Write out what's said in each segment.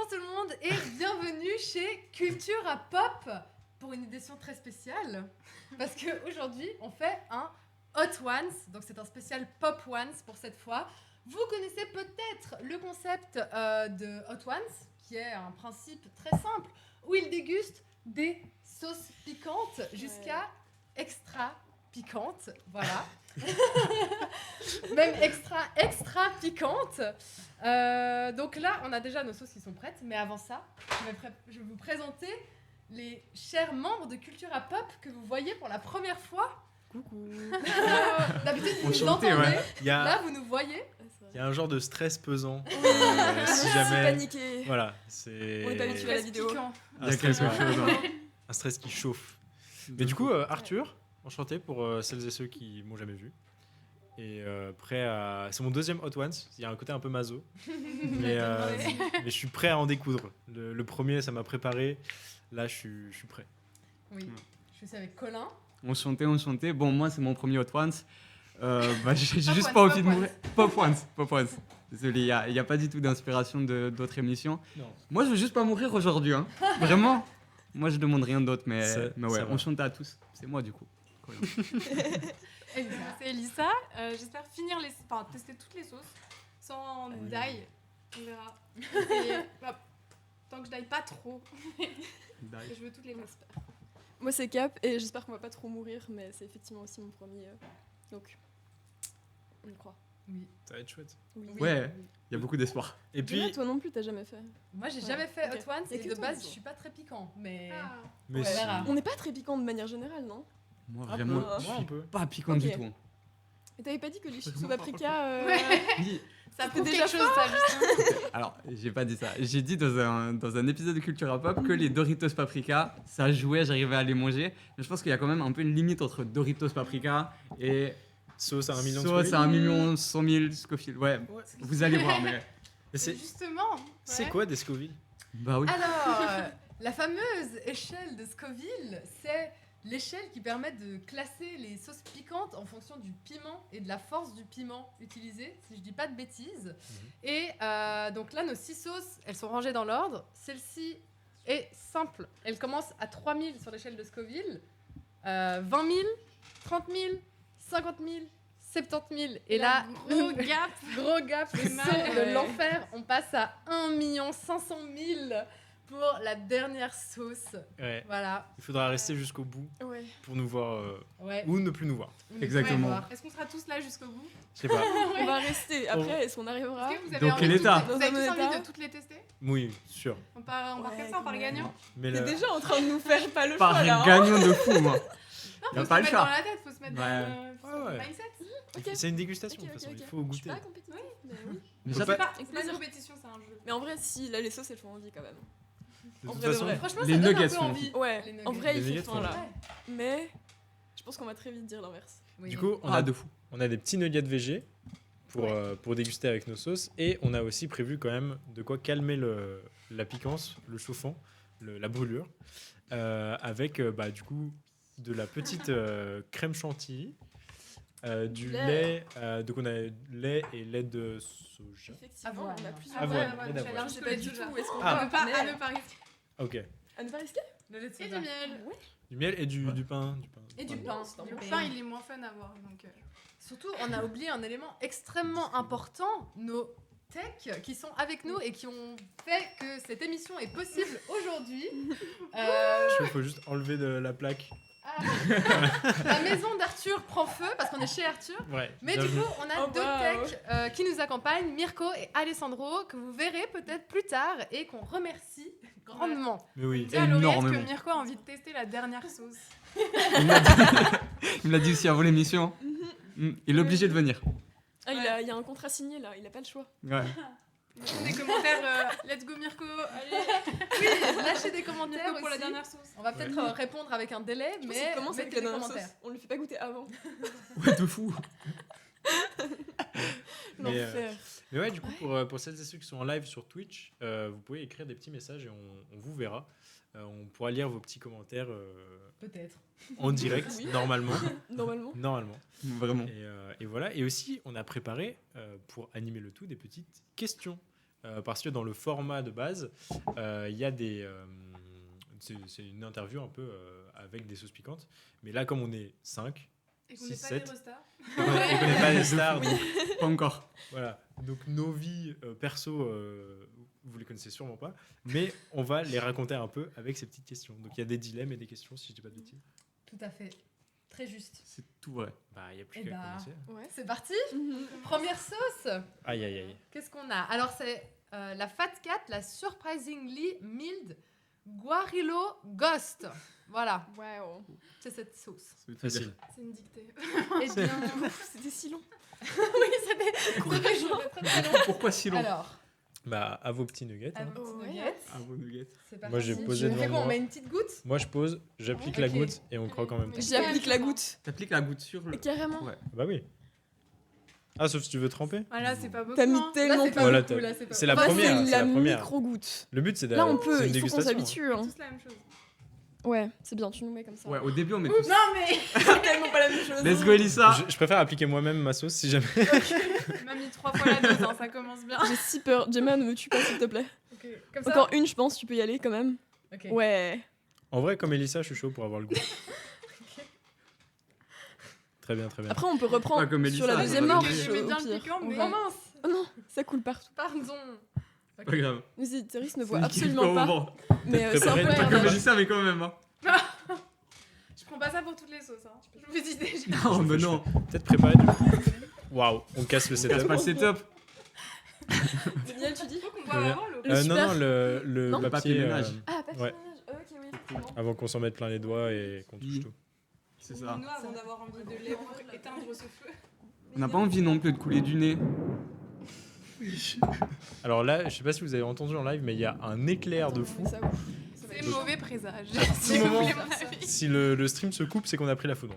Bonjour tout le monde et bienvenue chez Culture à Pop pour une édition très spéciale parce qu'aujourd'hui on fait un Hot Ones, donc c'est un spécial Pop Ones pour cette fois. Vous connaissez peut-être le concept de Hot Ones qui est un principe très simple où il déguste des sauces piquantes jusqu'à extra piquantes, voilà. Même extra piquantes. Donc là, on a déjà nos sauces qui sont prêtes, mais avant ça, je vais vous présenter les chers membres de Culture à Pop que vous voyez pour la première fois. Coucou. D'habitude, vous nous Enchanté, entendez. ouais. Là, vous nous voyez. Il y a un genre de stress pesant. Si Merci, jamais. paniqué. Voilà, c'est. On est habitué à la vidéo. Un stress, un stress qui chauffe. Mais du coup, Arthur, enchanté pour celles et ceux qui m'ont jamais vu. Et prêt à. C'est mon deuxième Hot Ones. Il y a un côté un peu maso. mais je suis prêt à en découdre. Le premier, ça m'a préparé. Là, je suis prêt. Oui, je suis aussi avec Colin. Enchanté. Bon, moi, c'est mon premier Hot Ones. J'ai juste Ones, pas envie Pop de mourir. Ones. Pop Ones. Désolé, il n'y a pas du tout d'inspiration d'autres émissions. Non. Moi, je veux juste pas mourir aujourd'hui. Hein. Vraiment. Moi, je demande rien d'autre, mais ouais, ça va. enchanté à tous. C'est moi, du coup. Colin. C'est Elissa. J'espère tester toutes les sauces sans d'ail. On verra. Tant que je d'aille pas trop. Je veux toutes les sauces. Moi, c'est Cap et j'espère qu'on va pas trop mourir, mais c'est effectivement aussi mon premier. Donc, on y croit. Oui. Ça va être chouette. Oui. Ouais, il y a beaucoup d'espoir. Et Puis, puis. toi non plus, t'as jamais fait. Moi, j'ai Ouais. jamais fait Ok. Hot Ones Et et que de toi, base, du je coup. suis pas très piquant, mais. Mais Ouais, si. voilà. On n'est pas très piquant de manière générale, non? Moi, Un vraiment, peu. je Moi, un suis peu. pas piquant Ok. du tout. Et t'avais pas dit que les chips au Vraiment pas paprika. Oui. Ça C'était prouve déjà quelque chose, ça, Justin. Alors, j'ai pas dit ça. J'ai dit dans un épisode de Culture Pop que les Doritos Paprika, ça jouait, j'arrivais à les manger. Mais je pense qu'il y a quand même un peu une limite entre Doritos Paprika et Sauce à 1 million de sauce Scoville. à 1 million 100 000 Scofield. Ouais, vous allez voir, mais... Mais Justement. c'est ouais. quoi des Scoville? Bah oui. Alors, la fameuse échelle de Scoville, c'est l'échelle qui permet de classer les sauces piquantes en fonction du piment et de la force du piment utilisé, si je dis pas de bêtises. Et donc là, nos 6 sauces, elles sont rangées dans l'ordre. Celle-ci est simple. Elle commence à 3000 sur l'échelle de Scoville, 20 000, 30 000, 50 000, 70 000. Et là, Gros gap. gros gap, le mal. saut de l'enfer, on passe à 1 500 000 pour la dernière sauce. Ouais. Voilà. Il faudra rester jusqu'au bout Ouais. pour nous voir Ouais. ou ne plus nous voir. On est Exactement. prêts à voir. Est-ce qu'on sera tous là jusqu'au bout? Je sais pas. On va rester. Après, est-ce qu'on arrivera? Est-ce que vous avez Dans envie quel de état? toutes- Vous Dans avez un tous état envie de toutes les tester? Oui, sûr. On part Ouais, comme ça, on part quand gagnant? Mais T'es le- déjà en train de nous faire pas le Par choix là. hein. gagnant de fou, moi. Non, Y a faut pas se le mettre choix. dans la tête, faut se mettre Ouais. dans le Ouais. mindset. Ok. c'est une dégustation Ok, de toute façon. ok, Il ok. faut Je suis goûter. pas compétitive, mais oui. Mais Faut ça pas- fait- C'est pas une plaisir. compétition, c'est un jeu. Mais en vrai, si, là, les sauces, elles font envie quand même. De En toute vrai de façon, vrai. Franchement, Les ça donne nuggets un peu font envie. Ouais, Les nuggets. en vrai, Les il nuggets fait font faim là. Ouais. Mais je pense qu'on va très vite dire l'inverse. Oui. du coup, Ah, de fou. on a des petits nuggets VG pour déguster avec nos sauces. Et on a aussi prévu quand même de quoi calmer la piquance, le chauffant, la brûlure. Avec du coup de la petite crème chantilly, du Lait. lait, donc on a lait et lait de soja. Effectivement, Avoine. on a plusieurs. Avoine, ouais, lait d'avoine. Alors, je sais pas du tout où est-ce qu'on Ah. va. À ne pas, mais- à ne pas risquer. Ok. À ne pas risquer. Le lait de Et soja. du miel. Ouais. Du miel et du pain. Et du Ouais, pain. c'est un Du bon Le pain. pain, il est moins fun à voir. Donc, Surtout, on a oublié un élément extrêmement important, nos techs qui sont avec nous et qui ont fait que cette émission est possible aujourd'hui. Il faut juste enlever de la plaque. La maison d'Arthur prend feu parce qu'on est chez Arthur. Ouais. Mais du bienvenue. coup, on a Oh, deux wow. techs qui nous accompagnent, Mirko et Alessandro, que vous verrez peut-être plus tard et qu'on remercie grandement. Mais oui. dis à l'oreillette énormément. que Mirko a envie de tester la dernière sauce. Il me l'a dit aussi avant l'émission. Il est obligé de venir. Ah, il y a un contrat signé là, il a pas le choix. Ouais. Des commentaires, let's go Mirko, allez, Oui, lâchez des commentaires Mirko pour la aussi. dernière sauce. On va peut-être répondre avec un délai, Je pense mais qu'il commence avec mettez la des dernière commentaires. sauce. On le fait pas goûter avant. Ouais, de fou. Mais, L'enfer. Mais ouais, du coup, pour celles et ceux qui sont en live sur Twitch, vous pouvez écrire des petits messages et on vous verra. On pourra lire vos petits commentaires Peut-être. en direct, Oui. normalement. Normalement. Normalement. Vraiment. Et voilà. Et aussi, on a préparé, pour animer le tout, des petites questions parce que dans le format de base, il y a des... c'est une interview un peu avec des sauces piquantes. Mais là, comme on est 5, Et qu'on n'est 6, pas 7. des restars. et qu'on n'est pas des stars, donc, Pas encore. voilà. Donc nos vies perso, vous les connaissez sûrement pas. Mais on va les raconter un peu avec ces petites questions. Donc il y a des dilemmes et des questions, si je dis pas de bêtises. Tout à fait. Très juste. C'est tout vrai. Bah, il n'y a plus Eh qu'à bah. commencer. Ouais. C'est parti. Mhm. Première sauce. Aïe, aïe, aïe. Qu'est-ce qu'on a? Alors, c'est la Fat Cat, la Surprisingly Mild Guarilo Ghost. Voilà, Waouh. c'est cette sauce. Ça veut tout dire. Facile. C'est une dictée. Eh bien, C'était si long. oui, c'était chaud. Très long. Pourquoi si long? Alors, Bah, à vos petits nuggets. à hein. vos petits Ouais. nuggets. Ah, vos nuggets. C'est parti. Moi, j'ai posé On fait devant quoi? On moi. met une petite goutte? Moi, je pose, j'applique la Ok. goutte et on croque en même temps. J'applique la goutte. T'appliques la goutte sur le. Carrément. Ouais. Bah oui. Ah, sauf si tu veux tremper. Ah là, c'est pas beaucoup. T'as mis hein. Là, tellement c'est peu. pas Voilà, beaucoup. t'as- Là, c'est pas c'est la beaucoup. Bah, première, c'est c'est la la première. micro-goutte. Le but, c'est Là, on c'est peut, une il faut qu'on dégustation, hein. s'habitue. Hein. Tous la même chose. Ouais, c'est bien, tu nous mets comme ça. Ouais, au début, on met Non, tous. mais c'est tellement pas la même chose. Let's go, Elissa. Je préfère appliquer moi-même ma sauce si jamais. tu m'as mis 3 fois la dose, hein, ça commence bien. J'ai si peur. Gemma, ne me tue pas, s'il te plaît. Ok, comme ça. Encore une, je pense, tu peux y aller quand même. Ok. Ouais. En vrai, comme Elissa, je suis chaud pour avoir le goût. Très bien, très bien. Après, on peut reprendre Pas comme sur la Elissa, deuxième ça va marche. donner- J'aimais au bien le pire. piquant, On mais- va- Oh mince. Oh non, ça coule partout. Pardon. Ok. Pas grave. Les éditeuristes ne C'est voient nickel absolument pour pas. le moment. Mais c'est un préparé, peu t'as Pas merde. comme Elissa, mais quand même. Hein. Je prends pas ça pour toutes les sauces. Hein. Je vous dis déjà. Non, mais non. Peut-être préparer du coup. Waouh, on casse le On casse setup. pas le setup. Daniel, tu dis Faut qu'on Très voit bien. avant l'eau. Le Non, super. non, le Non. papier. Papier ménage. Ah, papier Ouais. ménage. Ok, oui, effectivement. Avant qu'on s'en mette plein les doigts et qu'on touche Oui. tout. C'est ça. Nous, avant d'avoir envie de éteindre ce feu. On n'a pas envie non plus de couler du nez. Alors là, je sais pas si vous avez entendu en live, mais il y a un éclair de fou. Ça, ouf. Ça va C'est être chaud. mauvais présage. tout Si vous moment. voulez mon avis. Si le stream se coupe, c'est qu'on a pris la foudre.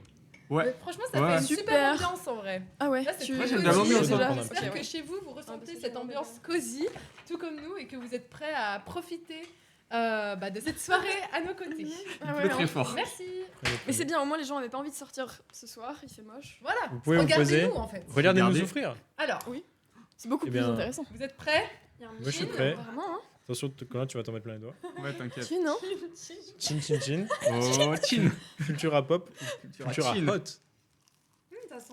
Ouais. Mais franchement, ça Ouais. fait une Super. super ambiance en vrai. Ah ouais, Là, c'est tu très Moi, j'aime cosy. bien l'ambiance, Déjà, hein. J'espère Ok, que ouais. chez vous, vous parce ressentez que cette j'ai ambiance envie cosy, tout comme nous, et que vous êtes prêts à profiter de cette soirée à nos côtés. Ah Il ouais, pleut très hein. fort. Merci. Mais c'est bien, au moins les gens avaient pas envie de sortir ce soir, il fait moche. Voilà. Vous pouvez vous poser. Regardez-nous en fait. Regardez-nous Regardez. souffrir. Alors, C'est beaucoup Eh plus bien, intéressant. vous êtes prêts? Il y a un Moi, je suis machine. prêt. Vraiment, hein. Attention, Colin, tu vas t'en mettre plein les doigts. Ouais, t'inquiète. Tu non Chin, chin, chin. Oh, chin. Cultura pop. Cultura chin. hot. Ça sent.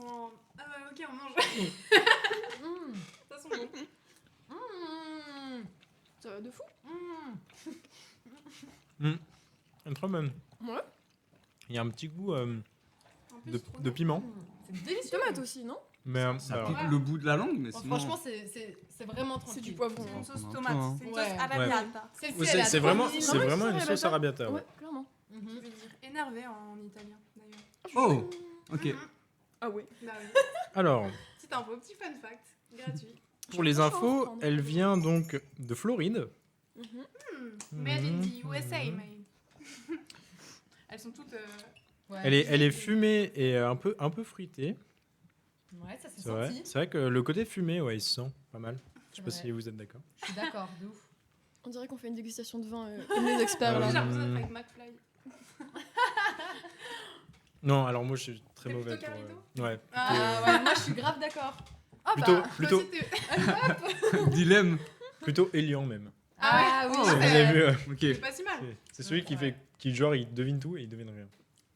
Ah ouais, ok, on mange. Mmh. Ça sent bon. Mmh. Ça va de fou. Mmh. Trop bonne. Ouais. Il y a un petit goût En plus, de, trop de bon. piment. C'est délicieux. Tomate aussi, non Mais Ça alors, pique le bout de la langue, mais Bon, sinon. franchement, c'est vraiment tranquille. C'est du poivron. C'est une sauce On entend, tomate. hein. C'est une Ouais. sauce arrabbiata. Celle-ci, Ouais, elle a c'est trop vraiment, mille. c'est vraiment une sauce sauce arrabbiata. Ouais, Ouais. clairement. Je Mhm. veux dire énervé en italien, d'ailleurs. Oh, ok. Ah ouais. Bah oui. Alors, Petite info, petit fun fact. Gratuit. pour les Je pense infos, prendre. elle vient donc de Floride. Mhm. Made in the USA, made. Elles sont toutes. Ouais. Elle est fumée et un peu fruitée. Ouais, ça s'est C'est vrai. senti. C'est vrai que le côté fumé, ouais, il se sent pas mal. Je sais pas Ouais. si vous êtes d'accord. Je suis d'accord, de ouf. On dirait qu'on fait une dégustation de vin comme les experts J'ai là. l'impression d'être avec McFly. Non, alors moi je suis très T'es mauvais plutôt pour. Carlito Ouais. Ah ouais, moi je suis grave d'accord. Ah Plutôt, bah. plutôt, Toi aussi, t'es- Dilemme. plutôt Elian même. Ah oui, Oh, Vous c'est avez vrai. vu Ok. C'est pas si mal. c'est celui qui Ouais. fait, qui genre il devine tout et il devine rien.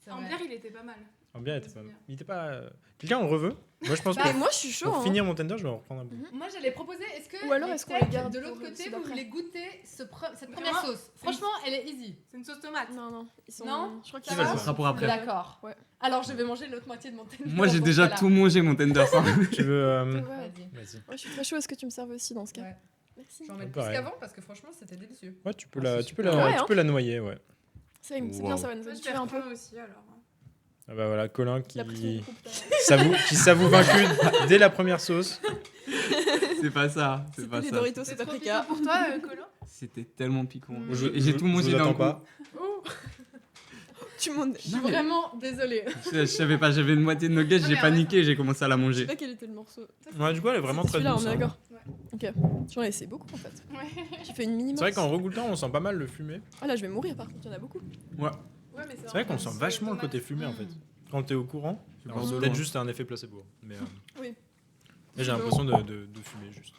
C'est En vrai. bière, il était pas mal. En bien, il était C'est pas. bien. Il était pas. Quelqu'un en reveut. Moi je pense Bah, que Et moi je suis chaud. pour hein. finir mon tender, je vais en reprendre un bout. Moi j'allais proposer, est-ce que Ou alors, les est-ce qu'on les têtes garde de pour l'autre côté, ceux vous d'après voulez goûter cette Vraiment, première sauce? Franchement, elle est easy. C'est une sauce tomate. Non, non. Ils sont... Non Je crois Ça qu'ils va sont- Ça sera pour après. D'accord. Ouais. Alors je vais manger l'autre moitié de mon tender. Moi, j'ai dans déjà ce cas-là. tout mangé, mon tender. ça. Tu veux. Ouais. Vas-y. Vas-y. Ouais, je suis très chaud. Est-ce que tu me serves aussi dans ce cas? Ouais. Merci. Je vais en mettre Pareil. plus qu'avant parce que franchement c'était délicieux. Ouais, tu peux Ah, la, c'est tu peux super. la, Ouais, tu hein. peux la noyer, ouais. C'est bien, Wow. ça va nous Moi, je habituer vais un peu. reprendre aussi alors. Ah bah voilà, Colin Il a pris son qui micro, putain. s'avoue vaincu dès la première sauce. C'est pas ça. C'est C'était pas des ça. Doritos, C'est c'est trop paprika. piquant pour toi, Colin C'était tellement piquant. Mm. Et j'ai tout mangé Je vous d'un attends coup. pas. Tu m'en Je suis Non, mais- vraiment désolée. Je savais pas, j'avais une moitié de nuggets, Ah, j'ai mais paniqué, j'ai commencé à la Je sais manger. pas quel était le morceau. Ouais, du coup, elle est vraiment très Celui-là, douce. on est hein. d'accord. Ouais. Ok. J'en ai laissé beaucoup en fait. Ouais. J'ai fait une mini C'est vrai qu'en regoûtant, on sent pas mal le fumé. Ah là, je vais mourir par contre, il y en a beaucoup. Ouais, mais C'est vrai qu'on sent vachement le côté fumé en fait. Quand t'es au courant, Je alors pense c'est de peut-être loin. juste un effet placebo. Mais Oui. là, j'ai l'impression de fumer juste.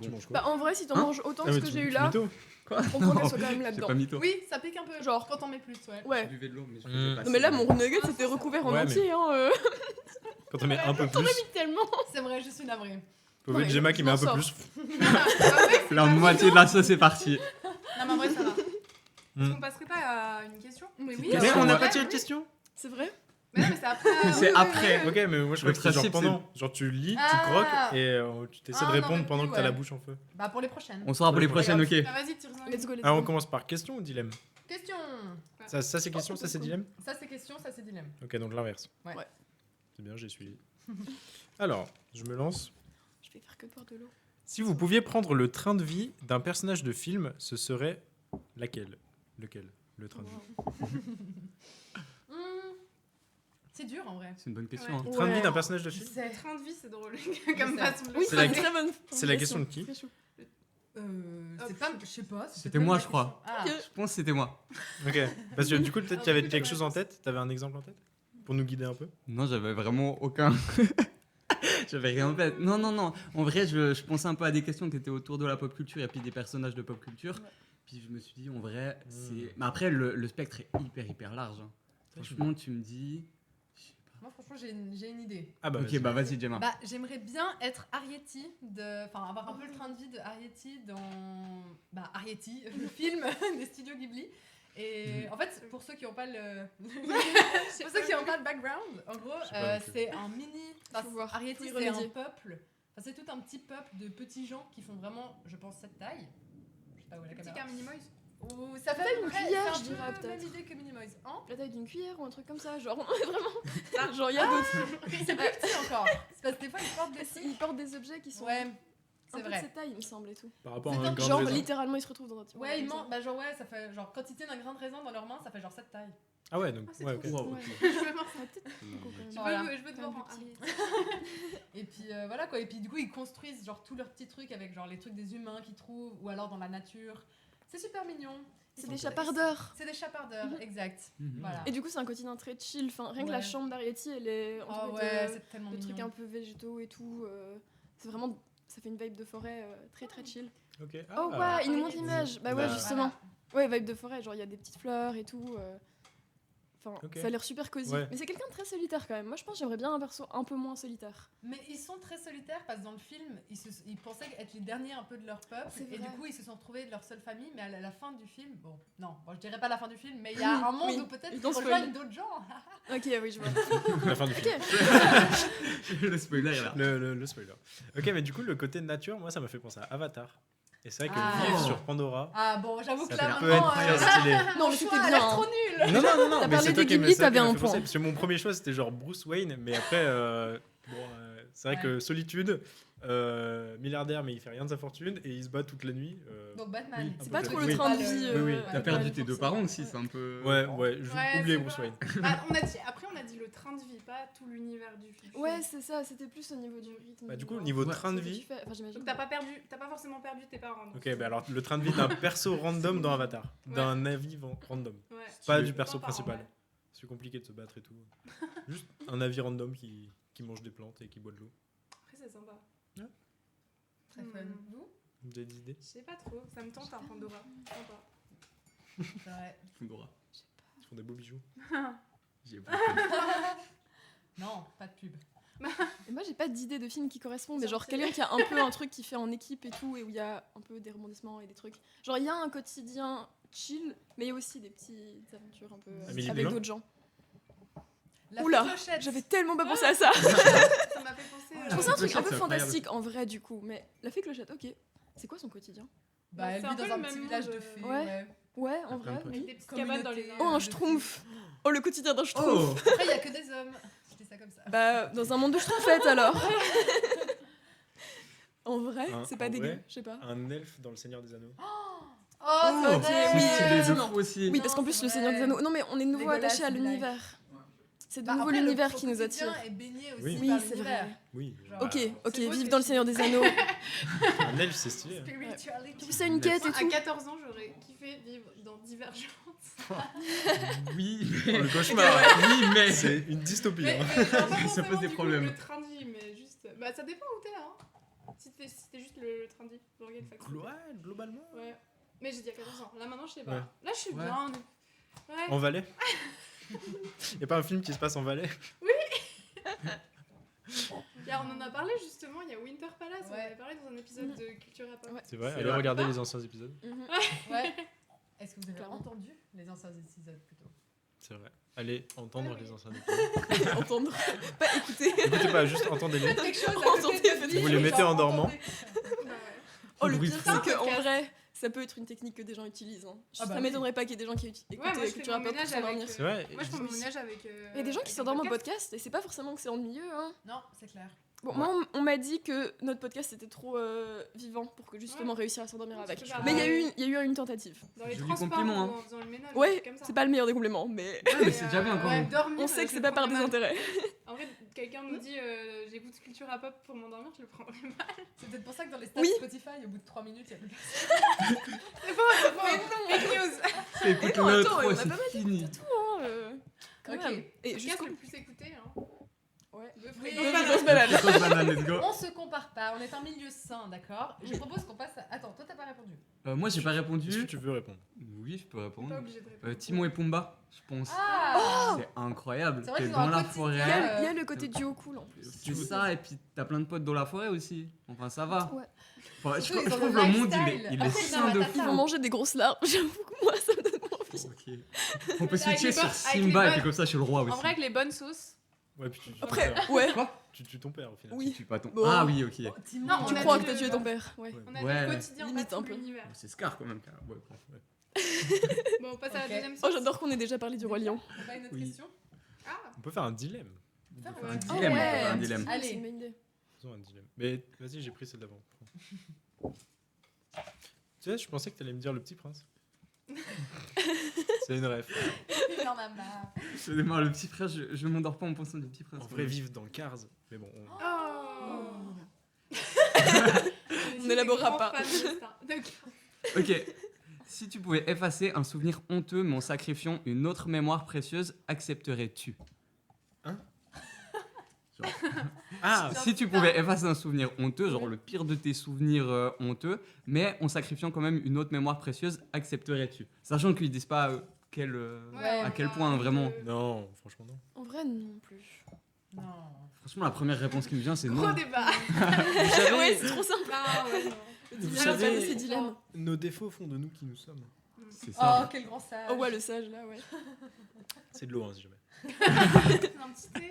Tu manges quoi Bah, en vrai, si t'en Hein manges autant Ah, que mais ce que tu- j'ai eu tu là, mytho. je comprends qu'elle soit quand même C'est là-dedans. pas mytho. Oui, ça pique un peu. Genre. Quand on met plus, ouais. Ouais. Je buvais de l'eau, mais je Mm. faisais pas Non, mais là, ça. mon nugget c'était recouvert en Ouais, mais- entier. Hein, Quand on met un peu plus, tellement. C'est vrai, je suis navrée. pauvre Ouais, Gemma je qui met un m'en peu sors. plus. La moitié de la sauce est partie. Non, mais en vrai, ça va. Hmm. Est-ce qu'on passerait pas à une question Mais oui, Mais Mais on n'a ouais. pas tiré de question. C'est vrai. Mais non, mais c'est après. Mais c'est oui, après. Ok, mais moi je crois Le que c'est genre principe, pendant. Genre tu lis, tu Ah. croques et tu t'essaies Ah, de non, répondre mais pendant plus, que t'as la ouais. bouche en feu. Bah, pour les prochaines. On saura pour les prochaines, ok. Ah, vas-y, tire-en. Let's go, let's Alors on go. commence par question ou dilemme Question. Ça c'est question, ça c'est dilemme. Ça, c'est question, ça, c'est dilemme. Ok, donc l'inverse. Ouais. Ouais. C'est bien, j'ai suivi. Alors, je me lance. Je vais faire que boire de l'eau. Si vous pouviez prendre le train de vie d'un personnage de film, ce serait laquelle Lequel Le train de vie. Hmm. C'est dur en vrai. C'est une bonne question. Ouais. hein. Le train de vie Ouais. d'un personnage de film C'est. Le train de vie, c'est drôle. Comme sais. façon de le Oui, C'est c'est la- une très bonne. c'est la question de qui Très chaud. C'est pas. Je sais pas. C'était moi, je crois. Ah. Ok. Je pense que c'était moi. Ok. Parce que du coup, peut-être qu'il y avait quelque chose en tête. T'avais un exemple en tête pour nous guider un peu. Non, j'avais vraiment aucun. J'avais rien en tête. Non, non, non. En vrai, je pensais un peu à des questions qui étaient autour de la pop culture et puis des personnages de pop culture. Ouais. Puis je me suis dit, en vrai, c'est. Mais après, le spectre est hyper large. hein. Franchement, tu me dis. Je sais pas. Moi, franchement, j'ai une idée. Ah bah. Ok, bah vas-y, Gemma. Bah, j'aimerais bien être Arrietty, enfin avoir un peu le train de vie de Arrietty dans Arrietty, le film des studios Ghibli. Et en fait, pour ceux qui n'ont pas le, pour ceux qui n'ont pas le background, en gros, Je sais pas non plus. c'est un mini. Faut voir, Arrietty, faut y c'est un remédier. peuple. Enfin, c'est tout un petit peuple de petits gens qui font vraiment, je pense, cette taille. Je sais pas où est la Petit caméra. car Minimoys. Ou ça fait Taille à peu d'une près- cuillère, c'est un je peu dirais, la peut-être. même idée que Minimoys. Hein La taille d'une cuillère ou un truc comme ça, genre vraiment. Genre il y a d'autres. C'est plus petit encore. C'est parce que des fois ils portent des signes. Ils portent des objets qui sont Ouais, un c'est peu de vrai. cette taille, il me semble et tout. Par rapport C'est à un un grain Genre de raisin. littéralement ils se retrouvent dans un petit. Ouais, ils mangent, bah genre ouais, ça fait genre quand ils tiennent un grain de raisin dans leurs mains, ça fait genre cette taille. Ah ouais, donc Ah, c'est ouais, trop ok. Wow, Ouais. ok. Je vais voir ça. Ça va peut-être beaucoup, quand même. Voilà. Je veux te voir en Quand même Harriet. Et puis voilà quoi, et puis du coup ils construisent genre tous leurs petits trucs avec genre les trucs des humains qu'ils trouvent ou alors dans la nature. C'est super mignon. Ils C'est sont des très- chapardeurs. C'est des chapardeurs, Mhm. exact. Mhm. Voilà. Et du coup c'est un quotidien très chill. Enfin, rien que la Ouais. chambre d'Ariety, elle est Oh entourée ouais, de, c'est tellement de trucs mignon. un peu végétaux et tout. C'est vraiment, ça fait une vibe de forêt très très chill. Ok. Oh Ah. ouais, il nous montre l'image. Bah ouais, Bah. justement. Ouais, vibe de forêt, genre il y a des petites fleurs et tout. Enfin, Ok. ça a l'air super cosy. Ouais. Mais c'est quelqu'un de très solitaire quand même. Moi je pense que j'aimerais bien un perso un peu moins solitaire. Mais ils sont très solitaires parce que dans le film, ils pensaient être les derniers un peu de leur peuple. C'est Et vrai. du coup, ils se sont retrouvés de leur seule famille. Mais à la fin du film, bon, non, bon, je dirais pas la fin du film, mais il y a un monde Oui, où peut-être ils ils t'ont rejoignent spoilé. d'autres gens. Ok, oui, je vois. La fin du film. Ok. Le spoiler est là. Le spoiler. Ok, mais du coup, le côté nature, moi, ça m'a fait penser à Avatar. Et c'est vrai que Ah. vivre sur Pandora, Ah bon, j'avoue que ça là peut maintenant. être très stylé. Non, mais le c'était choix a bien, l'air hein. trop nul. Non, non, non, T'as mais parlé c'est toi de qui Ghibli, c'est toi qui t'avais m'as un fait penser, point. Parce que mon premier choix, c'était genre Bruce Wayne, mais après, c'est vrai Ouais. que solitude, milliardaire, mais il fait rien de sa fortune, et il se bat toute la nuit. Donc Batman. Oui, C'est un pas peu trop oui. le train de Pas vie. Oui, oui. T'as perdu tes deux parents aussi, c'est un peu. Ouais, Ouais, oubliez c'est Bruce vrai. Wayne. Bah, après, on a dit le train de vie, pas tout l'univers du film. Ouais, c'est ça, c'était plus au niveau du rythme. Bah, du coup, au genre, niveau Ouais. train de ce que tu vie, fais. Enfin, j'imagine. Donc t'as pas forcément perdu tes parents. donc. ok, bah alors le train de vie d'un perso random dans Avatar, d'un navire random, Ouais. pas Tu- du perso Pas par an, principal. ouais. C'est compliqué de se battre et tout. Juste un navire random qui mange des plantes et qui boit de l'eau. Après, c'est sympa. Très fun. Vous Vous avez des idées Je sais pas trop, ça me tente un Pandora. Sympa. C'est vrai. Pandora. Ils font des beaux bijoux. J'y ai pas Non, pas de pub. Et moi, j'ai pas d'idée de film qui correspond, mais Ça, genre c'est quelqu'un qui a un peu un truc qui fait en équipe et tout, et où il y a un peu des rebondissements et des trucs. Genre, il y a un quotidien chill, mais il y a aussi des petites aventures un peu Amélie avec Poulain d'autres gens. La Oula, clochette. j'avais tellement pas pensé à ça. Ça m'a fait penser. Je pensais à un truc un Clochette, peu c'est incroyable. fantastique en vrai, du coup, mais la fée clochette, ok. C'est quoi son quotidien? Bah, elle C'est vit un peu dans un le petit même village monde, de fées. ouais. Ouais, en Après, vrai, un peu. oui. Avec des petites cabanes dans les Communauté. Oh, un de schtroumpf. Oh, le quotidien d'un schtroumpf. Oh Après, il y a que des hommes. Je dis ça comme ça. Bah, dans un monde de schtroumpfettes alors. En vrai, Hein, c'est pas en dégueu, vrai je sais pas. Un elfe dans le Seigneur des Anneaux. Oh, c'est ok, vrai. oui, C'est stylé de effectivement. fou aussi. Oui, parce qu'en Non, plus, c'est le Seigneur vrai. des Anneaux. Non, mais on est de nouveau Legolas, attaché à Bilal. l'univers. C'est de Bah, nouveau après, l'univers le qui nous quotidien attire. est baigné aussi Oui. Oui, par c'est l'univers. vrai. Oui. Genre, Ok, ok, c'est beau, vive c'est dans le Seigneur des Anneaux. Un elfe, c'est stylé. hein. Spirituality. C'est une quête et À tout. 14 ans, j'aurais kiffé vivre dans Divergente. Oui, Oh, mais. le cauchemar. Oui, mais. C'est une dystopie. Mais, hein. genre, pas Ça forcément, pose des du coup, problèmes. Le train de vie, mais juste. Bah, ça dépend où t'es, hein. Si t'es juste le train de grandi. L'organe faculté. Ouais, globalement. Ouais. Mais j'ai dit à 14 ans. Là, maintenant, je sais pas. Ouais. Là, je suis Ouais. bien. Ouais. En Valais. Y a pas un film qui se passe en Valais? On en a parlé justement, il y a Winter Palace, on en Ouais. avait parlé dans un épisode de Culture Rap. Ouais. C'est vrai. C'est Allez vrai. regarder les anciens épisodes. Mhm. Ouais. Est-ce que vous avez Clairement. entendu les anciens épisodes plutôt? C'est vrai. Allez entendre Ah oui. les anciens épisodes. Entendre. Pas écouter. Écoutez pas, juste entendez-les. Faites quelque chose à Entendez, côté de votre faites- vie, Vous les mettez genre, en dormant. entendez. Bah ouais. Oh, le bruit pire, de c'est fond. qu'en Podcast. vrai, ça peut être une technique que des gens utilisent. Hein. Ah bah Ça oui. m'étonnerait pas qu'il y ait des gens qui écoutent Ouais, moi je fais Culture mon Rap pour ménage s'endormir. avec. C'est vrai. Moi je fais mon ménage avec. Il y a des gens qui avec s'endorment un au podcast et c'est pas forcément que c'est ennuyeux. Hein. Non, c'est clair. Bon, Ouais. moi, on m'a dit que notre podcast était trop vivant pour que justement Ouais. réussir à s'endormir Ouais, avec. tu peux faire Mais il y un- a eu une tentative. Dans les Joli transports compliment, hein. ou en faisant le ménage. Ouais, des trucs comme ça. c'est pas le meilleur des compléments, mais Ouais, mais c'est déjà bien quand Ouais, même. dormir, on sait que je c'est le pas par prends mal. désintérêt. En vrai, quelqu'un nous dit j'écoute Culture Rap Pop pour m'endormir, je le prends vraiment mal. C'est peut-être pour ça que dans les stats Oui. Spotify, au bout de 3 minutes, il y a plus de C'est faux, fake news. Écoute non, le attends, trop, on a c'est pas mal fini. Hein, quand Ok. même. Et Podcast jusqu'au le plus écouté. Hein. Ouais. De Oui. Fréquence Deux Banane. grosses bananes. Grosse banane, let's go. On se compare pas, on est un milieu sain, d'accord? Je propose qu'on passe à... Attends, toi t'as pas répondu. Moi j'ai pas Est-ce que répondu. tu veux répondre? Oui, je peux Pas répondre. obligé de répondre. Timon et Pumba, je pense. Ah C'est incroyable. C'est vrai T'es qu'ils ont dans un la quotidien. Il y, forêt. a, il y a le côté duo cool en plus. C'est ça, et puis t'as plein de potes dans la forêt aussi. Enfin, ça va. Ouais. Enfin, je, Surtout, ils je ont trouve le le monde, lifestyle. il est Après, sain ils ont de la fou. Ils vont manger des grosses larmes. J'avoue que moi, ça me donne envie. Ok. On peut Avec switcher les sur bonnes- avec les Simba et bonnes- puis comme ça je suis le roi aussi. En vrai, avec les bonnes sauces. Ouais, puis tu tues Après, ton père. ouais. Tu tues ton père au final. Tu Oui. tues pas ton. Bon. Ah oui, ok. Oh, Timon, Non, Tu on a crois dit que t'as le- tué ton père. Ouais. On a Ouais. dit le quotidien, Limite pas un tout peu. l'univers. C'est Scar quand même. car- ouais, bon, ouais. Bon, on passe à Ok. la deuxième Oh, sauce. j'adore qu'on ait déjà parlé du Roi Lion. On a une autre Oui. question? Ah, On peut faire un dilemme. Faire Ouais. un Un dilemme. dilemme, ouais. un dilemme. Allez. C'est une bonne idée. Faisons un dilemme. Mais vas-y, j'ai pris celle d'avant. Tu sais, je pensais que t'allais me dire le petit prince. C'est une ref. Il en a marre. Je démarre le petit frère, je m'endors pas en pensant du petit prince. En vrai, vivre dans Cars. Mais bon, Oh. On élaborera pas. Donc, Ok. Si tu pouvais effacer un souvenir honteux mais en sacrifiant une autre mémoire précieuse, accepterais-tu? Ah, Si tu pouvais effacer un souvenir honteux, genre le pire de tes souvenirs honteux, mais en sacrifiant quand même une autre mémoire précieuse, accepterais-tu? Sachant qu'ils disent pas à quel point, vraiment. non, franchement non. En vrai, non plus. Non. Franchement, la première réponse qui me vient, c'est Gros non. débat. Vous savez, Ouais, c'est trop simple. Non, ouais, non. vous Dilemme, savez- pas de ces dilemmes. nos défauts font de nous qui nous sommes. C'est Oh, ça. quel grand sage. Oh ouais, le sage là, ouais. C'est de l'eau, hein, si jamais. Un petit thé.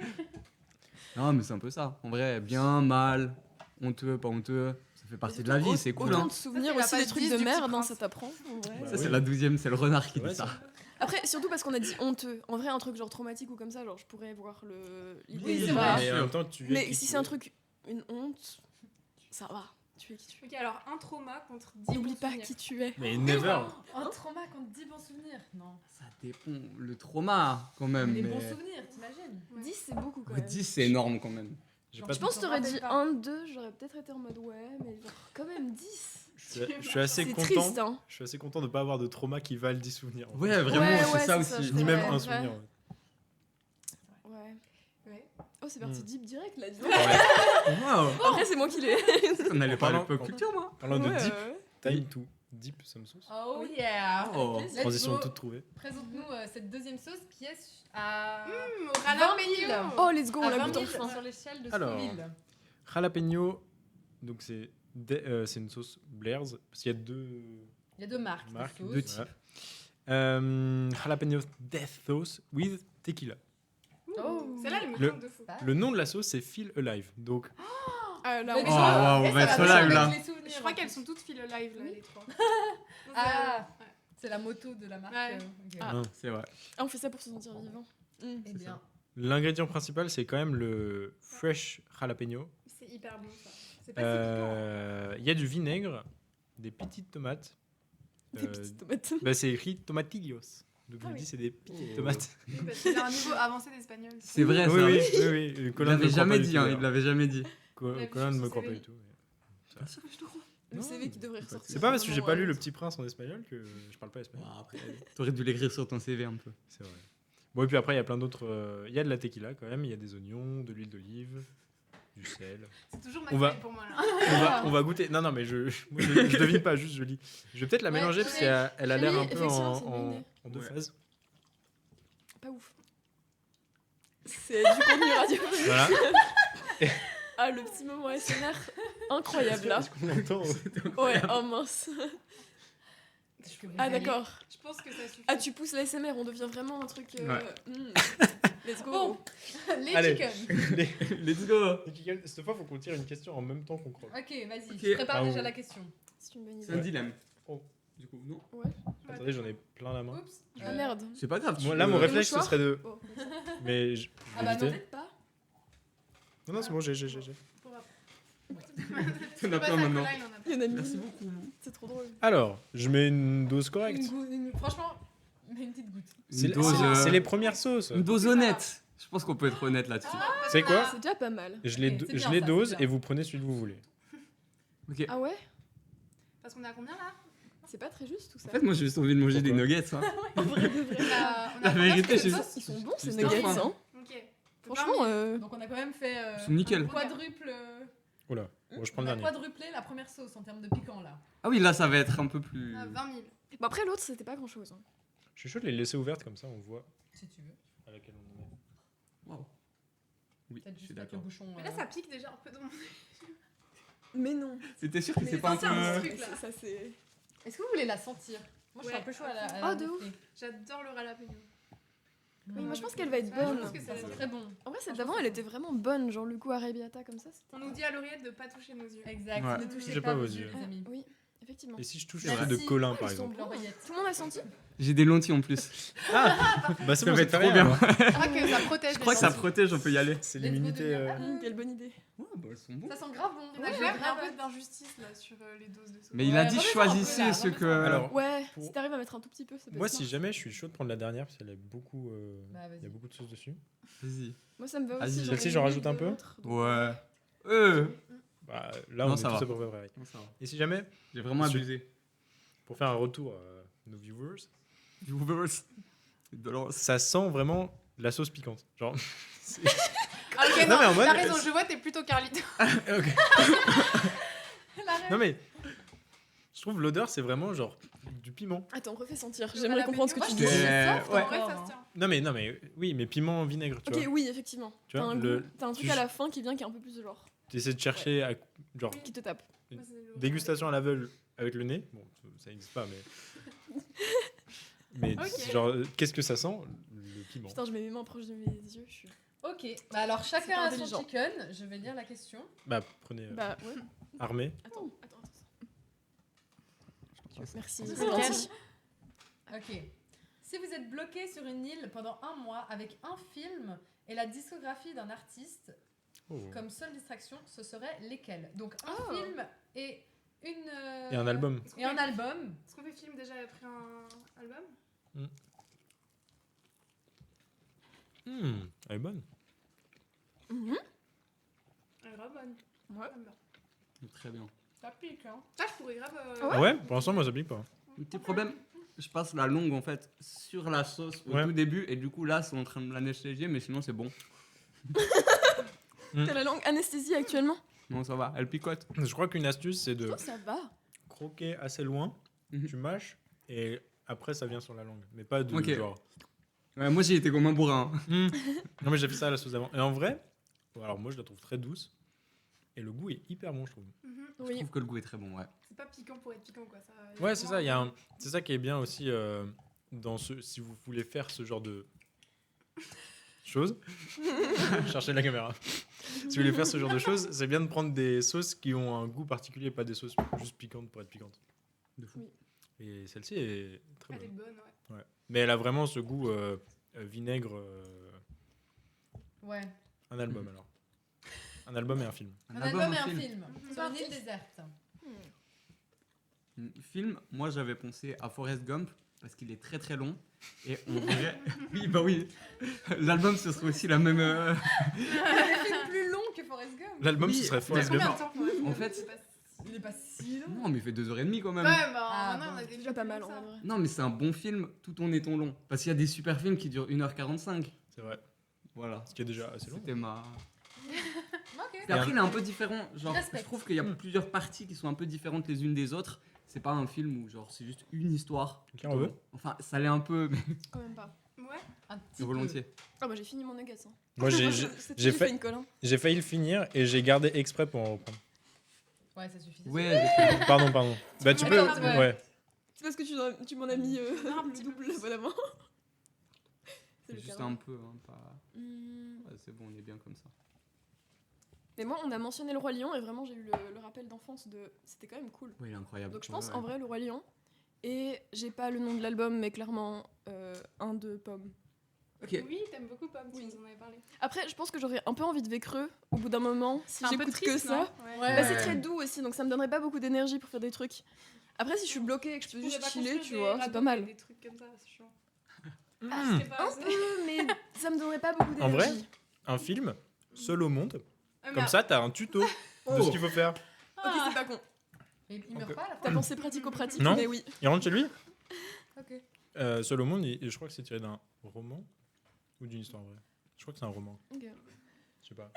Non, mais c'est un peu ça. En vrai, bien, mal, honteux, pas honteux, ça fait partie de la vie, c'est cool. Autant Hein. de souvenirs Ça, c'est aussi, la des page trucs 10 de du Petit merde, hein, Prince. ça t'apprend. en vrai. Bah Ça, c'est oui. la 12e, c'est le renard qui Ouais, dit ça. Après, surtout parce qu'on a dit honteux. En vrai, un truc genre traumatique ou comme ça, genre je pourrais voir l'idée. Oui, de c'est pas- vrai. Mais en même temps, tu es Mais qui si tu c'est un es. truc, une honte, ça va. Tu es qui tu es. Ok, alors un trauma contre 10 N'oublie bons pas souvenirs. qui tu es. Mais never. Un trauma contre 10 bons souvenirs. Non. Ça dépend. Le trauma, quand même. Mais les Mais... bons souvenirs, t'imagines? Ouais. 10, c'est beaucoup quand Ouais, même. 10, c'est énorme quand même. J'ai Genre, pas Je de- pense que t'aurais rappelle dit pas. 1, 2, j'aurais peut-être été en mode ouais, mais genre quand même 10. je suis assez C'est content. triste, hein. Je suis assez content de pas avoir de trauma qui valent 10 souvenirs. en fait. Ouais, vraiment, Ouais, c'est ouais, ça c'est ça, aussi. je Ni même Ouais, un ouais. souvenir. ouais. Ouais. Ouais. Oh, c'est parti Hmm. deep direct là, dis donc. Waouh. Après, c'est moi qui l'ai. On allait parler Parlant- pop culture, moi. Parlant de Ouais, deep, ouais. time to deep some sauce. Oh yeah. Oh. Let's Transition go. toute trouvée. Présente-nous cette deuxième sauce qui est à Au 20 000. jalapeno. Oh, let's go, on à la 20 goûte 000 enfin. sur l'échelle de Alors. Scoville. Jalapeno, donc c'est une sauce Blair's, parce qu'il y a deux Il y a deux marques. de marques, sauce. deux types. Jalapeno Death Sauce with Tequila. Oh. Celle-là, elle me Le- tente de fou. Le nom de la sauce, c'est Feel Alive. Donc, Ah, là, Mais on tu Oh, vois, waouh, et on va ça être bien live, avec là. les souvenirs, Je crois en qu'elles plus. sont toutes fil live, là, les trois. Ah. Ouais. C'est la moto de la marque. Ouais. Ok. Ah. hein. C'est vrai. Ah, on fait ça pour se sentir vivant. Eh c'est bien. L'ingrédient principal, c'est quand même le fresh jalapeno. C'est hyper bon, ça. C'est pas si piquant. Il y a du vinaigre, des petites tomates. Des petites tomates. Bah, c'est écrit tomatillos. Donc je Ah me oui. dis, c'est des petites Oh. tomates. Oui, parce qu'il a un niveau avancé d'espagnol. C'est vrai, Oui, ça. oui, oui, oui. Il Colin ne me l'avait croit jamais pas du dit, tout, hein, d'ailleurs. il l'avait jamais dit. Il l'a vu Colin ne sur me son croit pas CV. du tout. Le Non, CV qui devrait c'est pas ressortir. C'est pas parce que j'ai pas lu Ouais. Le Petit Prince en espagnol que je parle pas espagnol. Après, t'aurais dû l'écrire sur ton CV un peu. C'est vrai. Bon, et puis après, il y a plein d'autres. Il y a de la tequila quand même, il y a des oignons, de l'huile d'olive, du du sel. C'est toujours On va- Maxwell pour moi là. On va goûter. Non, mais moi, je devine pas, juste je lis. Je vais peut-être la Ouais, mélanger parce qu'elle a l'air Oui, un peu effectivement, c'est une bonne idée. en deux Ouais. phases. Pas ouf. C'est du contenu radio. Voilà. Ah, le petit moment SMR incroyable là. Est-ce qu'on entend Ouais, oh mince. Ah d'accord. Je pense que ça suffit. Ah, tu pousses la SMR, on devient vraiment un truc. Let's go. Bon, les Allez. chickens. Let's go. Cette fois, faut qu'on tire une question en même temps qu'on croque. Ok, vas-y, Ok. je prépare Ah, déjà ouais. la question. C'est une bonne C'est un idée. dilemme. Oh. Du coup, non. Attendez, j'en ai plein la main. Oups. Ah merde. C'est pas grave. Moi, là, mon veux- réflexe, ce mouchoir serait de. Oh. Mais je Ah vais bah non, éviter. Peut-être pas. Non, c'est bon, j'ai. Pour après. T'en as plein maintenant. Là, il en a pas. Il y en a mis. Merci beaucoup. C'est trop drôle. Alors, je mets une dose correcte. Franchement, mais une petite goutte. C'est Une dose, c'est les premières sauces. Une dose honnête. Je pense qu'on peut être honnête là-dessus. C'est quoi C'est déjà pas mal. Je les, Ok, c'est je bien, les ça, dose c'est bien. et vous prenez celui que vous voulez. Ok. Ah ouais. Parce qu'on est à combien là C'est pas très juste tout ça. En fait, moi j'ai juste envie de manger des Pourquoi nuggets. Hein. En vrai de vrai. On a La combien vérité, de j'ai- sauces Ils sont bons ces Juste nuggets, un hein. Ok. Franchement, Donc on a quand même fait C'est nickel. un quadruple. Oula, bon, je prends On le a dernier. quadruplé la première sauce en termes de piquant là. Ah oui, là ça va être un peu plus. 20 000. Bon, après l'autre c'était pas grand chose. Je suis chaud de les laisser ouvertes comme ça, on voit Si tu veux. à laquelle on en est. Waouh. Oui, Peut-être je suis juste avec le d'accord. bouchon. Mais là, ça pique déjà un peu dans mon. Mais non. C'était sûr que Mais c'est pas un c'est un peu. truc, là. Ça c'est. Est-ce que vous voulez la sentir? Moi je suis Ouais. un peu chaud à la. Oh, de ouf. J'adore le jalapeno. Oui, moi je pense qu'elle va être Ouais, je bonne. pense que Ça c'est sent très bon. En vrai, celle d'avant elle était vraiment bonne, genre le goût arrabbiata comme ça. On nous dit à l'oreillette de pas toucher nos yeux. Exact. Ouais. Ne touchez J'ai pas pas vos vos yeux, yeux. les amis. Oui, effectivement. Et si je touche Merci. celui de Colin Ouais, par ils sont exemple bons. L'oreillette. Tout le monde a senti. J'ai des lentilles en plus. Bah c'est Ça bon, va ça être fait trop rien, bien. alors. Je crois que ça protège. Je crois que ça protège, on peut y aller. C'est Let's go l'immunité. de- Quelle bonne idée. Ouais, bah elles sont bonnes. Ça sent grave bon. Il y en a Ouais, grave grave. un peu d'injustice là sur les doses de sauce. Mais il a Ouais, dit remets-en un peu, choisissez là, ce que. remets-en. Alors, Ouais, pour- si t'arrives à mettre un tout petit peu, ça peut Moi, être si smart. jamais je suis chaud de prendre la dernière, parce qu'elle a beaucoup. Bah, vas-y. Il y a beaucoup de sauce dessus. Vas-y. Moi ça me va Vas-y. aussi. Celle-ci, ai j'en mis rajoute un peu d'autres, donc- Ouais. Bah, là, Non, on est ça tous va. à peu près pareil. Bon, ça va. Et si jamais, J'ai vraiment Monsieur- abusé. pour faire un retour à nos viewers, Viewers. Dollars. ça sent vraiment la sauce piquante. Genre. Ah, ok, Non, non, mais en mode- t'as raison, je vois, t'es plutôt Carlito. Ok. La rêve. Non mais, je trouve l'odeur, c'est vraiment genre du piment. Attends, refais sentir. Le J'aimerais comprendre ce que Moi, tu je dis. trouve que c'est Ouais. soft, Ouais. en vrai, ça Encore, se tient. Non mais, oui, mais piment vinaigre, tu Ok, vois. oui, effectivement. Tu T'as vois, un le- goût, t'as un truc tu- à la fin qui vient qui est un peu plus genre Tu essaies de chercher à, genre qui te tape. Moi, c'est le- dégustation à l'aveugle avec le nez. Bon, ça n'existe pas, mais. Mais Ok. genre, qu'est-ce que ça sent? Le piment. Putain, je mets mes mains proches de mes yeux. Je suis... Ok, bah alors C'est chacun a son intelligent. chicken. Je vais lire la question. Bah, prenez Bah ouais. armé. Attends. Merci. C'est c'est nickel. gentil. Ok. Si vous êtes bloqué sur une île pendant un mois avec un film et la discographie d'un artiste Oh. comme seule distraction, ce serait lesquels? Donc un Oh. film et une. Et un album. Est-ce qu'on Et un fait- album. Est-ce qu'on fait film déjà après un album Elle est bonne. Mhm. Elle est grave bonne. Ouais. Ça me va. Très bien. Ça pique, hein. Ça, je pourrais grave. Ah ouais? Pour l'instant, moi, ça pique pas. Un petit problème, je passe la longue en fait sur la sauce au Ouais. tout début et du coup là c'est en train de me l'anesthésier mais sinon c'est bon. T'as la langue anesthésie actuellement? Non ça va, elle picote. Je crois qu'une astuce, c'est de Oh, ça va. croquer assez loin, Mhm. tu mâches, et après, ça vient sur la langue. Mais pas de Ok. genre. Ouais, moi j'ai été comme un bourrin. Hmm. Non, mais j'ai fait ça à la sauce d'avant. Et en vrai, alors moi, je la trouve très douce. Et le goût est hyper bon, je trouve. Mhm. Je Oui. trouve que le goût est très bon, ouais. C'est pas piquant pour être piquant, quoi. Ça, Ouais, c'est ça. C'est ça qui est bien aussi dans si vous voulez faire ce genre de choses. Cherchez la caméra. Si vous voulez faire ce genre de choses, c'est bien de prendre des sauces qui ont un goût particulier, pas des sauces juste piquantes pour être piquantes. De fou. Et celle-ci est très Elle est bonne. bonne, ouais. Mais elle a vraiment ce goût vinaigre. Ouais. Un album alors. Un album et un film. Un album et un film. Mhm. Sur une île déserte. Film, moi j'avais pensé à Forrest Gump parce qu'il est très très long et on dirait. Oui, bah oui. L'album ce serait aussi la même. Il y a des films plus longs que Forrest Gump. L'album, Oui, ce serait mais Forrest Combien Gump. de temps pour être- En fait- c'est pas- Il est pas si long. Non, mais il fait 2h30 quand même. Ouais, bah, Ah, non, bon. on a des C'est films déjà pas plus mal longs en que ça. vrai. Non, mais c'est un bon film tout en étant long. Parce qu'il y a des super films qui durent 1h45. C'est vrai. Voilà. Ce qui est déjà assez long. C'était ma. Ok. Et après, il est un peu différent. Genre, Respecte. je trouve qu'il y a plusieurs parties qui sont un peu différentes les unes des autres. C'est pas un film où genre c'est juste une histoire. Quelqu'un en veut Enfin, ça l'est un peu, mais Quand même pas. Ouais. Un petit volontiers. Ah, moi j'ai fini mon nuggets. Hein. Moi, j'ai J'ai fait- fait une colle. Hein. j'ai failli le finir et j'ai gardé exprès pour en reprendre. peu. Ouais, ça suffit. Ouais, Pardon. Bah, tu peux. Attends, ouais. Ouais. C'est parce que tu m'en as mis Un le petit double peu là-bas la main. c'est le juste carreau. un peu. Hein, pas... Hmm. ouais, c'est bon, on est bien comme ça. Mais moi, on a mentionné le Roi Lion et vraiment j'ai eu le rappel d'enfance de. C'était quand même cool. Ouais, il est incroyable. Donc je pense Ouais, en vrai le Roi Lion. Et j'ai pas le nom de l'album, mais clairement un de Pomme. Ok. Oui, t'aimes beaucoup Pomme, tu Oui. nous en avais parlé. Après, je pense que j'aurais un peu envie de Vécreux au bout d'un moment si C'est un peu j'écoute que triste, ça. non Ouais. Ouais. Bah, c'est très doux aussi, donc ça me donnerait pas beaucoup d'énergie pour faire des trucs. Après, si je suis bloquée et que je peux Tu pourrais juste pas chiller, construire tu des vois, c'est radeaux pas mal. avec Des trucs comme ça, c'est chiant. Hmm. Je sais pas, Un c'est- peu, mais ça me donnerait pas beaucoup En vrai d'énergie. Un film, seul au monde. Ah, mais Comme ça, t'as un tuto de Oh. ce qu'il faut faire. Ok, c'est pas con. Mais il meurt Ok. pas à la T'as fin. pensé pratico-pratique, Non. mais oui. Il rentre chez lui Ok. Seul au monde, et je crois que c'est tiré d'un roman ou d'une histoire vraie. Je crois que c'est un roman. Ok. Je sais pas.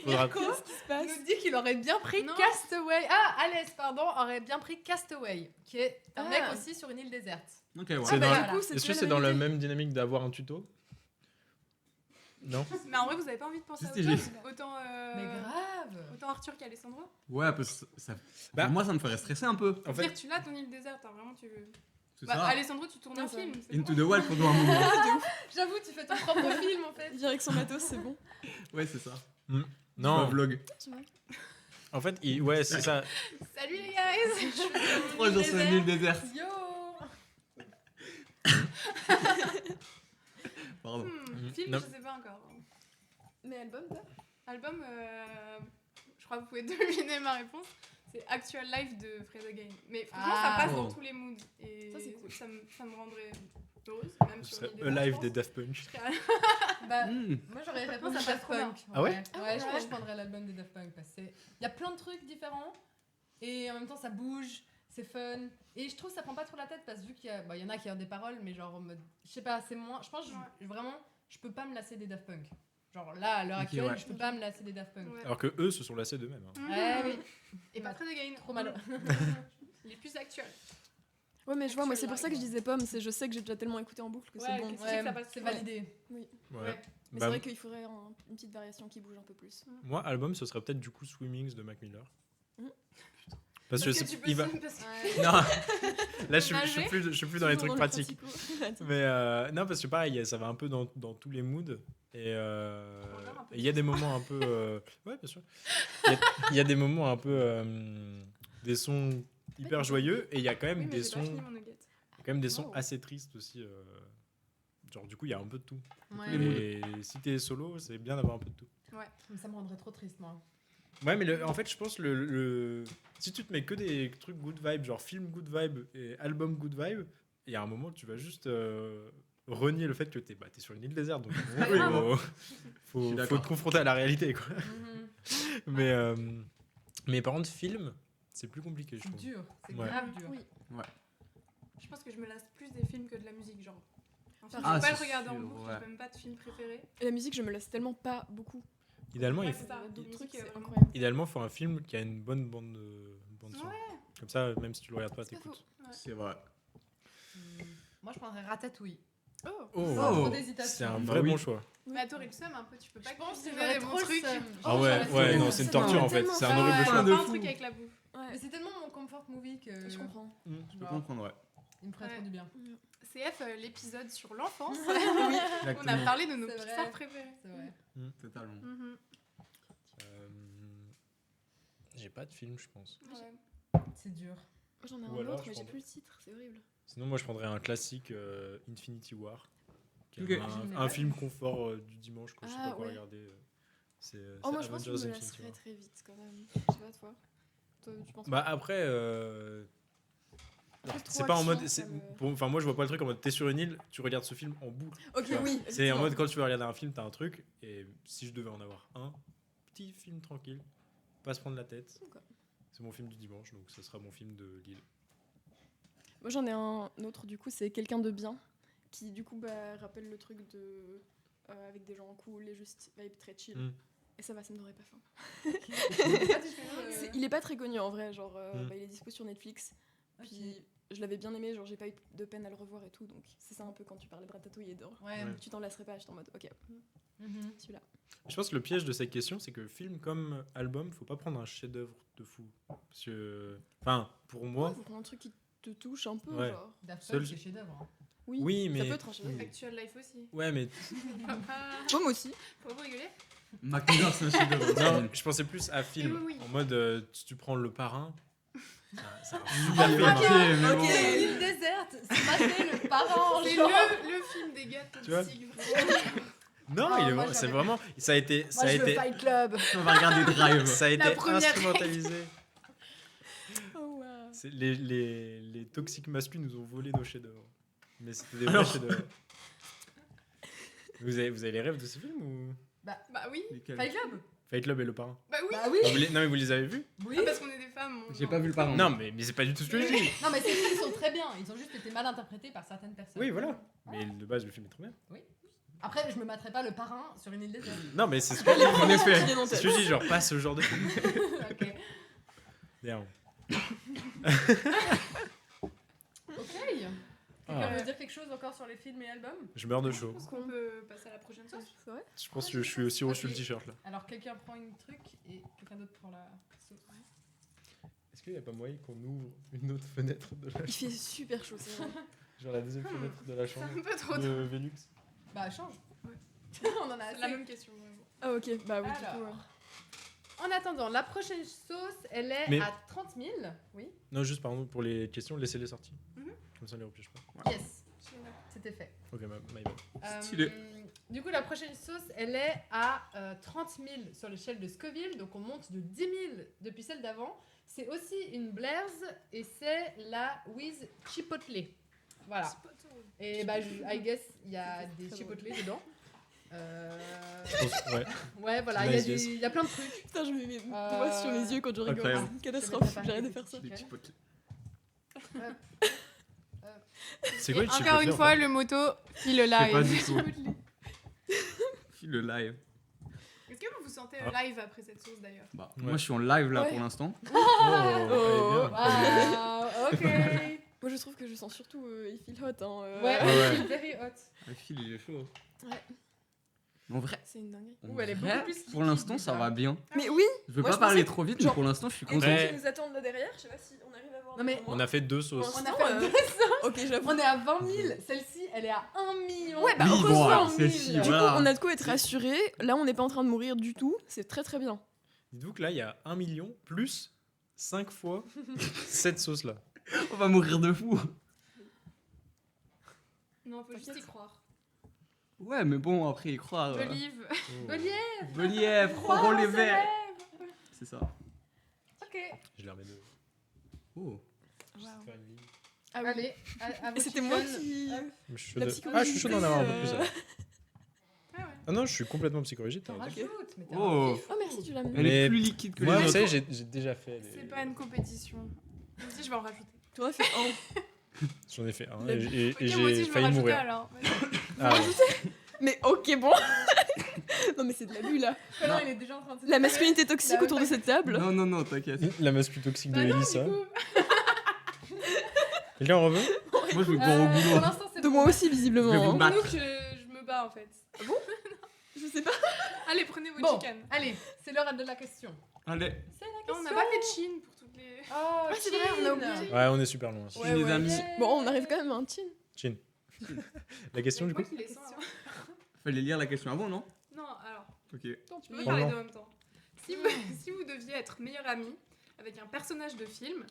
Faudra- Qu'est-ce qui se Il passe nous dit qu'il aurait bien pris Non. Castaway. Ah, Alès, pardon, aurait bien pris Castaway, qui est un Ah. mec aussi sur une île déserte. Ok, ouais. C'est Ah, bah, dans- du coup, Est-ce tu que la c'est dans la vérité. même dynamique d'avoir un tuto Non. Mais en vrai, vous avez pas envie de penser à Si, autre si, chose Autant, Mais grave. autant Arthur qu'Alessandro. Ouais, parce que ça... Bah- moi, ça me ferait stresser un peu. En Au pire, fait, tu l'as ton île déserte, hein, vraiment tu veux. C'est Bah, ça. Alessandro, tu tournes un Ouais, ça. film. c'est Into bon. the Wild pendant un moment. J'avoue, tu fais ton propre film en fait. Il vient avec son matos, c'est bon. Ouais, c'est ça. non. Un vlog. Tu vois. En fait, ouais, c'est ça. Salut les guys. 3 jours sur une île déserte. Yo. Pardon. Film, Non. je sais pas encore. Mais album, toi Album, je crois que vous pouvez deviner ma réponse. C'est Actual Life de Fred Again. Mais franchement, Ah. ça passe Oh. dans tous les moods. Et Ça, c'est cool. ça me rendrait heureuse, même Ce sur serait une idée Alive d'enfance. des Daft Punk. Bah, Hmm. moi j'aurais Franchement, répondu ça passe Daft trop bien. Punk. Ah ouais Ouais, je ouais. pense que je prendrais l'album des Daft Punk parce que il y a plein de trucs différents et en même temps ça bouge, c'est fun et je trouve que ça prend pas trop la tête parce que vu qu'il y a, bah, il y en a qui ont des paroles mais genre en mode, je sais pas, c'est moins, je pense que vraiment je peux pas me lasser des Daft Punk. Genre là à l'heure Ok, actuelle ouais. je peux pas me lasser des Daft Punk. Ouais. Alors que eux se sont lassés d'eux-mêmes. hein. Ouais, oui. Et pas Fred Again. Trop mal. Les plus actuels. Ouais, mais je vois, moi, c'est pour ça que je Actual disais Pomme, c'est je sais que j'ai déjà tellement écouté en boucle que Ouais, c'est bon. que c'est Ouais, que ça passe c'est trop. validé. Oui. Ouais. Ouais. Mais Bah, c'est vrai qu'il faudrait une petite variation qui bouge un peu plus. moi, album, ce serait peut-être du coup Swimmings de Mac Miller. Mhm. Parce que tu c'est- peux il va. parce que- Ouais. Non, là je suis plus dans les Toujours trucs pratiques. pratico. Mais non, parce que pareil, ça va un peu dans tous les moods. Et Encore un peu et il y a des moments un peu. Ouais, bien sûr. Il y a des moments un peu. Des sons hyper joyeux. Et il y a quand même Oui, mais des j'ai sons. pas fini mon nugget. Quand même des sons Wow. assez tristes aussi. Genre, du coup, il y a un peu de tout. Ouais. Et si t'es solo, c'est bien d'avoir un peu de tout. Mais ça me rendrait trop triste moi. Ouais, mais en fait, je pense si tu te mets que des trucs good vibe, genre film good vibe et album good vibe, il y a un moment où tu vas juste renier le fait que t'es sur une île déserte. Donc, pas oui, grave. faut suis d'accord. te confronter à la réalité. Quoi. Mhm. Mais par contre, film, c'est plus compliqué, je C'est trouve. dur, c'est Ouais. grave dur. Oui. Je pense que je me lasse plus des films que de la musique, genre. Un film, Ah, je peux pas le c'est regarder en sûr, boucle, ouais. j'ai même pas de film préféré. Et la musique, je me laisse tellement pas beaucoup. Idéalement, Ouais, il c'est faut, ça. D'autres musique, trucs, c'est vraiment. incroyable. idéalement, faut un film qui a une bonne bande son. Comme ça, même si tu le regardes pas, C'est pas t'écoutes. C'est vrai. Moi je prendrais Ratatouille. Oh. Oh, Sans trop Oh. d'hésitation. c'est un Bah vrai oui. bon choix. Mais t'aurais le seum un peu, tu peux pas Je pense que cuisiner j'aurais des trop bons le trucs. seum. Ah Oh, ouais, j'aurais ouais, trop non, le c'est une seum. torture en fait. tellement C'est un ça. horrible Ouais. choix. Plein de Pas un fou. truc avec la bouffe. Mais Ouais, c'est tellement mon comfort movie que je comprends. Je peux Genre, comprendre, ouais. il me ferait Ouais. trop du bien. CF, l'épisode sur l'enfance, on Exactement. a parlé de nos C'est vrai. Pixar préférés. C'est vrai. Totalement. Mhm. Euh, J'ai pas de film, je pense. Ouais. C'est dur. Moi, j'en ai Ou un alors, autre, je mais j'ai prends- plus le titre, c'est horrible. Sinon, moi, je prendrais un classique Infinity War. Qui est Ok. Je l'ai un pas film confort du dimanche quand je sais Ah, pas quoi ouais. regarder. C'est Oh, moi, c'est je pense que Avengers je me Infinity lasserais War. très vite quand même. Je sais pas, toi. Toi, tu penses Bah pas après, Trop c'est pas en mode. action, ça me- Enfin, moi, je vois pas le truc en mode t'es sur une île, tu regardes ce film en boucle. Ok, tu vois. oui. C'est en effectivement. mode quand tu veux regarder un film, t'as un truc. Et si je devais en avoir un, petit film tranquille, pas se prendre la tête. Ok. C'est mon film du dimanche, donc ça sera mon film de Lille. Moi, j'en ai un autre, du coup, c'est Quelqu'un de bien, qui, du coup, bah, rappelle le truc de. Avec des gens cool et juste vibe très chill. Mm. Et ça va, ça ne devrait pas faim. C'est- Il est pas très connu en vrai, genre Mm. il est dispo sur Netflix. Ok. Puis je l'avais bien aimé, genre j'ai pas eu de peine à le revoir et tout, donc c'est ça un peu quand tu parlais de Ratatouille et d'or. Ouais. Ouais. Tu t'en lasserais pas, j'étais en mode ok, Mhm. celui-là. Je pense que le piège de cette question, c'est que film comme album, faut pas prendre un chef-d'œuvre de fou. Parce que, enfin, pour moi, Faut prendre un truc qui te touche un peu, Ouais. genre. Daft Seul- Punk, c'est chef-d'œuvre. Hein. Oui, Oui, ça mais- peut être un chef-d'œuvre. Actual Life aussi. ouais, mais Faut Moi aussi. pas rigoler. MacGyver, c'est un chef-d'œuvre. non, je pensais plus à film. Oui, oui. En mode, si tu prends Le Parrain, c'est un Ah, super film. ok, mais ok. bon. C'est une île déserte, c'est passé le parent, C'est genre. le film des gars Tu vois toxiques. Non, Ah, il est moi, c'est j'avais- vraiment, ça a été, ça Moi, a je veux été, Fight Club. On va regarder Drive. ça a La été première instrumentalisé. Oh wow. C'est les toxiques masculins nous ont volé nos chefs-d'œuvre. Mais c'était des vrais Alors- chefs-d'œuvre. Vous avez les rêves de ce film ou Bah oui. Lesquels Fight Club. Fight Club et Le Parrain? Bah oui. Bah oui. Non mais vous les avez vus? Oui. Ah, parce qu'on est des femmes. J'ai pas vu le parent. Non mais c'est pas du tout ce que je dis. Non, mais ces films sont très bien. Ils ont juste été mal interprétés par certaines personnes. Oui voilà. Mais de base le film est trop bien. Après, je me mettrai pas le parrain sur une île déserte. Non mais c'est ce que je dis. En effet. Qui viennent en C'est ce tête. que je dis, genre pas ce genre de film. Ok. Bien. Ok. Ah. Quelqu'un veut dire quelque chose encore sur les films et albums? Je meurs de Je chaud. pense qu'on peut passer à la prochaine sauce. C'est vrai? Je pense que je suis aussi reçu Ok. le t-shirt là. Alors, quelqu'un prend une truc et quelqu'un d'autre prend la sauce. Est-ce qu'il n'y a pas moyen qu'on ouvre une autre fenêtre de la Il fait super chaud, c'est vrai. Genre la deuxième fenêtre de la C'est chambre un peu trop tôt. de Velux? Bah, change. Ouais. On en a C'est la assez. même question. vraiment. Ah ok, bah oui, du Alors. coup. En attendant, la prochaine sauce, elle est Mais- à 30 000. Oui. Non, juste pardon, pour les questions, laissez-les sorties. Mhm. Comme ça, on les repiche pas. Yes. Je suis là. C'était fait. Ok, my bad. Stylé. Du coup, la prochaine sauce, elle est à 30 000 sur l'échelle de Scoville. Donc, on monte de 10 000 depuis celle d'avant. C'est aussi une Blair's et c'est la With Chipotle. Voilà. C'est pas trop. Et bah, I guess, il y a des très chipotle dedans. Je pense, ouais. Ouais, voilà, Nice il guess. y a plein de trucs. Putain, je mets mes doigts sur les yeux quand je rigole. Incroyable. Catastrophe, j'arrête de faire ça. Les chipotle. C'est quoi Et le encore chipotle, une en fois, fait le moto, il le Je sais pas live. du tout. File le live. Est-ce que vous vous sentez Ah. live après cette sauce d'ailleurs? Bah, Ouais. moi je suis en live là Ouais. pour l'instant. Oh, elle est bien. Ah, ok. Moi je trouve que je sens surtout il feel hot. Hein, Ouais, ouais. c'est very hot. Le fil il est chaud. Ouais. En vrai, C'est une dinguerie. en Ouh, elle est vrai, beaucoup plus liquide, pour l'instant ça déjà. va bien. Mais oui, Je veux Moi, pas je parler pensais trop vite, genre- mais pour l'instant je suis et content. Ouais. ceux qui nous attendent là derrière, je sais pas si on arrive à voir. Non, mais On a fait 2 sauces. Pour On a l'instant, fait deux Ok, j'avoue. On est à 20 000. Celle-ci, elle est à 1 million. Ouais, bah Oui, bon, heureusement. alors, 000. celle-ci, Du Du voilà. coup, on a de quoi être rassuré. Là, on n'est pas en train de mourir du tout. C'est très très bien. Dites-vous que là, il y a 1 million plus 5 fois cette sauce-là. On va mourir de fou. Non, faut juste y T'inquiète. croire. Ouais, mais bon, après y croire. Olive. Goliath. Belièvre, Croire rends en les ses verts. rêves. C'est ça. Ok. Je les remets deux. Oh. Juste faire une ligne. Ah oui. Allez, à Et vos c'était moi chicken. qui. Hop. Je suis chaud La de- psychologie, Ah, je suis chaud d'en avoir un peu plus. alors. Ah ouais. Ah non, je suis complètement psychorigide. T'en t'as raison. rajoutes, mais t'es Oh. un vif. Oh merci, tu l'as mis. Elle Mais est plus liquide que Moi, les vous autres. savez, j'ai déjà fait. C'est pas une compétition. Moi aussi, je vais en rajouter. Tu en as fait un. J'en ai fait un La- et Ok, moi aussi, j'ai je vais failli rajouter mourir. alors. Ah, ouais. Mais ok, bon. Non, mais c'est de l'abus là. Colin, il est déjà en train de se La masculinité toxique Bah, autour de cette table. Non, non, non, t'inquiète. La mascu toxique de Bah non, Elissa. du coup. Quelqu'un en reveut? Moi je veux Pour boire au boulot. l'instant, c'est De bon. moi aussi, Je vais visiblement. vous hein. battre. Nous, je me bats en fait. Je sais pas. Allez, prenez vos Bon, chicken. allez, c'est l'heure de la question. Allez. C'est la Non, question. on n'a pas fait de Chine pour toutes les. Oh, Ah, c'est vrai, on a Chine. oublié. Ouais, on est super loin. Ouais, les amis. Bon, on arrive quand même à un chin. Chin. La question du Moi coup? qui les sens, alors. Fallait lire la question avant, non? Non, alors, Ok. tu peux Oui. parler Prends-le. en même temps. Si vous deviez être meilleur ami avec un personnage de film,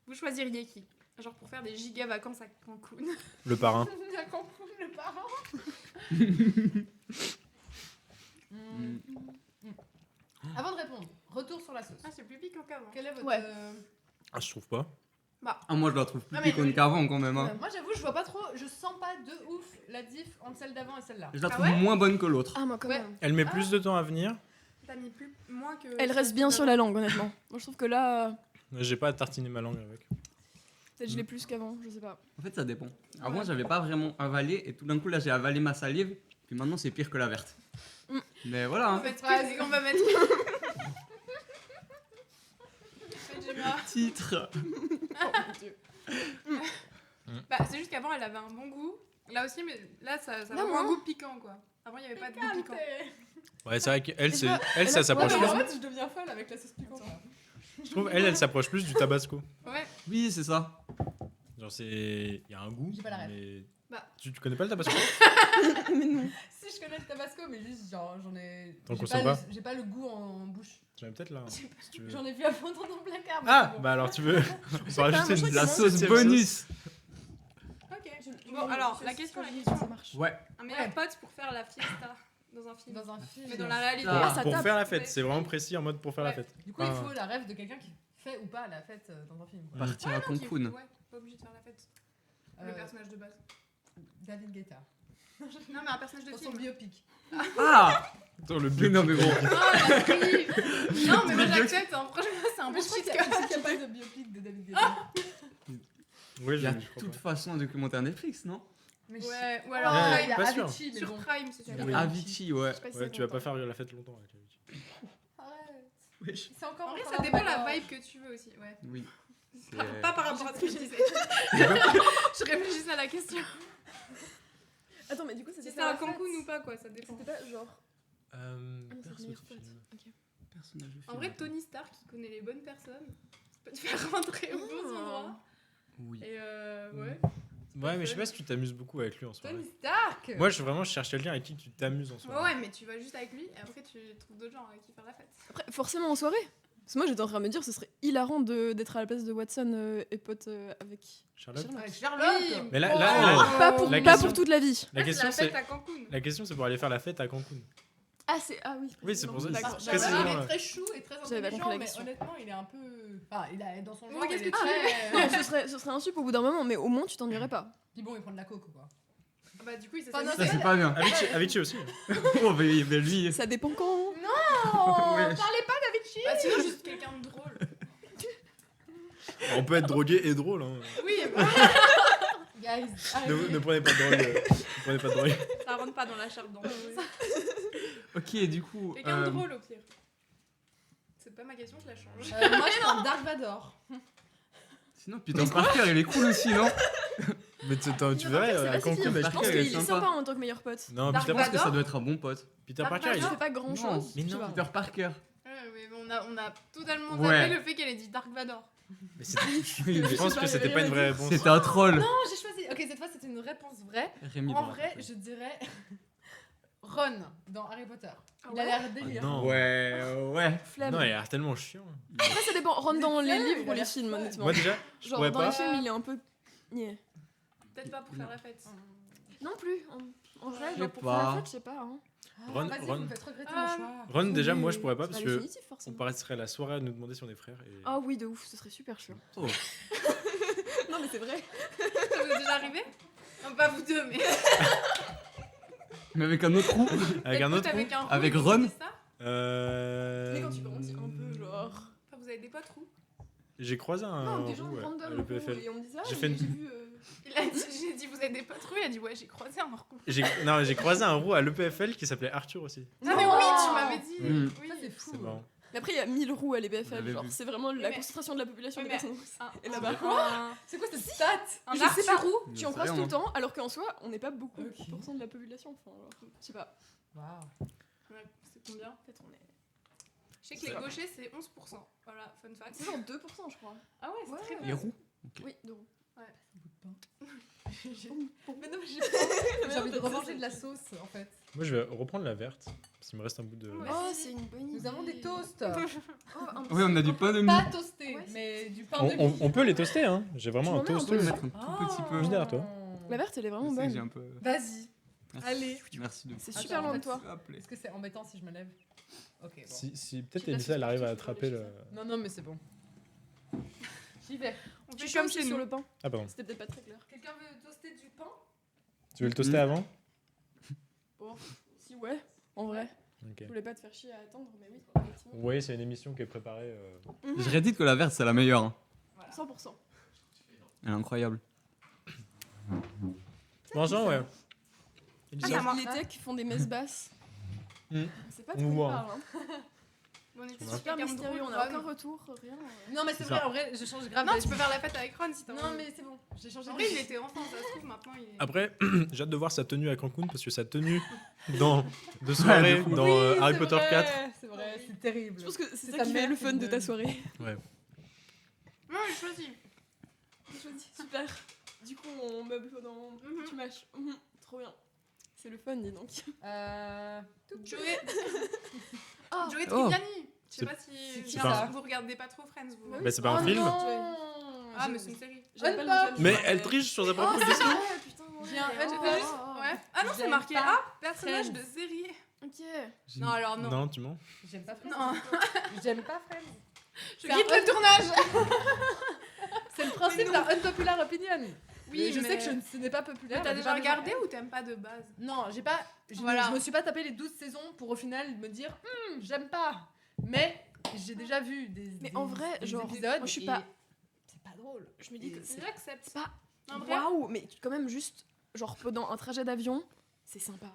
vous choisiriez qui? Genre pour faire des giga vacances à Cancun. Le parrain. J'ai compris le parent. Mm. Avant de répondre, retour sur la sauce. Ah, c'est plus piquant qu'avant. Quel est votre. Ouais. Ah, je trouve pas. Ah, moi je la trouve plus Ah, mais piquante le- qu'avant quand même. Hein. Moi j'avoue, je vois pas trop, je sens pas de ouf la diff entre celle d'avant et celle-là. Je la Ah trouve ouais moins bonne que l'autre. Ah, moi quand Ouais. même. Elle met plus de temps à venir. T'as mis moins que. Elle reste bien sur la langue, honnêtement. Moi, je trouve que là, J'ai pas à tartiner ma langue avec. peut-être je l'ai plus qu'avant, je sais pas. En fait, ça dépend. Avant, Ouais. j'avais pas vraiment avalé et tout d'un coup, là, j'ai avalé ma salive. Puis maintenant, c'est pire que la verte. Mais voilà. On hein. va mettre. On va mettre. Gemma. Titre. Bah, c'est juste qu'avant, elle avait un bon goût. Là aussi, mais là, ça a Là, vraiment moi. un goût piquant, quoi. Avant, il n'y avait pas de goût piquant. Ouais, c'est vrai qu'elle, Et bah, ça s'approche Ouais, plus. mais en fait, je deviens folle avec la sauce piquante. là. Je trouve, elle s'approche plus du tabasco. Ouais. Oui, c'est ça. Genre, il y a un goût. J'ai pas la ref. Mais... Bah. Tu connais pas le tabasco? Mais non. Si je connais le tabasco, mais juste genre j'en ai. T'en j'ai consommes pas pas j'ai pas le goût en bouche. J'en ai peut-être là. hein, si tu veux. J'en ai vu à fond dans ton placard. mais Ah, c'est bon. bah alors tu veux. On peut rajouter moi, je une crois La que sauce septième bonus. Ok. Bon, alors, la question. Ça marche. Ouais. Un meilleur Ouais. pote pour faire la fiesta dans un film. Dans un film. Mais dans la réalité. Ah, ça Pour tape. faire la fête, c'est vraiment précis en mode pour faire la Ouais. fête. Du coup, il Ah. faut la rêve de quelqu'un qui fait ou pas la fête dans un film. quoi. Partir à Qui- Cancun. Ouais, pas obligé de faire la fête. Euh, Le personnage de base. David Guetta. Non, mais un personnage de Dans son film. biopic. Ah. Attends, le Mais non, mais bon. Oh, la fille. Non, mais moi j'accepte. Hein. Franchement, c'est un Mais bon je crois cheat qu'il code. n'y a pas de biopic de David Guetta. Oui, Il y a je de crois toute pas. façon un documentaire Netflix, non? Mais Ouais, ou Oh, alors Ouais, il y a pas sûr. Avicii, mais sur bon. Prime, c'est sûr. Oui. Avicii, ouais. Je sais pas si Ouais, ça tu vas compte, pas hein. faire la fête longtemps avec Avicii. Arrête. C'est encore En vrai, encore ça un dépend la d'accord. vibe que tu veux aussi. Ouais. Oui. C'est- Pas par rapport à ce que je disais. Je réfléchissais à la question. Attends, mais du coup, Si c'était c'est pas un la fête. Cancun ou pas, quoi, ça dépend. C'était pas genre. Ah non, c'est Perso le meilleur du pote. film. Ok. Personnage de En film, vrai, attends. Tony Stark, qui connaît les bonnes personnes, peut te faire rentrer aux bons Ah. endroits. Oui. Et ouais. Ouais, mais je sais pas si tu t'amuses beaucoup avec lui en soirée. Tony Stark. Moi, je cherche quelqu'un avec qui tu t'amuses en soirée. Ouais, mais tu vas juste avec lui et après tu trouves d'autres gens avec qui faire la fête. Après, forcément en soirée. Parce que moi, j'étais en train de me dire, ce serait hilarant d'être à la place de Watson et pote avec. Charlotte. Charlotte. Ouais, Charlotte. Oui. Mais là, Oh. Pas pour, La pas question- pour toute la vie. La question, c'est c'est la fête à Cancun. la question, c'est pour aller faire la fête à Cancun. Ah, c'est. Ah oui. Oui, c'est pour ça, D'accord. c'est Charlotte, précisément, il là. est très chou et très J'avais pas compris intelligent, la mais question. honnêtement, il est un peu. Enfin, il a dans son genre. Mais qu'est-ce il est que tu très- Ce serait un sup au bout d'un moment, mais au moins tu t'ennuierais pas. Puis bon, il prend de la coke, quoi. Bah, du coup, il s'est Enfin, non, Ça, c'est pas bien. Avicii aussi. Oh, mais lui. Ça dépend quand. Oh, Ouais. parlez pas d'Avicii. Bah, sinon, juste quelqu'un de drôle. On peut être drogué et drôle. Hein. Oui, bah, Guys, Ne prenez pas de drogue. Ne prenez pas de drogue. ça rentre pas dans la charte d'enfance. Ok, du coup. Quelqu'un de drôle au pire. C'est pas ma question, je la change. moi, je prends Dark Vador. Sinon, Peter Parker, il est cool aussi, non? Mais tu verrais c'est à pas si Cancun pire. avec Je pense Parker, qu'il il est est sympa. sympa en tant que meilleur pote. Non, Dark Peter, Je pense que Vador. ça doit être un bon pote. Peter Dark Parker, Il Vador. fait pas grand chose. Mais non. Peter Parker. Ouais, mais on a totalement Ouais. zappé le fait qu'elle ait dit Dark Vador. Mais je pense que c'était pas une vraie réponse. C'était un troll. Non, j'ai choisi. Ok, cette fois, c'est une réponse vraie. Rémi En Blanc. vrai, je dirais Ron dans Harry Potter. Ah Il a ouais l'air délire. Non. Ouais. Flemme. Non, il a l'air tellement chiant. Après, ça dépend. Rentre dans les Il a livres ou les l'air films, fun. honnêtement. Moi déjà, je Genre, pourrais dans pas. les films, il est un peu. Yeah. Peut-être pas pour faire la fête. Non plus. En vrai, Je genre sais pour faire la pas. fête, je sais pas. Hein. Ah, Ron- vas-y, Ron. vous me faites regretter Ah, mon choix. Ron, déjà, Mais moi je pourrais pas c'est parce pas que définitif, on forcément. paraîtrait la soirée à nous demander si on est frères. Et... Ah oui, de ouf, ce serait super chiant. Oh. Non, mais c'est vrai. Ça vous est déjà arrivé? Non, pas vous deux, mais. Mais avec un autre trou. Avec un autre. Avec un roux, Avec vous Ron. dites ça Mais quand tu grandis un peu, genre. Enfin, vous avez des potes roux? J'ai croisé un. Non, des gens roux, ouais, à random. l'EPFL. Et on me dit ça. J'ai et fait une- j'ai vu. Il a dit, j'ai dit, vous avez des potes roux? Il a dit, ouais, j'ai croisé un roux. Non, j'ai croisé un roux à l'EPFL qui s'appelait Arthur aussi. Ah, mais oui, tu m'avais dit. Mm. Oui, Ça, c'est fou. C'est marrant. Mais après, il y a 1000 roues à On l'EBFL. l'avait Genre, vu. c'est vraiment la mais- concentration de la population Oui, des mais- personnes. Et Un- là-bas. C'est quoi cette stat? Un Je sais pas, Arthur roux? tu en Je sais croises rien, tout le moi. temps, alors qu'en soi, on n'est pas beaucoup Ok. % de la population. Enfin, alors, je sais pas. Waouh. Ouais, c'est combien? Peut-être on est. Je sais que les gauchers, c'est 11%. Voilà, fun fact. C'est genre 2%, je crois. Ah ouais, c'est Ouais. très Les bien. roues. Oui, 2 roues. Mais non, mais j'ai envie de remanger de la sauce en fait. Moi je vais reprendre la verte. Parce qu'il me reste un bout de. Ouais. Oh, c'est une bonne idée. Nous avons des toasts. Oh, un Oui, on a du pain de mie. Pas toastés, Ouais, c'est- mais du pain On, de on- mie. on peut les toaster, hein. J'ai vraiment Tu un m'en mets un toast. On peut peu. mettre un tout petit peu. Juste derrière toi. La verte, elle est vraiment Je sais que j'ai bonne. un peu. Vas-y. Merci. Allez. Merci de. C'est Attends, super en loin fait, de toi. Rappelez. Est-ce que c'est embêtant si je me lève? Ok, bon. Si peut-être Je sais pas Elisa si elle arrive à tu peux attraper le. réfléchir. Non, non, mais c'est bon. J'y vais. On Tu fait comme changes chez sur nous. le pain. Ah pardon. C'était peut-être pas très clair. Quelqu'un veut toaster du pain? Tu veux le toaster avant? Si, ouais, en vrai. Ok. Je voulais pas te faire chier à attendre, mais oui, effectivement. Oui, c'est une émission qui est préparée. Je rédite que la verte, c'est la meilleure. hein. 100%. Elle est incroyable. Bonjour, ouais. Ah, ça marche. Les techs font des messes basses. C'est pas On de quoi vous il voit, parle. Hein. On était Ça sur va. Super quelqu'un de mystérieux, on drôle, a Ron. aucun retour, rien. Non, mais c'est C'est vrai, ça. en vrai, je change grave Non, d'avis. tu peux faire la fête avec Ron si t'as Non, envie. mais c'est bon, j'ai changé En vrai, il d'avis. était enfant, ça se trouve, maintenant il est. Après, j'ai hâte de voir sa tenue à Cancun parce que sa tenue de soirée de fou. dans Oui, Harry c'est Potter vrai, 4. C'est vrai, c'est terrible. Je pense que c'est C'est ça ta qui fait mère le qui fun me de ta donne. soirée. Non, j'ai choisi. Super. Du coup, on meuble pendant. Mhm. Tu mâches. Trop bien. C'est le fun, dis donc. Joey. Ah. Joey Oh. Tribbiani. Je sais C'est- pas si c'est pas- vous regardez pas trop Friends, vous. Bah Bah, c'est pas un Oh film. non. Ah, mais c'est une série. J'aime pas le Unpop. film. Mais elle triche sur sa propre Oh, c'est question. vrai, putain. ouais. J'ai un Ouais, Unpop. j'ai juste- Ouais. Ah non, c'est J'aime marqué. pas Ah, personnage Friends. de série. Ok. Non, alors non. Non, tu mens. J'aime pas Friends. Non. J'aime pas Friends. Je C'est quitte un- le tournage. C'est le principe d'un unpopular opinion. Oui, je mais- sais que ce n'est pas populaire. T'as la déjà plupart des gens regardé aiment. ou t'aimes pas de base? Non, j'ai pas. Voilà. Je me suis pas tapé les 12 saisons pour au final me dire j'aime pas. Mais j'ai déjà vu Mais des- en vrai, des genre, épisodes. moi, je suis et pas- C'est pas drôle. Je me dis que c'est J'accepte. pas. En vrai. Waouh, mais quand même, juste, genre, pendant un trajet d'avion, c'est sympa.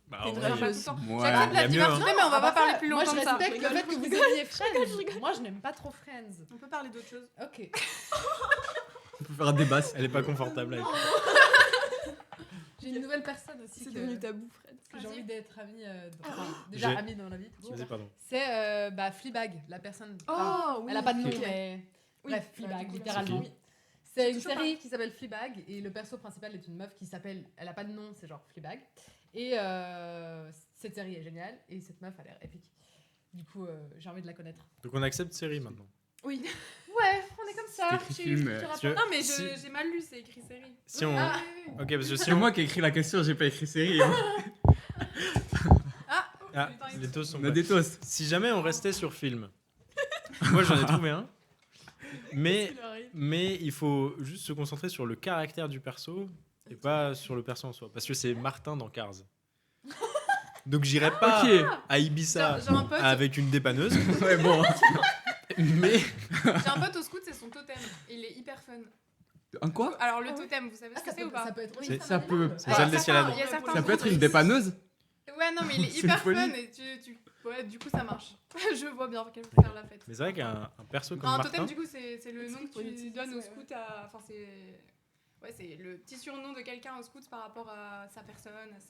Bah, T'es en une vrai, vraie Pas chose. tout le temps. Ouais. J'accepte Il y la a mieux, diversité, mais on va pas parler plus Moi, longtemps je de ça. respecte le fait que vous aimiez Friends. Moi, je n'aime pas trop Friends. On peut parler d'autre chose. Ok. On peut faire un débat. elle est pas confortable avec. J'ai une nouvelle personne aussi C'est que, devenu tabou, Fred. que j'ai envie d'être amie. Ah enfin, déjà J'ai- amie dans la vie. tout court. Vas-y, pardon. C'est Fleabag, la personne. Oh, oui. Elle a pas de nom, ok. mais. Oui, Bref, bah, Fleabag, du coup, littéralement. c'est qui C'est une toujours série qui s'appelle Fleabag et le perso principal est une meuf qui s'appelle. Elle a pas de nom, c'est genre Fleabag. Et cette série est géniale et cette meuf a l'air épique. Du coup, j'ai envie de la connaître. Donc on accepte série maintenant. Oui. Ouais, on est comme ça. C'est écrit Chez film, Culture Si- Apple. Non, mais si- j'ai mal lu, c'est écrit série. Si on. Ah, Ok, parce que si C'est on. moi qui ai écrit la question, j'ai pas écrit série. hein. Ah, Ah, putain, les toasts sont On a prêts. des toasts. Si jamais on restait sur film. Moi j'en ai trouvé un. Mais il faut juste se concentrer sur le caractère du perso et pas sur le perso en soi. Parce que c'est Martin dans Cars. Donc j'irai pas Ok. à Ibiza J'ai un pote. avec une dépanneuse. Ouais, bon. Mais J'ai un pote au scout, c'est son totem. Il est hyper fun. Un quoi? Alors, le Ah ouais. totem, vous savez ce Ah, que c'est ou pas? ça peut être. C'est- Ça peut. C'est salle d'escalade. Il y a certains Ça peut être groupes- une dépanneuse? Ouais, non, mais il est C'est hyper une folie. fun et ouais, du coup, ça marche. Je vois bien qu'elle peut faire la fête. Mais c'est vrai qu'un perso comme Un Martin. totem, du coup, c'est le nom C'est que pour tu l'utiliser, donnes au ouais. scout à. Enfin, c'est. Ouais, c'est le petit surnom de quelqu'un au scout par rapport à sa personne, à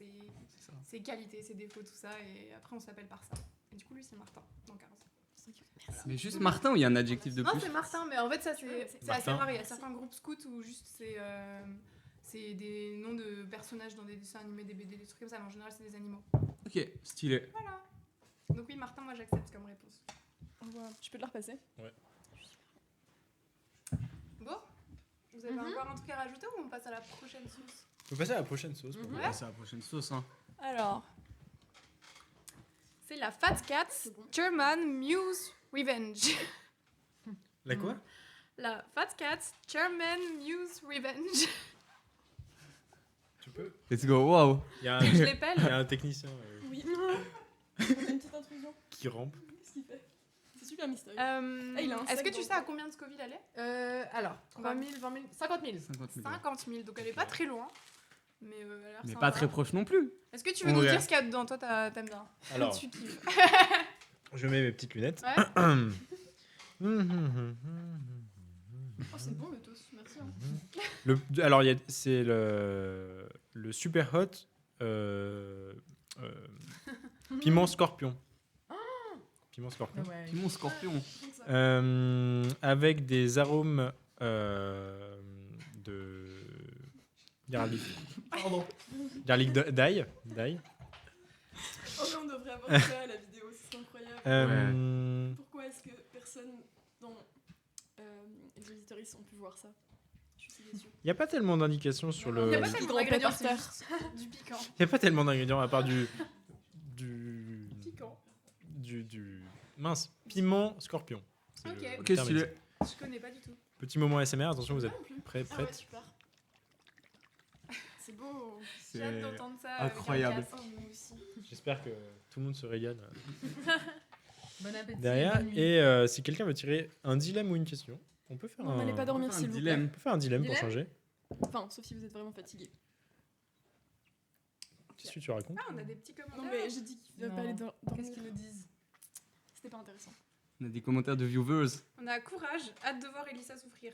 ses qualités, ses défauts, tout ça. Et après, on s'appelle par ça. Et du coup, lui, c'est Martin, dans Cars. Mais juste Martin ou il y a un adjectif de Non, plus? c'est Martin, mais en fait, ça, c'est assez Martin. rare. Il y a certains groupes scouts où juste c'est des noms de personnages dans des dessins animés, des BD, des trucs comme ça, mais en général, c'est des animaux. Ok, stylé. Voilà. Donc, oui, Martin, moi, j'accepte comme réponse. Je peux te la repasser? Bon, vous avez encore un truc à rajouter ou on passe à la prochaine sauce? On peut passer à la prochaine sauce. pour Mhm. moi. C'est la prochaine sauce. Hein. Alors, c'est la Fat Cat's German Muse Revenge. La quoi? La Fat Cat's German Muse Revenge. Tu peux. Let's go, wow. Il y a un, Je il l'épelle. y a un technicien Oui. On a une petite intrusion. qui rampe. Qu'est-ce qu'il fait? C'est super mystérieux. Est-ce il a un sac que tu dans sais le à combien de Scoville elle est? Alors, 3 000, 20 000, 50 000. 50 000. 50 000, donc elle est pas très loin. Mais elle a l'air Mais sympa. pas très proche non plus. Est-ce que tu veux On nous verra. dire ce qu'il y a dedans? Toi, t'aimes bien. Alors, Tu kiffes. je mets mes petites lunettes. Ouais. Oh, c'est bon le toast, merci. Hein. Alors, c'est le super hot piment scorpion. Piment scorpion. Ouais. Mon scorpion. Avec des arômes de garlic. Pardon. Garlic d'ail. Oh, mais on devrait avoir ça à la vidéo, c'est incroyable. Pourquoi est-ce que personne dans les auditoristes ont pu voir ça? Je suis si déçue. Il n'y a pas tellement d'indications sur le. Il n'y a pas Il tellement grand d'ingrédients, pepper c'est terre. juste du piquant. n'y a pas tellement d'ingrédients à part du Piquant. mince piment scorpion. C'est Ok. le Ok, terme stylé. exact. Je connais pas du tout. Petit moment ASMR. Attention, vous êtes Moi non plus. prêts, Ah ouais, prêtes. super. C'est beau. J'ai hâte C'est d'entendre ça. incroyable. avec un Oh, casque. moi aussi. J'espère que tout le monde se régale Bon appétit. derrière. bonne nuit. Et si quelqu'un veut tirer un dilemme ou une question, on peut faire Non, un. n'allez pas dormir un s'il vous plaît. dilemme. On peut faire un dilemme pour Dilemme changer. Enfin, sauf si vous êtes vraiment fatigué. Qu'est-ce que tu racontes? Ah, on a des petits commentaires. Non, mais j'ai dit qu'il ne Non. pas aller dans. Qu'est-ce qu'ils nous disent? C'était pas intéressant. On a des commentaires de viewers. On a courage, hâte de voir Elissa souffrir.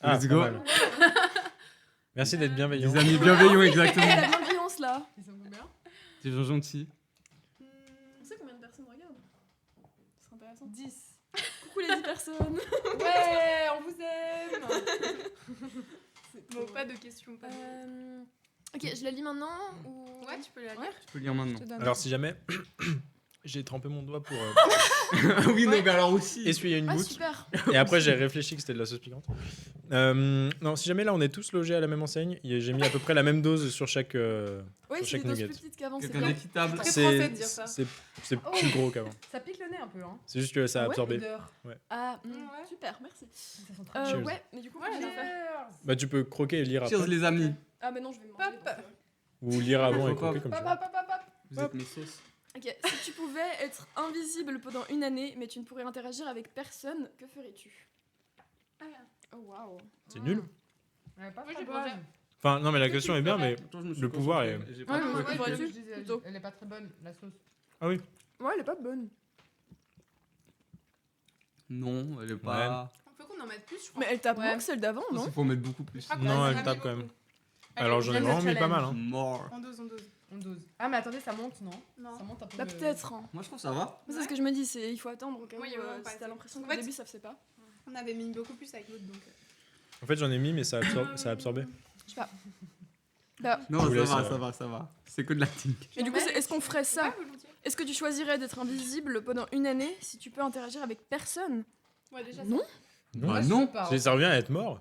Let's pas go. mal. Merci d'être bienveillant. Des amis bienveillants, exactement. La bienveillance là. Ils sont combien? Des gens gentils. On sait combien de personnes regardent? C'est intéressant. 10. Coucou les 10 personnes. Ouais, on vous aime. Bon, pas de questions. Pas de... Ok, je la lis maintenant ou. Ouais, tu peux la lire. Ouais. Tu peux lire maintenant. Je te donne. Alors si jamais j'ai trempé mon doigt pour Oui, non, mais alors aussi. essuyer une Ah, goutte super. et après j'ai réfléchi que c'était de la sauce piquante. Non, si jamais là on est tous logés à la même enseigne, j'ai mis à peu près la même dose sur chaque. Oui, sur c'est chaque des doses nugget. plus petites qu'avant, c'est Quelqu'un bien. d'équitable. Très français de dire ça. C'est plus gros qu'avant. Ça piquelonnait un peu, hein. C'est juste que ça a Ouais, absorbé. L'odeur. Ah, Ouais. super, merci. Ça sent très Cheers. Ouais, mais du coup, Ouais, je vais j'ai faire. Cheers. Bah tu peux croquer et lire Cheers après. les amis. Ah, mais non, je vais manger. Pop. donc, Ou lire avant et Hop, croquer hop. comme tu Hop, veux. hop, hop, hop, hop. Vous êtes mes sauces. Ok, si tu pouvais être invisible pendant une année, mais tu ne pourrais interagir avec personne, que ferais-tu? Ah. Oh waouh. C'est nul. Elle est pas Moi, très j'ai bonne. pas- Enfin non mais la question est bien mais Attends, je me suis Le pouvoir concentré. J'ai Ouais, pas mais trouvé. ouais, Ouais, Faudrait-tu je disais, plutôt. elle est pas très bonne, la sauce. Ouais, elle est pas bonne. Non, elle est pas. Il faut qu'on en mette plus, je crois. Mais elle tape Ouais. moins que celle d'avant, non? Il faut en mettre beaucoup plus. Ah, non on elle a tape mis quand même. beaucoup. Allez, Alors j'en ai viens de vraiment mis pas challenge. mal. Hein. Mort. On dose. On dose. Ah mais attendez, ça monte, non? Non. Ça monte un peu. Bah peut-être. Hein. Moi je trouve ça va. Mais c'est ce que je me dis, c'est il faut attendre au cas où Ouais, il y a vraiment pas si t'as assez. l'impression En qu'au fait- début ça se fait pas. On avait mis beaucoup plus avec l'autre, donc... En fait j'en ai mis mais ça a absorbé. Je sais pas. Bah, Non, Je vous ça laisse, va, ça va, ça va. C'est que de l'acting. mais du coup, est-ce qu'on ferait ça? Ouais, volontiers. Est-ce que tu choisirais d'être invisible pendant une année si tu peux interagir avec personne? Ouais, déjà, Non. Non. Moi, je non. sais pas, hein. Ça revient à être mort.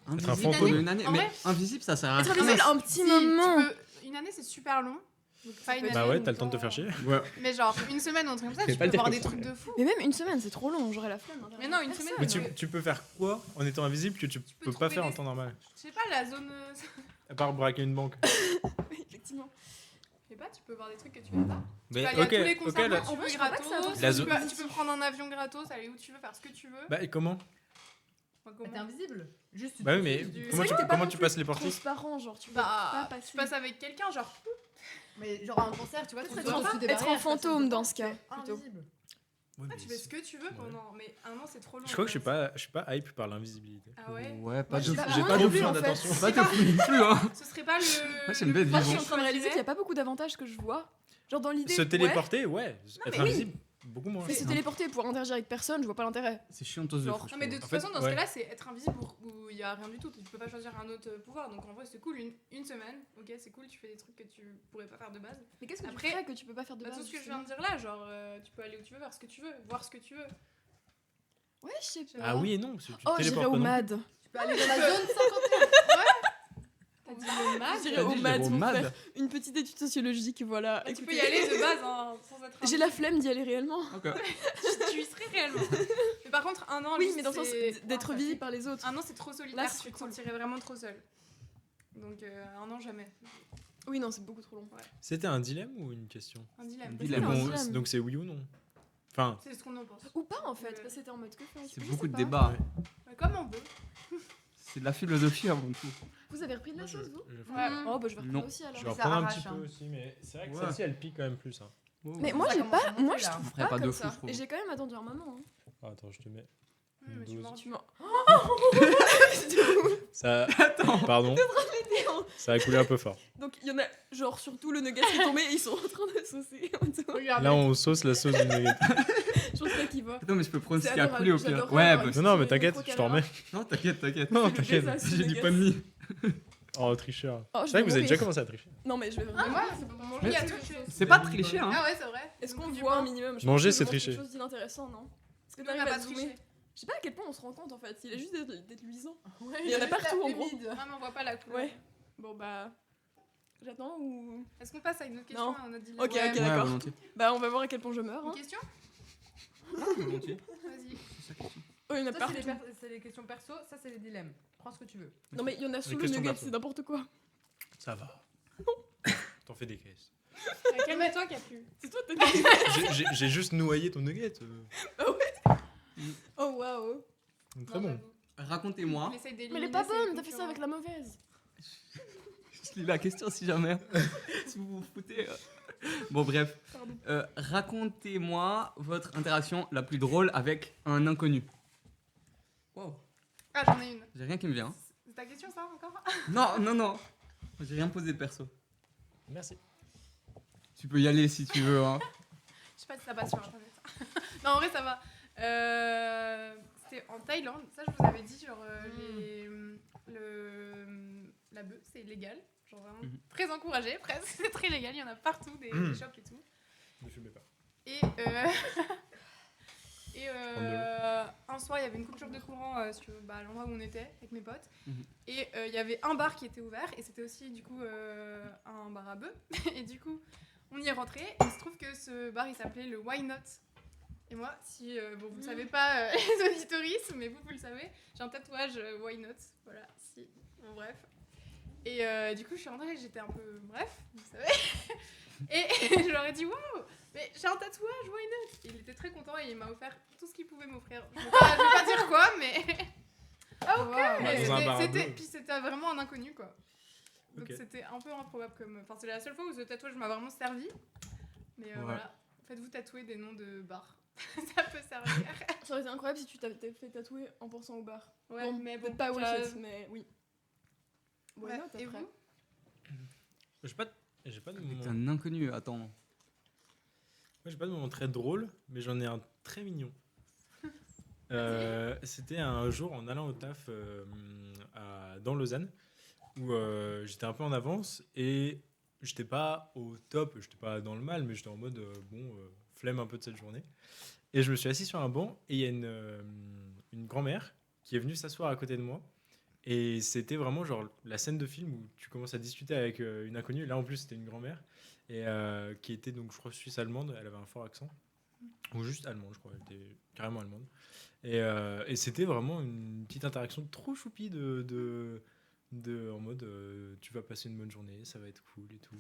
Invisible fantôme. pendant une année. En Mais vrai, invisible, ça sert à Être rien. invisible un petit Si, moment. tu peux- Une année, c'est super long. Donc, pas une peut être- Bah année, ouais donc t'as le temps de te pas- faire chier. Ouais. Mais genre, une semaine ou un truc comme ça, Fais tu pas peux le voir dire des comme trucs ça. de fou. Mais même une semaine, c'est trop long, j'aurais la flemme. Mais non, une semaine, Mais Ouais. tu peux faire quoi en étant invisible que tu peux pas trouver faire en des- temps normal? Je sais pas, la zone... À part braquer une banque. Effectivement. Je sais pas, tu peux voir des trucs que tu veux pas. Mais Tu peux aller à tous les ok, concerts là- que tu En vrai, veux je crois pas que ça gratos, avance. La tu zone- peux- tu peux prendre un avion gratos, aller où tu veux, faire ce que tu veux. Bah et comment? Enfin, Mais comment t'es invisible. Juste tu Bah oui te mais fiches du- comment C'est tu, vrai que t'es pas comment non tu plus passes les portiques? Transparent, genre tu peux Bah, pas passer. tu passes avec quelqu'un, genre... Mais genre à un concert, tu vois, tu Peut-être dois être dessus des être barrières, en fantôme personne dans te ce cas, voit. plutôt. Invisible. Ouais, Ah, mais tu fais ce que tu veux Ouais. pendant... Mais un an, c'est trop long. Je crois que quoi. je suis pas hype par l'invisibilité. Ah ouais. Ouais, pas Moi, de je fou. sais pas- J'ai moi pas non de plus, besoin en fait. d'attention. Pas de fou non plus, hein. Ce serait pas le... Moi, j'aime bien être Moi, je suis vivant. en train de réaliser qu'il n'y a pas beaucoup d'avantages que je vois. Genre dans l'idée. Se ouais, téléporter, ouais. Être mais oui. invisible, beaucoup moins. mais se téléporter pour interagir avec personne, je vois pas l'intérêt. C'est chiantos de Genre- fou. Non mais de toute En fait, façon dans ce ouais. cas-là c'est être invisible où il y a rien du tout, tu peux pas choisir un autre pouvoir donc en vrai c'est cool une semaine, ok c'est cool, tu fais des trucs que tu pourrais pas faire de base. Mais qu'est-ce que Après, tu ferais que tu peux pas faire de Bah, base tout ce que je justement viens de dire là, genre tu peux aller où tu veux, faire ce que tu veux, voir ce que tu veux. Ouais, je sais pas. Ah oui et non, parce que tu Oh, te j'irais téléportes au pas non MAD. Tu peux aller dans la zone 51. T'as dit le mag, J'irais T'as au dit, MAD j'irais au pour MAD. faire une petite étude sociologique, voilà. tu peux Écoutez. y aller de base hein, sans être J'ai la flemme d'y aller réellement. Ok. tu y serais réellement. Mais par contre un an Oui, juste, mais dans le sens c'est- d'être visible par les autres. Un an c'est trop solitaire, Là, c'est tu te cool. sentirais vraiment trop seul. Donc un an jamais. Oui, non, c'est beaucoup trop long. C'était un dilemme ou une question? Un dilemme. Un Mais dilemme. bon, un dilemme. donc c'est oui ou non? Enfin, C'est ce qu'on en pense. Ou pas en fait, parce que c'était en mode que faire. C'est Je beaucoup sais de pas. débats. Ouais, comme on veut. C'est de la philosophie avant tout. Vous avez repris de la moi, je- sauce, vous je- Ouais. Oh, bah je vais Non. reprendre aussi alors. je vais Ça reprendre un arrache, petit hein. peu aussi, mais c'est vrai que Ouais. celle-ci elle pique quand même plus. Hein. Mais moi, Ça j'ai commence pas. à monter, Moi, je là. trouve ferait pas pas de comme fou, ça. je trouve. Et j'ai quand même attendu un moment. hein. Ah, attends, je te mets. Mais tu Douze. manges. Tu m'en. Ça. Pardon. Ça a coulé un peu fort. Donc il y en a, genre surtout le nugget qui est tombé et ils sont en train de saucer. Regarde. Là, on sauce la sauce du nugget. Je pense pas qu'il va. Attends, mais je peux prendre C'est ce qui a coulé au adorable, pire. j'adore Ouais, voir bah, Non, non, mais Sur t'inquiète, les je t'en remets. non, t'inquiète. Non, le t'inquiète. désastre. J'ai dit nuggets. pas de mie. Oh, tricheur. Oh, je C'est vrai vais que vous avez déjà mourir. commencé à tricher. Non, mais je vais Mais vraiment. moi c'est pour manger Mais à toucher. C'est pas tricher, hein. Ah ouais c'est vrai. Est-ce qu'on Donc, du voit un pain. minimum Je Manger, pense que c'est je mange tricher. quelque chose d'inintéressant, non Est-ce que Nous, on t'arrives n'a à pas zoomer triché. Je sais pas à quel point on se rend compte en fait. Il a juste d'être luisant. Ouais, Il y en a juste partout, en la gros. humide. Ah mais on voit pas la couleur. Ouais. Bon bah. J'attends ou. Est-ce qu'on passe à une autre question Non. à un autre dilemme Ok, Ouais. ok. Ouais, d'accord. volontiers. Bah, on va voir à quel point je meurs. Une Hein. question Volontiers. Vas-y. C'est ça, question. Oh, il y en a Ça, partout. c'est les questions perso, ça, c'est les dilemmes. Prends ce que tu veux. Non, mais il y en a sous le questions nugget, perso. c'est n'importe quoi. Ça va. T'en fais des caisses. Calme-toi qui a plu. C'est toi, t'as dit. J'ai juste noyé ton nugget. Oh waouh. Très bon. Racontez-moi. On essaye Mais elle est pas bonne, t'as fait ça avec la mauvaise. Je lis la question si jamais. Si vous vous foutez. Bon, bref. Racontez-moi votre interaction la plus drôle avec un inconnu. Wow. Ah, j'en ai une. J'ai rien qui me vient. C'est ta question, ça, encore? Non. J'ai rien posé perso. Merci. Tu peux y aller si tu veux. Hein. Je sais pas si ça passe sur internet. Non, en vrai, ça va. C'était en Thaïlande. Ça, je vous avais dit, genre, la bœuf, c'est illégal. Genre, vraiment très encouragé, presque. C'est très légal. Il y en a partout, des shops et tout. Ne fumez pas. Et un soir, il y avait une coupure de courant sur l'endroit où on était avec mes potes. Et il y avait un bar qui était ouvert et c'était aussi du coup un bar à bœufs. Et du coup, on y est rentré. Et il se trouve que ce bar, il s'appelait le Why Not. Et moi, si vous ne savez pas les auditoristes, mais vous le savez, j'ai un tatouage Why Not. Voilà, si. Bon, bref. Et du coup, je suis rentrée, j'étais un peu bref, vous savez. Et je leur ai dit, waouh, mais j'ai un tatouage, why not? Il était très content et il m'a offert tout ce qu'il pouvait m'offrir. Je vais pas dire quoi, mais. Ah, ok! Wow. Puis c'était vraiment un inconnu, quoi. Donc Okay. c'était un peu improbable comme. Enfin, c'est la seule fois où ce tatouage m'a vraiment servi. Mais voilà, faites-vous tatouer des noms de bars. Ça peut servir. Ça aurait été incroyable si tu t'avais fait tatouer en pensant au bar. Ouais, bon, mais peut-être pas Wicked, mais oui. Ouais, Not, et après. vous? J'ai pas de Avec moment. un inconnu, attends. Moi, j'ai pas de moment très drôle, mais j'en ai un très mignon. C'était un jour en allant au taf dans Lausanne, où j'étais un peu en avance et j'étais pas au top, j'étais pas dans le mal, mais j'étais en mode flemme un peu de cette journée. Et je me suis assis sur un banc et il y a une grand-mère qui est venue s'asseoir à côté de moi. Et c'était vraiment genre la scène de film où tu commences à discuter avec une inconnue. Là en plus c'était une grand-mère et qui était donc je crois suisse-allemande. Elle avait un fort accent ou juste allemande je crois. Elle était carrément allemande. Et c'était vraiment une petite interaction trop choupie en mode tu vas passer une bonne journée, ça va être cool et tout.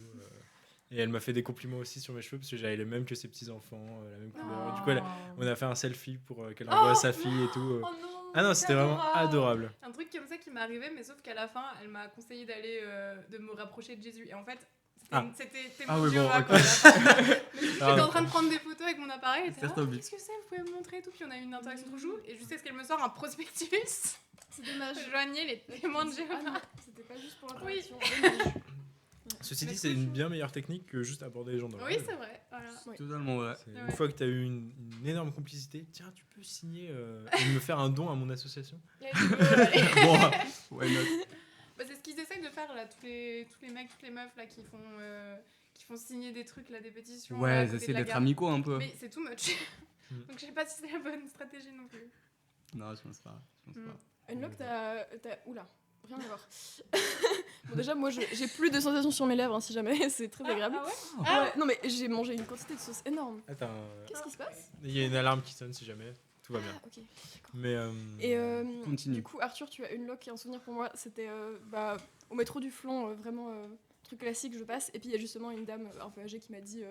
Et elle m'a fait des compliments aussi sur mes cheveux parce que j'avais les mêmes que ses petits enfants, la même couleur. Du coup on a fait un selfie pour qu'elle envoie à sa fille et tout. Oh non! Ah non, c'était vraiment adorable. Un truc comme ça qui m'est arrivé, mais sauf qu'à la fin, elle m'a conseillé de me rapprocher de Jésus. Et en fait, c'était mon oui, Dieu. bon, Quoi, j'étais en train de prendre des photos avec mon appareil. Et Certain but. qu'est-ce que c'est? Vous pouvez me montrer et tout. Puis on a eu une interaction trop chou. Et juste ce qu'elle me sort un prospectus. C'est dommage. Joignez les témoins de Jéhovah. Ah non, c'était pas juste pour Oui. l'interaction. Ceci Mais dit, c'est trop une chou. bien meilleure technique que juste aborder les gens dans la Oui, rue. c'est vrai. Voilà. Oui. Totalement vrai. Une Ouais. fois que tu as eu une énorme complicité, tiens, tu peux signer et me faire un don à mon association. Bon, why not? Bah, c'est ce qu'ils essayent de faire là, tous les mecs, toutes les meufs là qui font signer des trucs là, des pétitions. là, à Ouais, côté j'essaie de la d'être gare. amicaux un peu. Mais c'est too much. Donc je sais pas si c'est la bonne stratégie non plus. Non, je pense pas. Unlock, Oula, rien à voir. Bon, déjà, moi, j'ai plus de sensations sur mes lèvres, hein, si jamais, c'est très agréable. Ah ouais. Ouais, non, mais j'ai mangé une quantité de sauce énorme. Attends, Qu'est-ce qui se passe? il y a une alarme qui sonne si jamais. Tout va bien. Ah, ok. Mais Et Continue. du coup, Arthur, tu as Unlock et un souvenir pour moi, c'était au métro du Flon, vraiment truc classique, je passe. Et puis il y a justement une dame un peu âgée qui m'a dit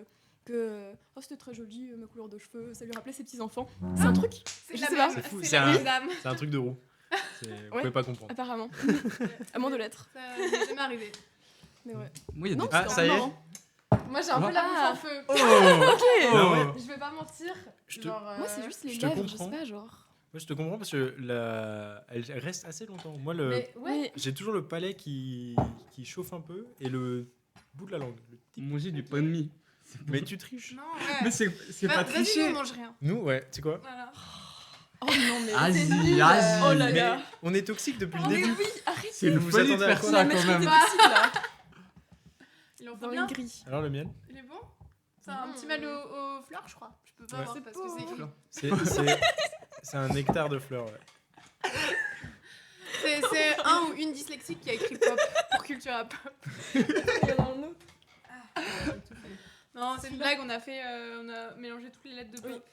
que c'était très joli, ma couleur de cheveux, ça lui rappelait ses petits-enfants. C'est un truc, C'est je la sais même. pas. C'est fou, C'est c'est la un- même dame. c'est un truc de roue. Vous pouvez pas comprendre. apparemment. À moins de l'être. Ça m'est jamais arrivé. Mais ouais. Moi, il y a Non, des. Ah, c'était ça y est. marrant. Moi j'ai un peu la bouche en feu. Oh, Ok. Ah ouais. Je vais pas mentir. Je te- Genre, Moi, c'est juste les je te lèvres, je comprends. sais pas, genre. Moi, je te comprends parce que elle reste assez longtemps. Moi, Mais ouais. Oui. j'ai toujours le palais qui chauffe un peu et le bout de la langue. Le petit- Manger du pain de mie. Mais tu triches. Non, Mais ouais. c'est Bah, pas vas-y, nous, tricher. on mange rien. Nous, ouais, tu sais quoi? Voilà. Oh non, mais. Vas-y, c'est nul. vas-y. Oh là Mais là. on est toxique depuis le Mais début. oui, arrête. C'est une Vous folie de attendez à faire quoi? ça La quand mettre même. des toxiques, là. Il en faut Dans bien. une grille. Alors le miel? Il est bon? C'est un petit mal aux fleurs, je crois. Je peux pas Ouais. voir C'est parce que beau. c'est écrit. C'est un nectar de fleurs, ouais. C'est un ou une dyslexique qui a écrit pop pour Cultura Pop. Il y en a un autre. Non, c'est une blague, on a mélangé toutes les lettres de pop.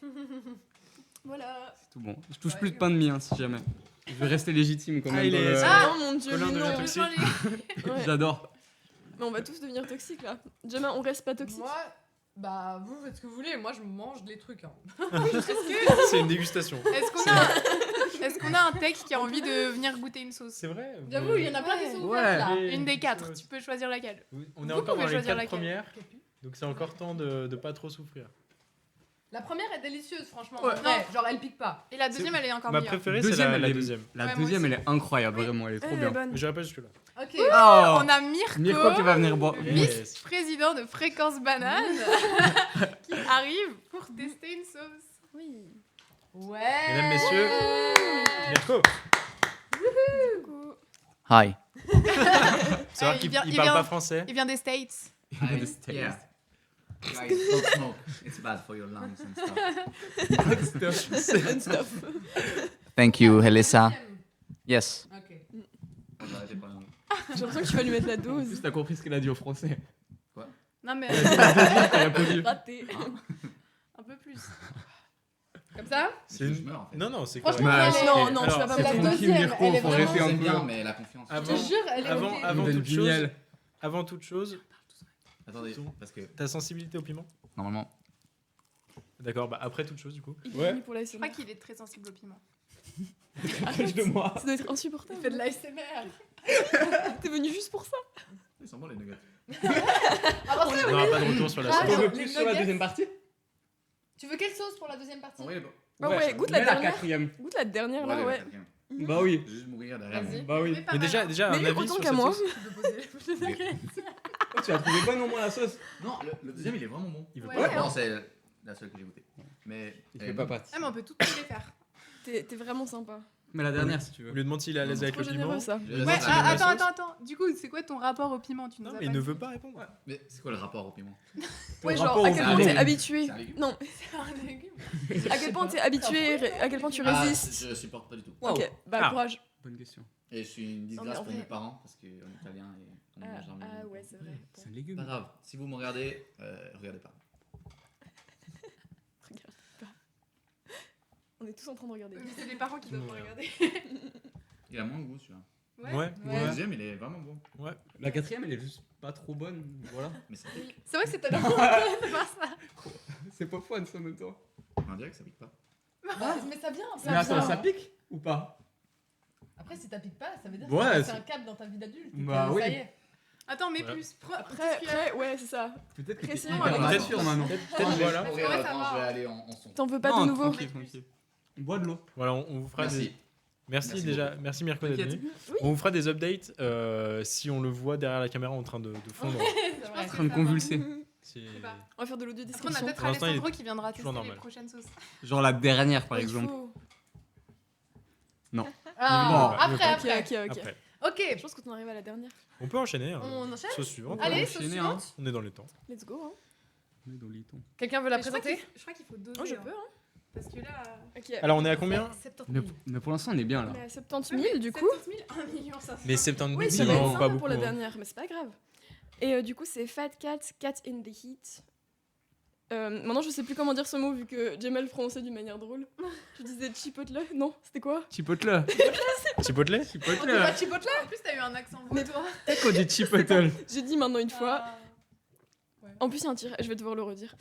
Voilà. C'est tout bon. Je touche plus de pain de mie, hein, si jamais. Je vais rester légitime quand Ah, même. il dans est- le- Ah Oh mon dieu, Colin mais devient non. toxique. Ouais. J'adore. Mais on va tous devenir toxiques là. Jamais on reste pas toxiques. Moi, bah vous faites ce que vous voulez. Moi je mange les trucs. Hein. C'est une dégustation. Est-ce qu'on a Est-ce qu'on a un tech qui a envie de venir goûter une sauce? C'est vrai. J'avoue, il y en a plein qui sont Ouais. ouverts là. Et- Une des 4, tu peux choisir laquelle. On est Vous encore pouvez dans les choisir 4 laquelle. premières, donc c'est encore temps de pas trop souffrir. La première est délicieuse, franchement. Ouais. En vrai, genre, elle pique pas. Et la deuxième, elle est encore Ma meilleure. préférée, c'est Deuxième, la elle est- deuxième. La Ouais, moi deuxième, elle aussi. est incroyable, vraiment, elle est trop Elle est bien. bonne. Mais j'irai pas jusque là. Ok. Oh On a Mirko, Mirko qui va venir boire. vice-président de Fréquence Banane, qui arrive pour tester une sauce. Oui. Ouais. Mesdames, messieurs, Mirko. Coucou. Hi. Faut savoir il qu'il vient- il il parle vient- pas français. Il vient des States. The States. Yeah. Guys, don't smoke. It's bad for your lungs and stuff. Thank you, Helissa. Yes. Ok. J'ai l'impression que tu vas lui mettre la En dose. plus, t'as compris ce qu'elle a dit au français. Non mais Elle a pas dit. Raté. un peu plus. Comme ça C'est une- Je meurs en fait. Non, c'est Franchement, correct. elle est- Non, non, tu Alors, vas pas c'est la mettre tranquille, deuxième. Mirko, Elle est faut vraiment. arrêter un C'est peu. bien, mais la confiance. Je Avant- te jure, elle est avant- ok. avant On donne toute du chose- miel. Avant toute chose, Attendez, parce que ta sensibilité au piment. normalement, D'accord, bah après toute chose du coup. Il est Ouais. venu pour la Je crois qu'il est très sensible au piment. Arrête de moi. Ça doit être insupportable. Il fait de l'ASMR. T'es venu juste pour ça. ils sont bons les nuggets. Alors, On n'aura pas de retour sur la Ah, sauce. On veut les plus sur la nuggets. deuxième partie tu veux quelle sauce pour la deuxième partie? En vrai, Ah ouais, goûte la mais la dernière. quatrième. Goûte la dernière là, ouais, ouais. quelqu'un. Bah oui. Je vais juste mourir derrière. Vas-y. Bah oui. pas Mais mal, déjà, hein. déjà Mais un lui, avis autant sur qu'à cette moi. sauce. Tu peux poser les nuggets. Oh, tu as trouvé bonne au moins la sauce Non, le deuxième il est vraiment bon. Il veut Ouais. pas. Non, c'est la seule que j'ai goûtée. Mais Il elle fait est pas bonne. pâte. Ah mais on peut toutes les faire. T'es vraiment sympa. Mais la dernière si tu On veux. lui demande s'il est à l'aise avec Trop le piment. généreux ça. Je Ouais, laisse Ouais, ça ah, à la attends, sauce. attends. Du coup, c'est quoi ton rapport au piment? Tu nous Non, as mais pas il ne dit. veut pas répondre. Mais c'est quoi le rapport au piment? Ouais, Ton genre rapport à au quel piment. point t'es C'est un habitué. légume. Non, C'est un légume. à quel point t'es habitué, à quel point tu Ah, résistes. je supporte pas du tout. Ok, bah Ah. courage. Bonne question. Et je suis une Non, disgrâce mais en pour vrai- mes parents parce qu'on est italien et on Ah, mange jamais. ah ouais, c'est vrai. C'est un Pas légume. grave, si vous me regardez, regardez pas. Regarde pas. On est tous en train de regarder. Mais c'est les parents qui doivent Ouais. regarder. Il a moins de goût celui-là. Ouais. Le deuxième il est vraiment bon. Ouais. La quatrième elle est juste pas trop bonne. Voilà. Mais ça pique. C'est vrai que c'est tellement bon de voir ça. C'est pas fun ça en même temps. On dirait que ça pique pas. Bah, mais ça vient. Mais attends, ça pique ou pas? Après, si ça pique pas, ça veut dire Ouais, que c'est c'est- un cap dans ta vie d'adulte. Bah Ça oui. y est. Attends, mais Voilà. plus. Après, ouais, c'est ça. Peut-être que t'es Précisément, hyper avec- mature maintenant. Quand je vais voilà. mourir Ouais, ça là-dedans, va. je vais aller en son. T'en veux pas Non, de nouveau. tranquille, tranquille. Bois de l'eau. Voilà, on vous fera Merci. des. Merci Merci déjà, beaucoup. merci Mirko d'être T'inquiète. venu. Oui. On vous fera des updates si on le voit derrière la caméra en train de fondre. C'est Je vrai. En train de convulser. C'est- pas. On va faire de l'audio Après, on a description. peut-être Pour l'instant, il est Alessandro qui viendra tester toujours les normal. prochaines sauces. Genre la dernière par Il exemple. faut. Ah, Bon, après, Ok, après. ok, ok. Après. Ok. Je pense qu'on arrive à la dernière. On peut enchaîner. hein. On enchaîne. Sauce suivante. Allez, peut sauce enchaîner, suivante. On est dans les temps. Let's go, hein. On est dans les tons. Quelqu'un veut la Mais je crois présenter? qu'il- Je crois qu'il faut doser. Oh, je hein. peux, hein. Parce que là. Ok. Alors on est à combien? 70 Mais, 000. mais pour l'instant on est bien là. On est à 70 000 du coup. 70 000, 1 million 500. Mais 70 Oui, 000, c'est c'est vrai, vraiment c'est pas un peu beaucoup. pour la hein. dernière, mais c'est pas grave. Et du coup, c'est Fat Cat, Cat in the Heat. Maintenant, je sais plus comment dire ce mot vu que Jamel le prononçait d'une manière drôle. Je disais chipotle. Non, c'était quoi? Chipotle. Chipotle? On dit Chipotle. pas Chipotle? En plus, t'as eu un accent Mais- vaudois. Peut-être qu'on dit chipotle. J'ai dit maintenant une fois. Ah. En plus, il y a un tiré, je vais devoir le redire.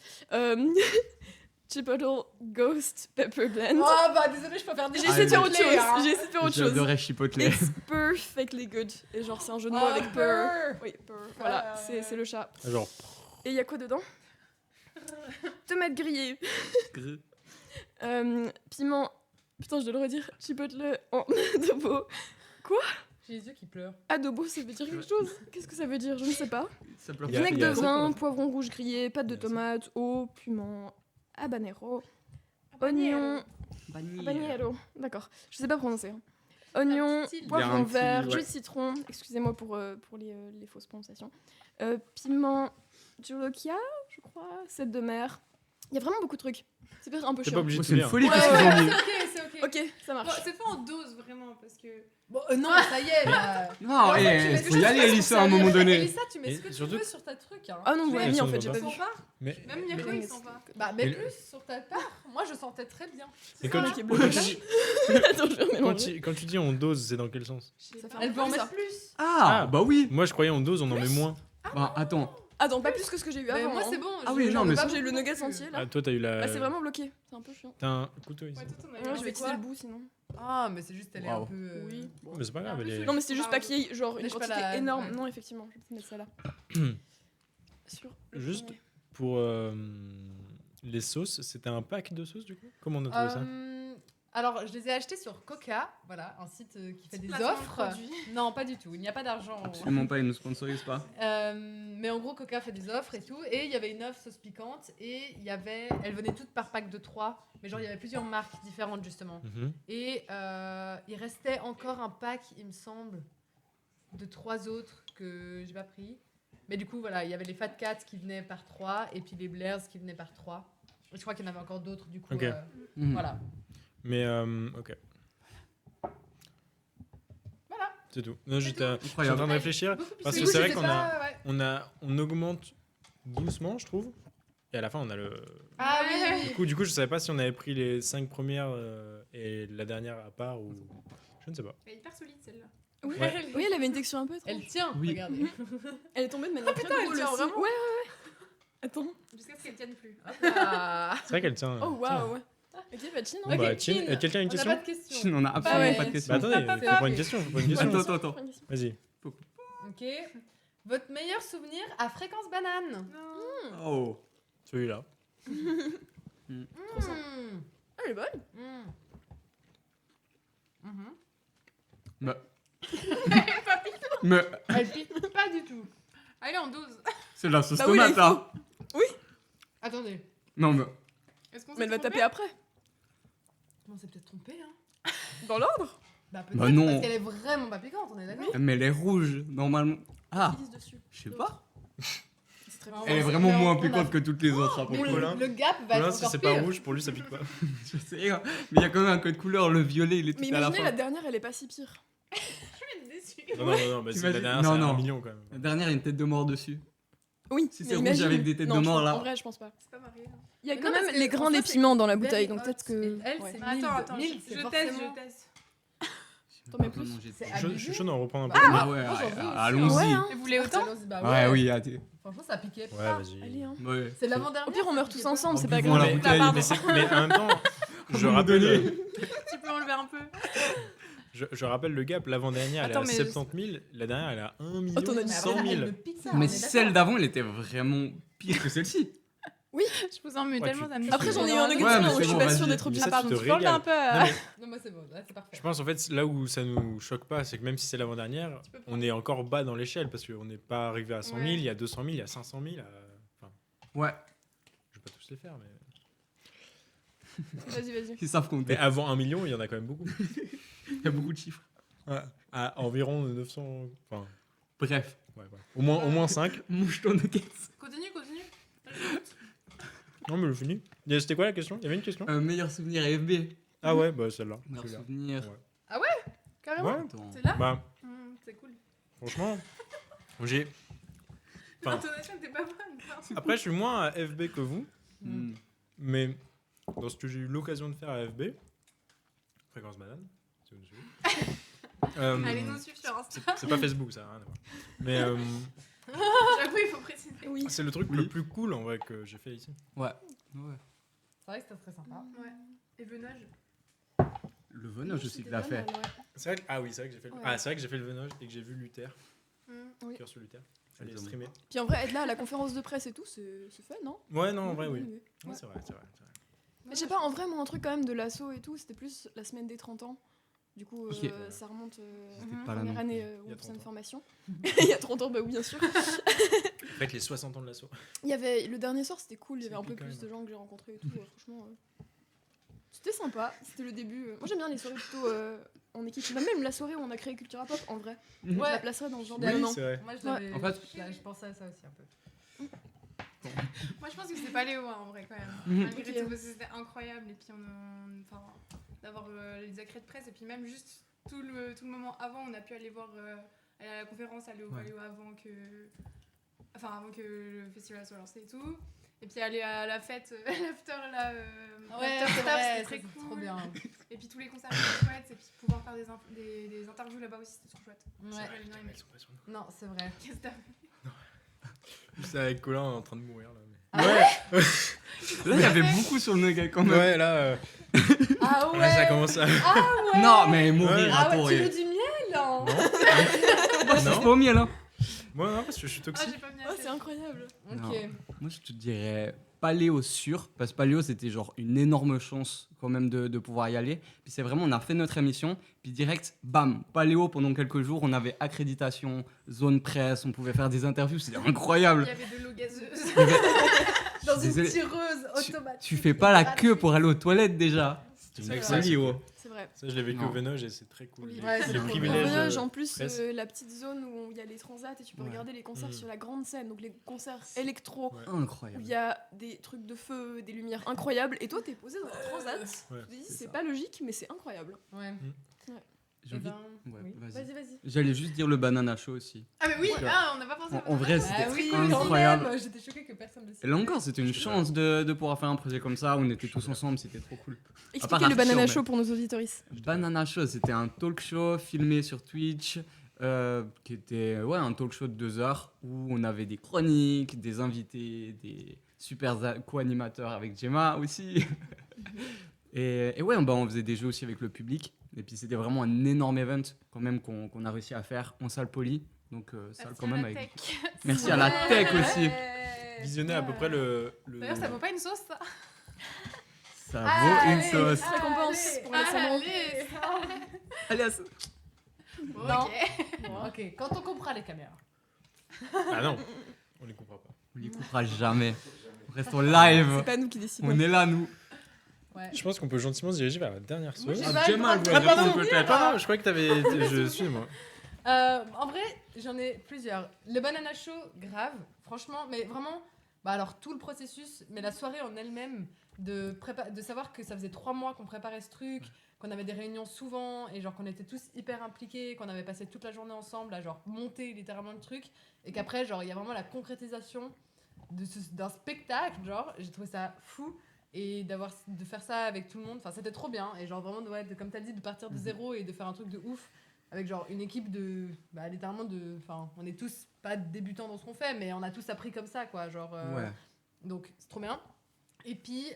Chipotle Ghost Pepper Blend. Oh bah désolé, je peux faire des J'ai essayé de faire autre Chipotle, chose. hein. J'ai essayé de faire autre chose. J'adorais chipotle. It's perfectly good. Et genre, c'est un jeu de mots avec purr. Oui, purr. Voilà, Ah, c'est le chat. Genre, Et il y a quoi dedans? Tomates grillées. Piment. Putain, je dois le redire. Chipotle en adobo. J'ai les yeux qui pleurent. Adobo, ça veut dire quelque chose? Qu'est-ce que ça veut dire? Je ne sais pas. Ça pleure Il y a- Vinaigre il y a- de vin, poivron rouge grillé, pâte de Il y a ça. tomate, eau, piment, habanero, oignon. Habanero, d'accord. Je sais pas prononcer. hein. Oignon, Un petit style. Il y a poivron un petit- vert, ouais. jus de citron. Excusez-moi pour les fausses prononciations. Piment, jolokia, je crois, sel de mer. Il y a vraiment beaucoup de trucs. C'est peut-être un peu t'es pas chiant. obligé de C'est une tout dire. folie Ouais, qu'est-ce qu'ils ont mis. c'est ok. Ok, ça Bon, marche. c'est fait en dose vraiment parce que. Bon, non, ça y est, là. Non, En fait, tu mets il ce faut que y tu aller veux Elissa sur à un ta- moment donné. Elissa, tu mets Et ce que tu surtout- veux sur ta truc. Hein. Ah non, vous Tu l'avez mets- mis en Elles fait, sont j'ai pas pas. vu. Pas Mais, Même Mirko, mais- ils sont pas. Bah, mais Mais- plus sur ta part. Moi, je sentais très bien. C'est ça. ça. Ok, quand, bon, tu dis, Attends, je vais quand, remélanger. tu, quand tu dis on dose, c'est dans quel sens? Je sais Ça pas. fait Elle peut en peu mettre ça. plus. Ah, bah oui. Moi je croyais on dose, on en met moins. Bah attends. Attends, pas plus que ce que j'ai eu Mais avant. moi, hein. c'est bon. Ah je- oui, j'en non, veux mais pas J'ai eu le beaucoup nugget non plus. entier là. Ah, toi t'as eu la. Ah, c'est vraiment bloqué. C'est un peu chiant. T'as un couteau ici. Ouais, toi, t'en as eu Ouais, un. je vais C'est utiliser quoi le bout sinon. Ah, mais c'est juste, elle est un Waouh. peu. Oui. Mais c'est pas grave, elle est. Non, mais c'était juste pas Pardon. qu'il y ait genre une Lâche pas quantité la- énorme. ouais. Non, effectivement, je vais mettre ça là. Sur le Juste premier. pour les sauces, c'était un pack de sauces du coup? Comment on a trouvé ça? Alors, je les ai achetés sur Coca, voilà, un site qui fait des Placement de offres. produit. Non, pas du tout. Il n'y a pas d'argent. Absolument pas, ils nous sponsorisent pas. Mais en gros, Coca fait des offres et tout. Et il y avait une offre sauce piquante. Et il y avait. Elles venaient toutes par pack de 3. Mais genre, il y avait plusieurs marques différentes, justement. Mhm. Et il restait encore un pack, il me semble, de 3 autres que j'ai pas pris. Mais du coup, voilà, il y avait les Fat Cats qui venaient par 3. Et puis les Blairs qui venaient par 3. Je crois qu'il y en avait encore d'autres, du coup. Ok. Mhm. Voilà. Mais ok. Voilà. C'est tout. Non, j'étais en Incroyable. train de réfléchir. Beaucoup plus Parce du que coup, c'est vrai je sais qu'on a- pas, ouais. On augmente doucement, je trouve. Et à la fin, on a le. Ah oui, Du coup, je savais pas si on avait pris les 5 premières et la dernière à part ou. Je ne sais pas. Elle est hyper solide celle-là. Oui. Ouais. Oui, elle avait une texture un peu étrange. Elle tient, Oui. regardez. Elle est tombée de manière très drôle tient aussi. vraiment. Ouais. Attends. Jusqu'à ce qu'elle tienne plus. Ah. C'est vrai qu'elle tient. Oh tiens. waouh. Ok, bah Chin. Bon, bah, Chin, quelqu'un a une On n'a question? pas de questions. On n'a absolument ouais. pas de Bah questions. attendez, faut pas une question, faut pas une question. Attends. Vas-y. Ok. Votre meilleur souvenir à fréquence banane? Non. Oh. Celui-là. Trop simple. Ah, elle est bonne. Mais Elle pique pas du tout. Ah, elle est en 12. c'est la sauce Bah oui, là, il tomate, faut. là. Attendez. Non, mais Est-ce qu'on Mais s'est elle va trompé taper après. On s'est peut-être trompé, hein. Dans l'ordre. Bah peut-être, Bah non. parce qu'elle est vraiment pas piquante, on est d'accord? mais elle est rouge, normalement. Ah, Ils disent dessus. je sais pas. C'est très Ah bon. ouais. Elle est Mais vraiment on- moins on a- piquante que toutes les autres. hein, Mais pour le coup. Colin. le gap va Colin, être si encore c'est pas pire. rouge, pour lui ça pique pas. Je sais, hein, mais il y a quand même un code couleur, le violet, il est tout Mais à la imaginez, fin. la dernière, elle est pas si pire. Je vais être déçue. Non, bah, c'est la T'imagines- dernière, non, c'est non. 1 million quand La même. dernière, il y a une tête de mort dessus. Oui, Si mais c'est rouge imagine. avec des têtes Non, de je mort, pense- là. En vrai, je pense pas. C'est pas marié. hein. Il y a Mais quand non, parce même que les grains pour ça, des c'est piments dans la very bouteille, donc hot. peut-être que. Et elle, ouais. c'est Mais attends, Mild, je c'est teste, forcément- je teste. T'en mets plus. Non, j'ai- C'est Je abusé. suis chaud d'en reprendre un peu. Ah ouais, Moi, j'en veux aussi. allons-y. Ouais, hein. Et vous voulez autant? Allons-y, bah Ouais, oui, allez. Franchement, ça piquait Ouais, pas. vas-y. Allez, hein. Ouais. C'est l'avant-dernière. Au pire, on meurt tous ensemble, c'est En pas buvant grave. la bouteille. Mais en même temps, je Vous me rappelle, donnez. Tu peux enlever un peu. je rappelle le gap. L'avant-dernière, elle est Attends, à mais- 70 000. La dernière, elle est à 1 million Oh, t'en as dit 100 000. Elle me pique ça, on Mais est celle d'accord. d'avant, elle était vraiment pire que celle-ci. Je vous en mets Ouais, tellement, tu- ça me Après, j'en ai eu un Ouais, négatif, mais donc c'est je suis bon, pas vas-y. sûre d'être Mais bien. ça, Ah, pardon, tu te tu peux enlever régales. un peu. Non, mais Non, moi c'est bon, là c'est parfait. je pense en fait là où ça nous choque pas, c'est que même si c'est l'avant-dernière, peux prendre. on est encore bas dans l'échelle parce qu'on n'est pas arrivé à 100 000, Ouais. il y a 200 000, il y a 500 000. Enfin, Ouais, je vais pas tous les faire, mais. Vas-y. ils savent Mais compter. avant 1 million, il y en a quand même beaucoup. Il y a beaucoup de chiffres. À environ 900. Enfin, Bref, ouais. Au moins 5. mouche-ton de caisse. Continue. Non, mais je finis. C'était quoi la question? Il y avait une question? Meilleur souvenir FB. Ah ouais, bah celle-là. Meilleur Celui-là. souvenir. Ouais. Carrément. Ouais, Attends. C'est là bah C'est cool. franchement, j'ai. Enfin, L'intonation n'était pas bonne. non. après, je suis moins à FB que vous, Hmm. mais dans ce que j'ai eu l'occasion de faire à FB, Fréquence Banane, si vous nous suivez. Allez nous suivre sur Insta. C'est pas Facebook, ça n'a rien à voir. Mais J'avoue, il faut préciser. Oui. c'est le truc Oui. le plus cool en vrai que j'ai fait ici. Ouais. C'est vrai que c'était très sympa. Ouais. Et venage. Le venage aussi que l'a fait. C'est vrai que, ah oui, c'est vrai que j'ai fait. Ouais. Ah, c'est vrai que j'ai fait le Venoge et que j'ai vu Luther, Oui. Cœur sur Luther. Allez Exactement. streamer. Puis en vrai, être là à la conférence de presse et tout, c'est fun, non? Ouais, non, en vrai, oui. Ouais. Ouais, c'est vrai, c'est vrai. Mais je sais pas, en vrai, moi, un truc quand même de l'assaut et tout, c'était plus la semaine des 30 ans. Du coup, Ok. ça remonte C'était à pas la là non première année Il y où a on faisait 30 une ans. formation. Il y a 30 ans, bah oui, bien sûr. En fait, les 60 ans de l'assaut. Il y avait le dernier soir, c'était cool, il y avait C'est un peu épique, plus quand de même. gens que j'ai rencontrés et tout, franchement. C'était sympa, c'était le début. Moi j'aime bien les soirées plutôt en équipe. Même la soirée où on a créé Cultura Pop, en vrai. Je Ouais. la placerais dans ce genre Oui, d'événement. c'est vrai. Moi je l'avais. En fait- je pensais à ça aussi un peu. Moi, je pense que c'est pas Léo, hein, en vrai, quand même. Mhm. Malgré Ok. tout, parce que c'était incroyable. Et puis, enfin, d'avoir les accrets de presse. Et puis, même juste tout le moment avant, on a pu aller voir aller à la conférence, aller au Ouais. Paléo avant que le festival soit lancé et tout. Et puis, aller à la fête, l'after, là. Ouais, l'after c'est staff, vrai, c'était ça, très c'est cool. trop bien. Et puis, tous les concerts étaient chouettes. Et puis, pouvoir faire des interviews là-bas aussi, c'était trop chouette. Ouais. J'ai bien aimé. Ils sont pas sur nous. Non, c'est vrai. Qu'est-ce que t'as fait? Juste avec Colin en train de mourir là. Ouais, Là, il y avait beaucoup sur le nugget quand même. ouais, là, Ah ouais. là, ça commence à. Non, mais mourir Ouais. Ah à ouais, tu Toré. veux du miel hein. Moi, je suis Non. pas au miel, hein. Moi, non, parce que je suis Ah, toxique. j'ai pas mis Oh, assez. c'est incroyable. Ok. Non. Moi, je te dirais paléo sûr, parce que paléo, c'était genre une énorme chance quand même de pouvoir y aller. Puis c'est vraiment, on a fait notre émission, puis direct, bam, paléo pendant quelques jours, on avait accréditation, zone presse, on pouvait faire des interviews, c'était Il incroyable. y avait de l'eau gazeuse. Dans une Désolé. tireuse automatique. Tu fais pas la queue pour aller aux toilettes déjà. C'est vrai. ça, c'est Paléo. cool. C'est vrai. Ça, je l'ai vécu Non. au Venoge et c'est très cool. Oui. Ouais, c'est les trop bien. En privilèges. voyage, en plus, presse. la petite zone où il y a les transats et tu peux Ouais. regarder les concerts Mm. sur la grande scène, donc les concerts électro, Ouais. où Incroyable. il y a des trucs de feu, des lumières incroyables, et toi t'es posé dans un transat. Ouais. Tu te dis, C'est c'est ça. pas logique, mais c'est incroyable. Ouais. J'ai Eh envie- ben, Ouais, oui. vas-y. Vas-y. J'allais juste dire le banana show aussi. Ah, mais oui, Ouais. on n'a pas pensé En vrai, ça. c'était Ah oui, incroyable. quand même. J'étais choquée que personne ne le Et là encore, c'était une chance de pouvoir faire un projet comme ça. On était tous ensemble, c'était trop cool. Expliquez le Arthur, banana mais- show pour nos auditoristes. Banana Show, c'était un talk show filmé sur Twitch, qui était un talk show de 2 heures où on avait des chroniques, des invités, des super co-animateurs avec Gemma aussi. et ouais, on faisait des jeux aussi avec le public. Et puis c'était vraiment un énorme event quand même qu'on a réussi à faire en salle poly. Donc salle Merci quand à même la avec... tech. Merci à la tech aussi. Visionner à peu près le. D'ailleurs, ça vaut pas une sauce, ça. Ça vaut une sauce. Récompense pour les salons. Allez. Allez, Non. Ok. Bon, ok, quand on comprend les caméras. Ah non, on les comprend pas. on les coupera jamais. On reste en live. C'est pas nous qui décidons. On est là, nous. Ouais. Je pense qu'on peut gentiment se diriger vers la dernière Moi, sauce. j'ai pas Gemma, le elle droit voulait de répondre souvenir. peut-être. Ah non, je croyais que t'avais. Je suis moi. En vrai, j'en ai plusieurs. Le banana show, grave, franchement, mais vraiment, bah alors tout le processus, mais la soirée en elle-même, de savoir que ça faisait 3 mois qu'on préparait ce truc, qu'on avait des réunions souvent, et genre qu'on était tous hyper impliqués, qu'on avait passé toute la journée ensemble à genre monter littéralement le truc, et qu'après, genre, il y a vraiment la concrétisation d'un spectacle, genre, j'ai trouvé ça fou. Et de faire ça avec tout le monde, enfin c'était trop bien. Et genre vraiment, comme t'as dit, de partir de zéro et de faire un truc de ouf avec genre une équipe de, bah littéralement de, enfin on est tous pas débutants dans ce qu'on fait, mais on a tous appris comme ça quoi, genre. Ouais. Donc c'est trop bien. Et puis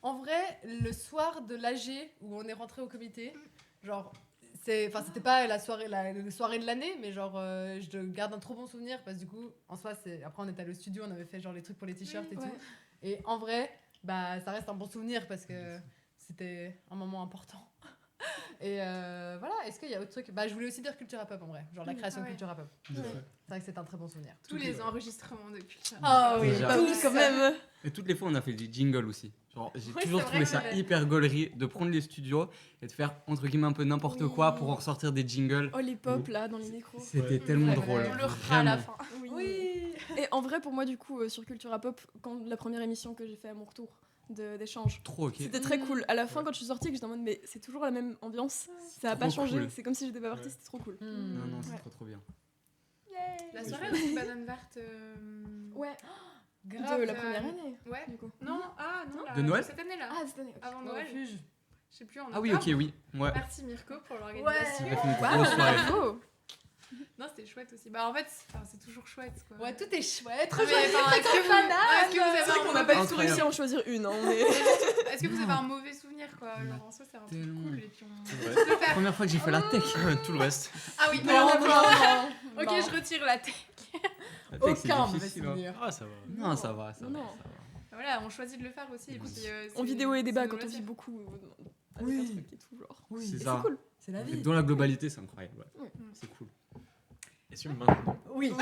en vrai, le soir de l'AG où on est rentré au comité, genre c'était pas la soirée de l'année, mais genre je garde un trop bon souvenir parce que du coup en soi après on était allé au studio, on avait fait genre les trucs pour les t-shirts et Ouais. tout. Et en vrai, bah ça reste un bon souvenir parce que c'était un moment important. Et voilà, est-ce qu'il y a autre truc? Bah je voulais aussi dire Cultura Pop en vrai, genre la création de ouais. Cultura Pop. C'est vrai que c'est un très bon souvenir. Tous les enregistrements de culture. Ah oui, Déjà. Bah oui, quand même. Et toutes les fois, on a fait des jingles aussi. Genre, j'ai Oui, toujours c'est trouvé vrai ça que- hyper gaulerie de prendre les studios et de faire entre guillemets un peu n'importe Oui. quoi pour en ressortir des jingles. Oh les pop là dans les micros. C'était Ouais. tellement Ouais, drôle. ouais. On le refera à la vraiment. fin. Oui. Et en vrai pour moi du coup sur Cultura Pop, quand la première émission que j'ai fait à mon retour d'échange, Trop ok. c'était très cool. À la fin quand je suis sortie, j'étais en mode mais c'est toujours la même ambiance, ça a pas trop changé. cool. C'est comme si j'étais pas partie, Ouais. c'était trop cool. Non, non, c'est Ouais. trop bien. La soirée aussi, banane verte. Ouais, Grave. de la première année. Ouais. Du coup. Non, non, De Noël cette année-là. Ah cette année. Avant Noël. Noël. Je sais plus, en Ah oui, ok, octobre. oui. Ouais. Merci Mirko pour l'organisation. On a fait une Waouh, grosse soirée. bravo. Non, c'était chouette aussi. Bah en fait, c'est toujours chouette quoi. Ouais, tout est chouette. Mais, enfin, est-ce que vous C'est vrai avez qu'on un n'a pas du tout Incroyable. réussi à en choisir une. Hein, mais... Est-ce que vous avez un mauvais souvenir quoi? Genre en soi, c'est un truc Tellement. cool et puis on Ouais. peut le faire. Première fois que j'ai fait la tech. Tout le reste. Ah oui, Non, alors, non, non. Ok, Non. je retire la tête. La tech, c'est Aucun mauvais difficile. hein. souvenir. Ah, ça va. Non, ça va, ça va. Non. ça va. Voilà, on choisit de le faire aussi. Et puis, En c'est- vidéo et débat c'est quand nos on vit loisirs. beaucoup. Avec Oui. un truc et tout genre. Oui, C'est Et ça. c'est cool. c'est la Et vie. dans la globalité, c'est incroyable. Ouais. Ouais. C'est cool. Est-ce que maintenant Oui.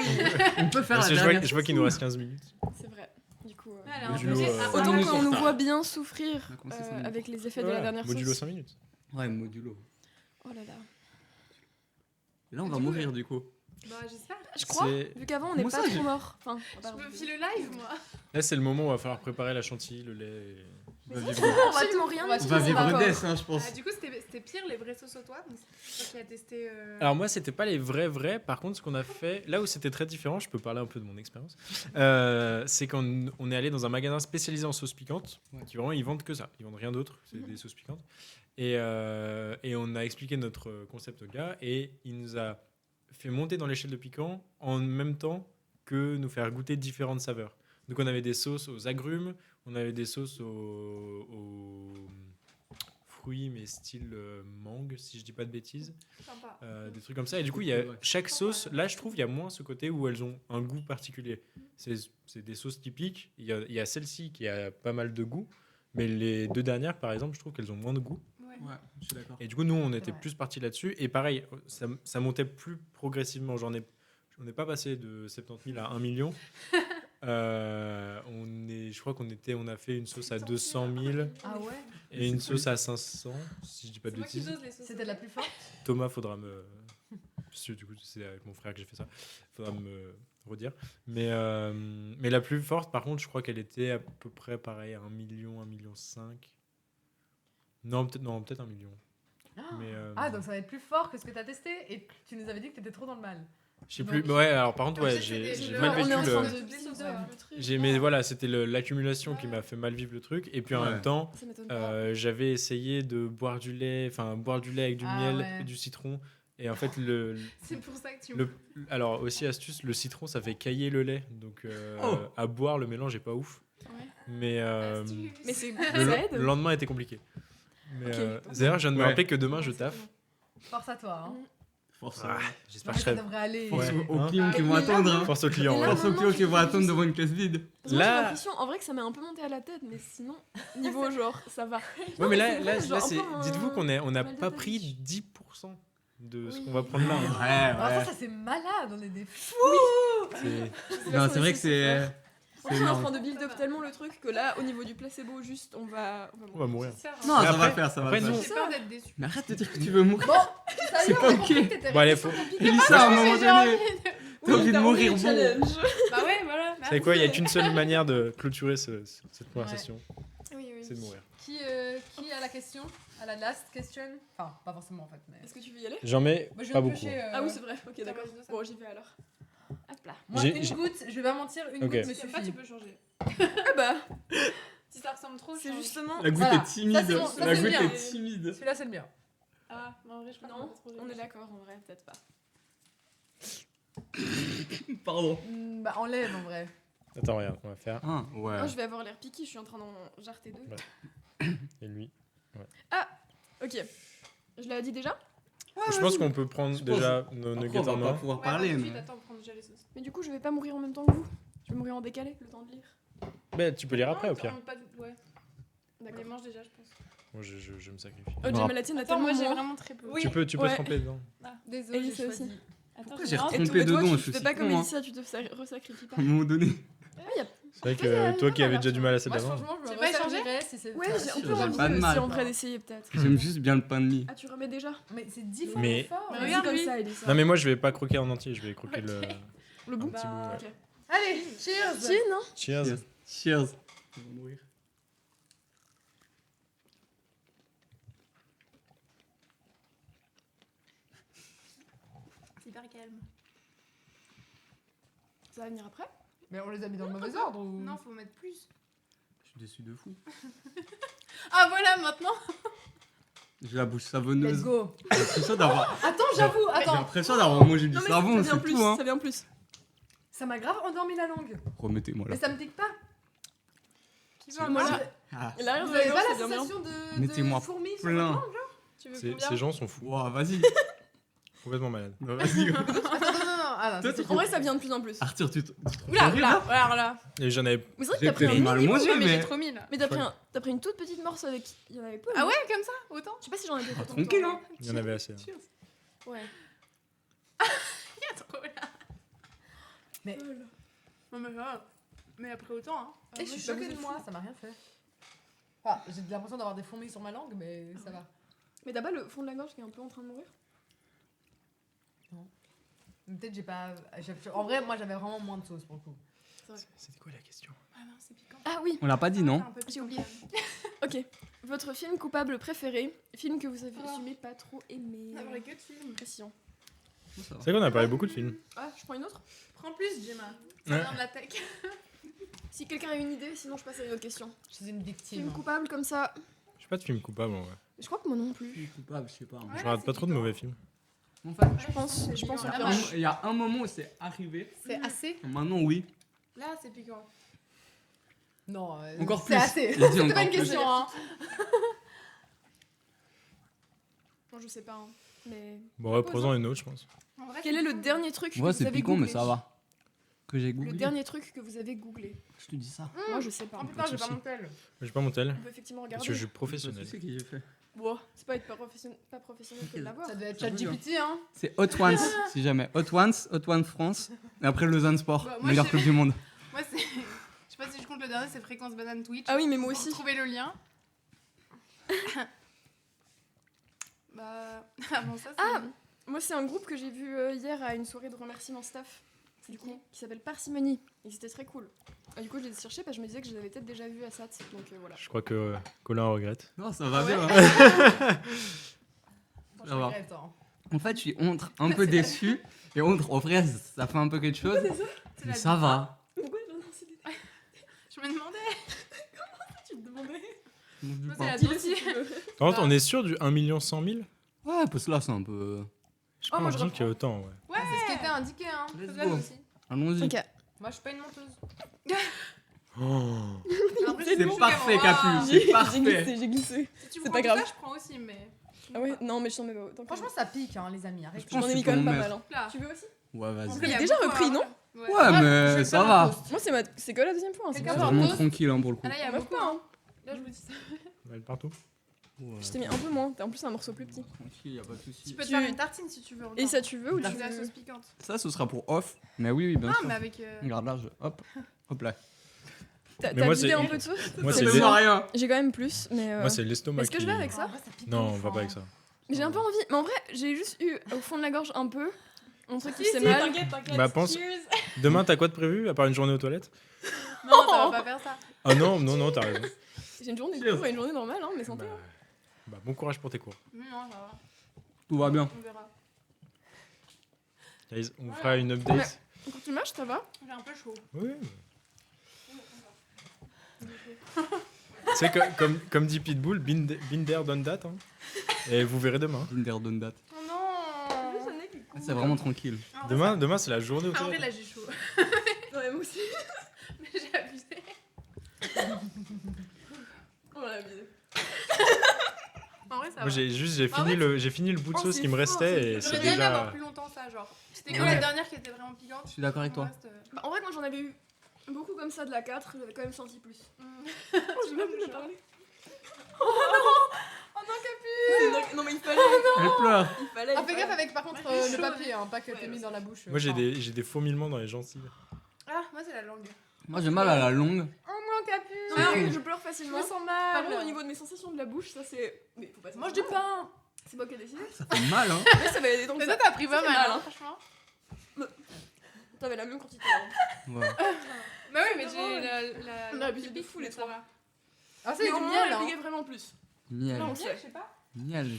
On peut faire Parce la que dernière. je vois qu'il nous reste 15 minutes. C'est vrai. Du coup. Voilà, Modulo, on fait- euh, Ah, Autant minutes qu'on en nous retard. voit bien souffrir On a commencé 5 minutes. avec les effets de Voilà, la dernière Modulo sauce. 5 minutes. Ouais, modulo. Oh là là. Là, on va Du coup, mourir du coup. Bah, j'espère. Je crois, C'est- vu qu'avant on n'est Moi, pas ça, trop j'ai- mort. Enfin, Je me file le live, moi. Là, c'est le moment où il va falloir préparer la chantilly, le lait. et- On va Mais vivre, on va absolument rien on va on tout va faire vivre encore. Odessa, hein, je pense. Ah, du coup, c'était pire les vrais sauces au toit. Donc c'est toi qui a testé. Alors moi, c'était pas les vrais. Par contre, ce qu'on a fait, là où c'était très différent, je peux parler un peu de mon expérience, c'est qu'on on est allé dans un magasin spécialisé en sauces piquantes, Ouais. qui vraiment ils vendent que ça, ils vendent rien d'autre, c'est des sauces piquantes. Et on a expliqué notre concept au gars et il nous a fait monter dans l'échelle de piquant en même temps que nous faire goûter différentes saveurs. Donc on avait des sauces aux agrumes, on avait des sauces aux fruits, mais style mangue, si je dis pas de bêtises. Sympa. Des trucs comme ça. Et du coup, il y a chaque sauce, là, je trouve, il y a moins ce côté où elles ont un goût particulier. C'est des sauces typiques. Il y a celle-ci qui a pas mal de goût, mais les 2 dernières, par exemple, je trouve qu'elles ont moins de goût. Ouais. Ouais, je suis d'accord. Et du coup, nous, on était vrai. plus partis là-dessus. Et pareil, ça montait plus progressivement. On n'est pas passé de 70 000 à 1 million. Je crois on a fait une sauce à 200 000 Ah ouais. et une sauce à 500, si je dis pas C'est de moi qui bêtises. dose les sauces. C'était la plus forte. Thomas, faudra me. Parce que du coup, c'est avec mon frère que j'ai fait ça. Faudra me redire. Mais la plus forte, par contre, je crois qu'elle était à peu près pareil, à 1 million, 1,5 million. Non, peut-être 1 million. Mais, Ah, donc ça va être plus fort que ce que t'as testé et tu nous avais dit que t'étais trop dans le mal. je sais donc- plus. Mais ouais, alors par contre, Comme ouais, si c'était j'ai le- mal on est en vécu train le. de toutes les sauces, build ouais. up le truc. Mais voilà, c'était l'accumulation qui m'a fait mal vivre le truc. Et puis en Ouais. même temps, Ça m'étonne pas. j'avais essayé de boire du lait avec du Ah miel ouais. et du citron. Et en fait, C'est pour ça que tu alors aussi astuce, le citron, ça fait cailler le lait. Donc Oh. à boire, le mélange est pas ouf. Ouais. Mais Mais c'est le, ça aide. le lendemain était compliqué. Mais Ok. d'ailleurs, je viens de me Ouais. rappeler que demain, je taffe. Force à toi. Hein. Force, Ah, j'espère Ouais, que je ça serai... devrait aller. force Ouais. aux Hein clients qui vont Mais là, attendre. Hein. Force aux clients. Mais là, ouais. Force aux clients qui vont attendre devant une classe vide. Parce que moi, j'ai Là- l'impression, en vrai, que ça m'est un peu monté à la tête, mais sinon, niveau genre, ça va. Ouais, mais là, c'est vrai, genre, c'est... un peu un- dites-vous qu'on n'a mal de pas tête. pris 10% de ce Oui. qu'on va prendre là. hein. Alors Ouais, ça c'est malade, on est des fous. C'est- Non, c'est vrai que c'est. On est en énorme. train de build up tellement le truc que là, au niveau du placebo, juste, on va On va mourir. Non, Mais ça va après- le faire, ça va après, le faire. nous- J'ai peur d'être déçue. Mais arrête de dire que tu veux mourir. Ça y C'est est, pas on a ok. compris que t'étais Bon, allez, restée faut- sur ton pied. Elissa, à un mais moment j'ai donné, t'as envie de t'as mourir envie bon. de challenge. Bah ouais, voilà. Vous savez quoi, il n'y a qu'une seule manière de clôturer cette conversation, Oui, oui. c'est de mourir. Qui a la question? À la last question? Enfin, pas forcément en fait, mais. Est-ce que tu veux y aller J'en mets Moi, je pas viens de beaucoup. piocher, Ah oui, c'est vrai, ok, d'accord. vas-y, ça. Bon, j'y vais alors. Hop là. Moi, J'ai- une j'ai- goutte, je vais pas mentir, une Ok. goutte me Si t'aimes pas, suffit. tu peux changer. Ah bah, Si ça ressemble trop, c'est change. justement. La goutte Voilà. est timide. Ça, c'est bon, ça, La c'est goutte bien. est timide. Celui-là, c'est le mien. Ah, mais en vrai, je pense Non, que c'est trop on est joli. d'accord, en vrai, peut-être pas. Pardon. Bah, enlève en vrai. Attends, regarde, on va faire. Ah, ouais. Moi, je vais avoir l'air piqué, je suis en train d'en jarter deux. Ouais. Et lui. Ok. Je l'ai dit déjà. Je pense qu'on peut prendre Je pense- déjà nos Après, nuggets on va en pas main. pouvoir Ouais, parler, tout de mais. suite, attends, prendre déjà les sauces. Mais du coup, je vais pas mourir en même temps que vous. Je vais mourir en décalé, le temps de lire. Ben, tu peux lire après Non, au pire. on- pas- Ouais, on D'accord. les mange déjà, je pense. Moi, je me sacrifie. Oh, Gemma, la tienne a Attends, tellement moi j'ai moins. vraiment très peu. Oui. Tu peux ouais. tremper dedans. Désolée, Elisa j'ai aussi. choisi. Attends, Pourquoi je j'ai vais retrouvé rentrer. trompé Et toi, dedans, tu je suis fais pas si comme con, hein. Elissa, tu te resacrifies pas. À un moment donné. C'est vrai Ouais, que toi qui avais déjà du mal à celle Moi, d'avant. franchement, je Tu me veux pas échanger resservirais si c'est. Ouais, enfin, j'ai un si, peu j'aime envie pas de mal. aussi en vrai d'essayer peut-être. J'aime juste bien le pain de mie. Ah, tu remets déjà Mais c'est 10 fois Mais- plus fort. Mais Vas-y regarde, comme lui. ça, Elissa. Non, mais moi, je vais pas croquer en entier, je vais croquer le. Le bout petit bout, ouais. Ok. Allez, cheers. Gin, non Cheers. Cheers. Cheers. On va mourir. C'est hyper calme. Ça va venir après Mais on les a mis dans le mauvais ordre ou. Non, faut mettre plus. Je suis déçu de fou. Ah voilà, maintenant. J'ai la bouche Let's savonneuse. go. J'ai l'impression d'avoir. Attends, j'avoue, J'ai attends. l'impression d'avoir mangé du Non, mais savon, ça vient c'est plus, tout, hein. ça vient plus. Ça m'a grave endormi la langue. Remettez-moi là. Mais ça me pique pas. Qui veut un Moi, pain là, Ah. et l'arrière Vous de la avez gorge, pas ça la vient bien. sensation de Mettez-moi fourmis sur plein. la langue? Tu veux combien Ces gens sont fous, Wow, vas-y. complètement malades. Bah, vas-y. Attends, non. Ah, non, Toi, c'est tu En vrai, ça vient de plus en plus. Arthur, tu trouves Oula, horrible, là, là alors là. Et j'en avais. Mais c'est vrai que J'ai t'as pris pris un mal mini mangé, mais mais. j'ai trop mis là. Mais t'as pris une toute petite morceau avec. Il y en avait peu. Ah non ouais, comme ça, autant. Je sais pas si j'en ai pris Ah, autant. tranquille, hein. Il y en avait assez. hein. Cheers. Ouais. Il y a trop là. Mais- Non, mais ça va. Mais après autant, hein. Et je suis choquée de moi, ça m'a rien fait. Enfin, j'ai l'impression d'avoir des fourmis sur ma langue, mais ça va. Mais t'as pas le fond de la gorge qui est un peu en train de mourir? Peut-être j'ai pas. En vrai, moi j'avais vraiment moins de sauce pour le coup. C'était quoi la question? Ah non, c'est piquant. Ah oui, On l'a pas dit, non? Un peu j'ai piquant, oublié. quand même. Ok. Votre film coupable préféré, film que vous avez Oh. assumé pas trop aimé. On a parlé que de films. Pression. Ça va. C'est vrai qu'on a parlé beaucoup de films. Ah, je prends une autre? Prends plus, Gemma. Ça Ouais. vient de la tech. Si quelqu'un a une idée, sinon je passe à une autre question. Je suis une victime. Film coupable comme ça. J'ai pas de film coupable en vrai. Je crois que moi non plus. Je suis coupable, je sais pas. Ouais. Je regarde c'est pas trop de piquant. mauvais films. En fait, Je pense Ah, au moi, pire. il y a un moment où c'est arrivé. C'est assez. Maintenant, oui. Là, c'est piquant. Non, Encore c'est plus. assez. Il dit C'était encore pas une plus. question, hein. Non, je sais pas. Hein. Mais Bon, ouais, prenons une autre, je pense. En vrai, quel c'est est le cool. dernier truc que Ouais, vous c'est avez piquant, googlé mais ça va. Que j'ai Le googlé. dernier truc que vous avez googlé. Je te dis ça. Moi, je sais pas. Oh putain, j'ai pas souci. mon tel. J'ai pas mon tel. On peut effectivement Parce regarder. que je suis professionnel. C'est qui j'ai fait. Bon, c'est pas être pas professionnel que de l'avoir. Ça doit être Ça veut ChatGPT, hein. C'est Hot Ones, si jamais. Hot Ones France. Et après Lausanne Sport, Bah, moi, meilleur j'ai- club du monde. Moi, c'est. Je sais pas si je compte le dernier, c'est Fréquence Banane Twitch. Ah oui, mais moi Pour aussi. trouver le lien. Bah. Avant ça, c'est. Ah Moi, c'est un groupe que j'ai vu hier à une soirée de remerciements staff. Du coup, qui s'appelle Parcimonie. Et c'était très cool. Et du coup, je les ai cherchés parce que je me disais que je les avais peut-être déjà vus à SAT. Donc voilà. Je crois que Colin regrette. Non, ça va Ouais. bien. Moi, je Ça va. regrette, hein. En fait, je suis un peu déçu. Et en vrai, ça fait un peu quelque chose. C'est Mais la- ça va. Pourquoi j'ai lancé des Je me demandais. tu me demandais Moi, c'est la Dis-le Dossier. si tu veux. Par contre, on est sûr du 1 100 000 Ouais, parce que là, c'est un peu. Je Oh, moi, pense je qu'il y a autant, ouais. Ouais, C'est ce qui était indiqué, hein. Let's faisable go. aussi. Allons-y. Ok. Moi, je suis pas une menteuse. Oh. J'ai l'impression que je suis parfait, comme, Capu. waouh. C'est parfait. J'ai glissé. Si tu C'est prends pas tout grave. ça, je prends aussi, mais. Ah ouais, non, mais je t'en mets pas autant. Franchement, ça pique, hein, les amis. Arrêtez. Je pense j'en ai que mis tu peux quand même en pas mettre. mal. Hein. Là. Tu veux aussi Ouais, En vas-y. vrai, Il y est a déjà beaucoup, repris, hein. non Ouais. Ouais, je mais vais ça faire un va. toast. Moi, c'est que la deuxième fois. Hein, c'est Quelqu'un pas C'est veut grave. un vraiment toast tranquille hein, pour le coup. Ah, là, il y a Meuf beaucoup. pas, Hein. hein. Là, je vous dis ça. On va aller partout. Ouais, Je t'ai mis un peu moins. T'as en plus un morceau plus petit. Tranquille, y a pas de Tu soucis. peux te Tu- faire une tartine si tu veux. Et ça, tu veux ou tu avec la veux sauce piquante. Ça, ce sera pour off. Mais oui, bien Ah, sûr. mais avec. Regarde là, hop, hop là. T'as Mais moi, vidé c'est- un peu de sauce Moi, C'est c'est le les- sang. rien. J'ai quand même plus, mais. Moi, c'est l'estomac Est-ce que qui... je vais avec ça En vrai, ça pique Non, de on ouf, va pas hein. avec ça. Mais j'ai un peu envie. Mais en vrai, j'ai juste eu au fond de la gorge un peu. Un truc qui fait Si, mal. t'inquiète, t'inquiète. Bah, pense- Cheers. Demain, t'as quoi de prévu, à part une journée aux toilettes? Non, ça va pas faire ça. Ah non, non, non, t'as raison. J'ai une journée de cours et une journée normale, hein, mais santé. Bah, hein. bah, bon courage pour tes cours. Non, ça va. Tout va bien. On verra. Guys, on fera une update. Quand tu marches, ça va. J'ai un peu chaud. Oui. C'est comme dit Pitbull, been there, done that. Hein. Et vous verrez demain. Binder done that. Oh non. C'est vraiment tranquille. En vrai, Demain c'est la journée aux En vrai, toilettes. là, j'ai chaud. Ouais, moi aussi. Mais j'ai abusé. On l'a abusé. En vrai, ça Moi va. j'ai En j'ai fini le bout de Oh, sauce c'est qui me fort, restait c'est et fort. c'est J'aurais bien aimé avoir déjà... plus longtemps ça, genre. C'était Mais que ouais. la dernière qui était vraiment piquante. Je suis d'accord avec Le toi. reste, Bah, en vrai, moi j'en avais eu beaucoup comme ça de la 4, j'avais quand même senti plus. J'ai même plus parler. Oh non, Capu. Non, mais il fallait. Elle pleure. Il fallait. Ah, fais gaffe avec par contre Moi, j'ai le chaud, papier, hein, pas que Ouais, t'aies mis ouais. dans la bouche. Moi j'ai des fourmillements dans les gencives. Ah, moi, c'est la langue. Moi, j'ai mal à la longue. Oh non, Capu. Non, mais je pleure Je facilement. me sens Par contre, au mal. niveau de mes sensations de la bouche, ça c'est. Mais faut pas se Mange sentir du mal. pain. C'est moi qui ai décidé. Ça fait mal, hein. Mais ça va aller donc Mais ça. toi, t'as pris pas fait mal, mal, hein, hein. franchement. T'avais la même quantité. Hein. Ouais. Bah oui, mais C'est j'ai drôle. la. On a abusé de fou, les ça trois. va. Ah, c'est Mais du au moins, miel, elle hein. piquait vraiment plus. Miel. Non, Miel, on sait. je sais pas. Miel,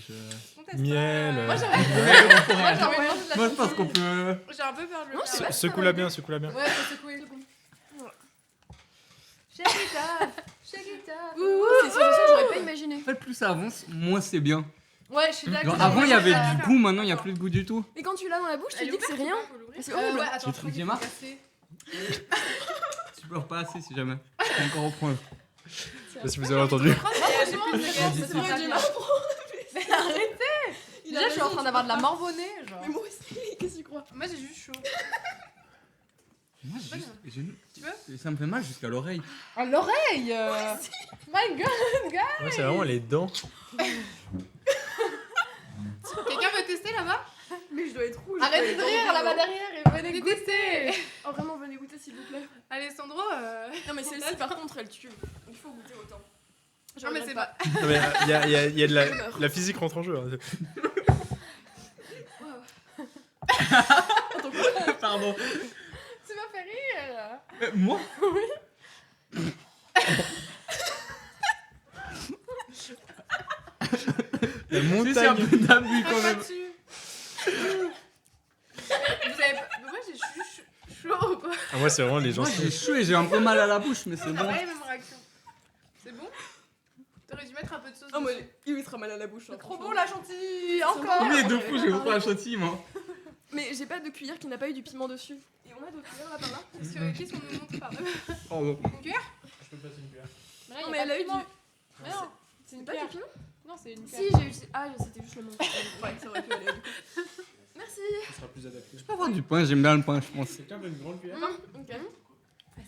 On teste Miel, pas. euh. Moi, Moi, j'ai j'ai envie de manger de la Moi, je pense qu'on peut. j'ai un peu peur de le Non, faire. c'est vrai. Secoue-la bien, secoue-la bien. Ouais, faut secouer. Shake it up, shake it up. C'est ça que j'aurais pas imaginé. En fait, plus ça avance, moins c'est bien. Ouais, je suis d'accord. Genre, avant, il y avait du goût, maintenant, il n'y a plus de goût du tout. Mais quand tu l'as dans la bouche, tu te dis que c'est rien. C'est horrible. Ouais, attends, J'ai je crois qu'il trop faut marre. casser. Tu pleures pas assez si jamais. Je peux encore reprendre. Je sais pas si vous avez entendu. Franchement, C'est c'est vrai, j'ai marre. Mais arrêtez. Déjà, je suis en train d'avoir de la morvonnée, genre. Mais moi aussi, qu'est-ce que tu crois? Moi, j'ai juste chaud. Moi, pas Tu veux ça me fait mal jusqu'à l'oreille. À l'oreille. My God. Ouais, c'est vraiment les dents. Quelqu'un veut tester là-bas? Mais je dois être rouge. Arrêtez de rire là-bas derrière et venez goûter. Oh, vraiment, venez goûter s'il vous plaît. Alessandro, Non, mais celle-ci, par contre, elle tue. Il faut goûter autant. Je Non, mais regrette c'est pas. Non, mais il y a de Je meurs. la physique rentre en jeu. Hein. Pardon. Tu m'as fait rire. Moi La C'est un montagne. peu d'abus quand pas même. dessus. Vous avez pas... Moi, j'ai juste chaud, quoi. Ah, moi, c'est vraiment les Moi, gencives. j'ai chaud et j'ai un peu mal à la bouche, mais c'est bon. Pareil, même réaction. C'est bon? T'aurais dû mettre un peu de sauce Oh, moi, dessus. il lui sera mal à la bouche. hein, Trop franchement. bon la chantilly, bon. encore. Mais de fou, j'ai beaucoup la chantilly, moi. Mais j'ai pas de cuillère qui n'a pas eu du piment dessus. Et on a d'autres cuillères là par là. Qu'est-ce qu'on nous montre par là? Pardon. Une cuillère? peux passer une cuillère. Mais là, Non, y a mais pas elle de a eu piment. du. Mais non, c'est une Pas cuillère. du piment? Non, c'est une Si, cuillère. j'ai eu. Ah, c'était juste le moment. Ouais, ça aurait pu aller. Du coup. Merci. Ce sera plus adapté. Je peux avoir du pain, j'aime bien le pain, je pense. Quelqu'un veut une grande cuillère Ok.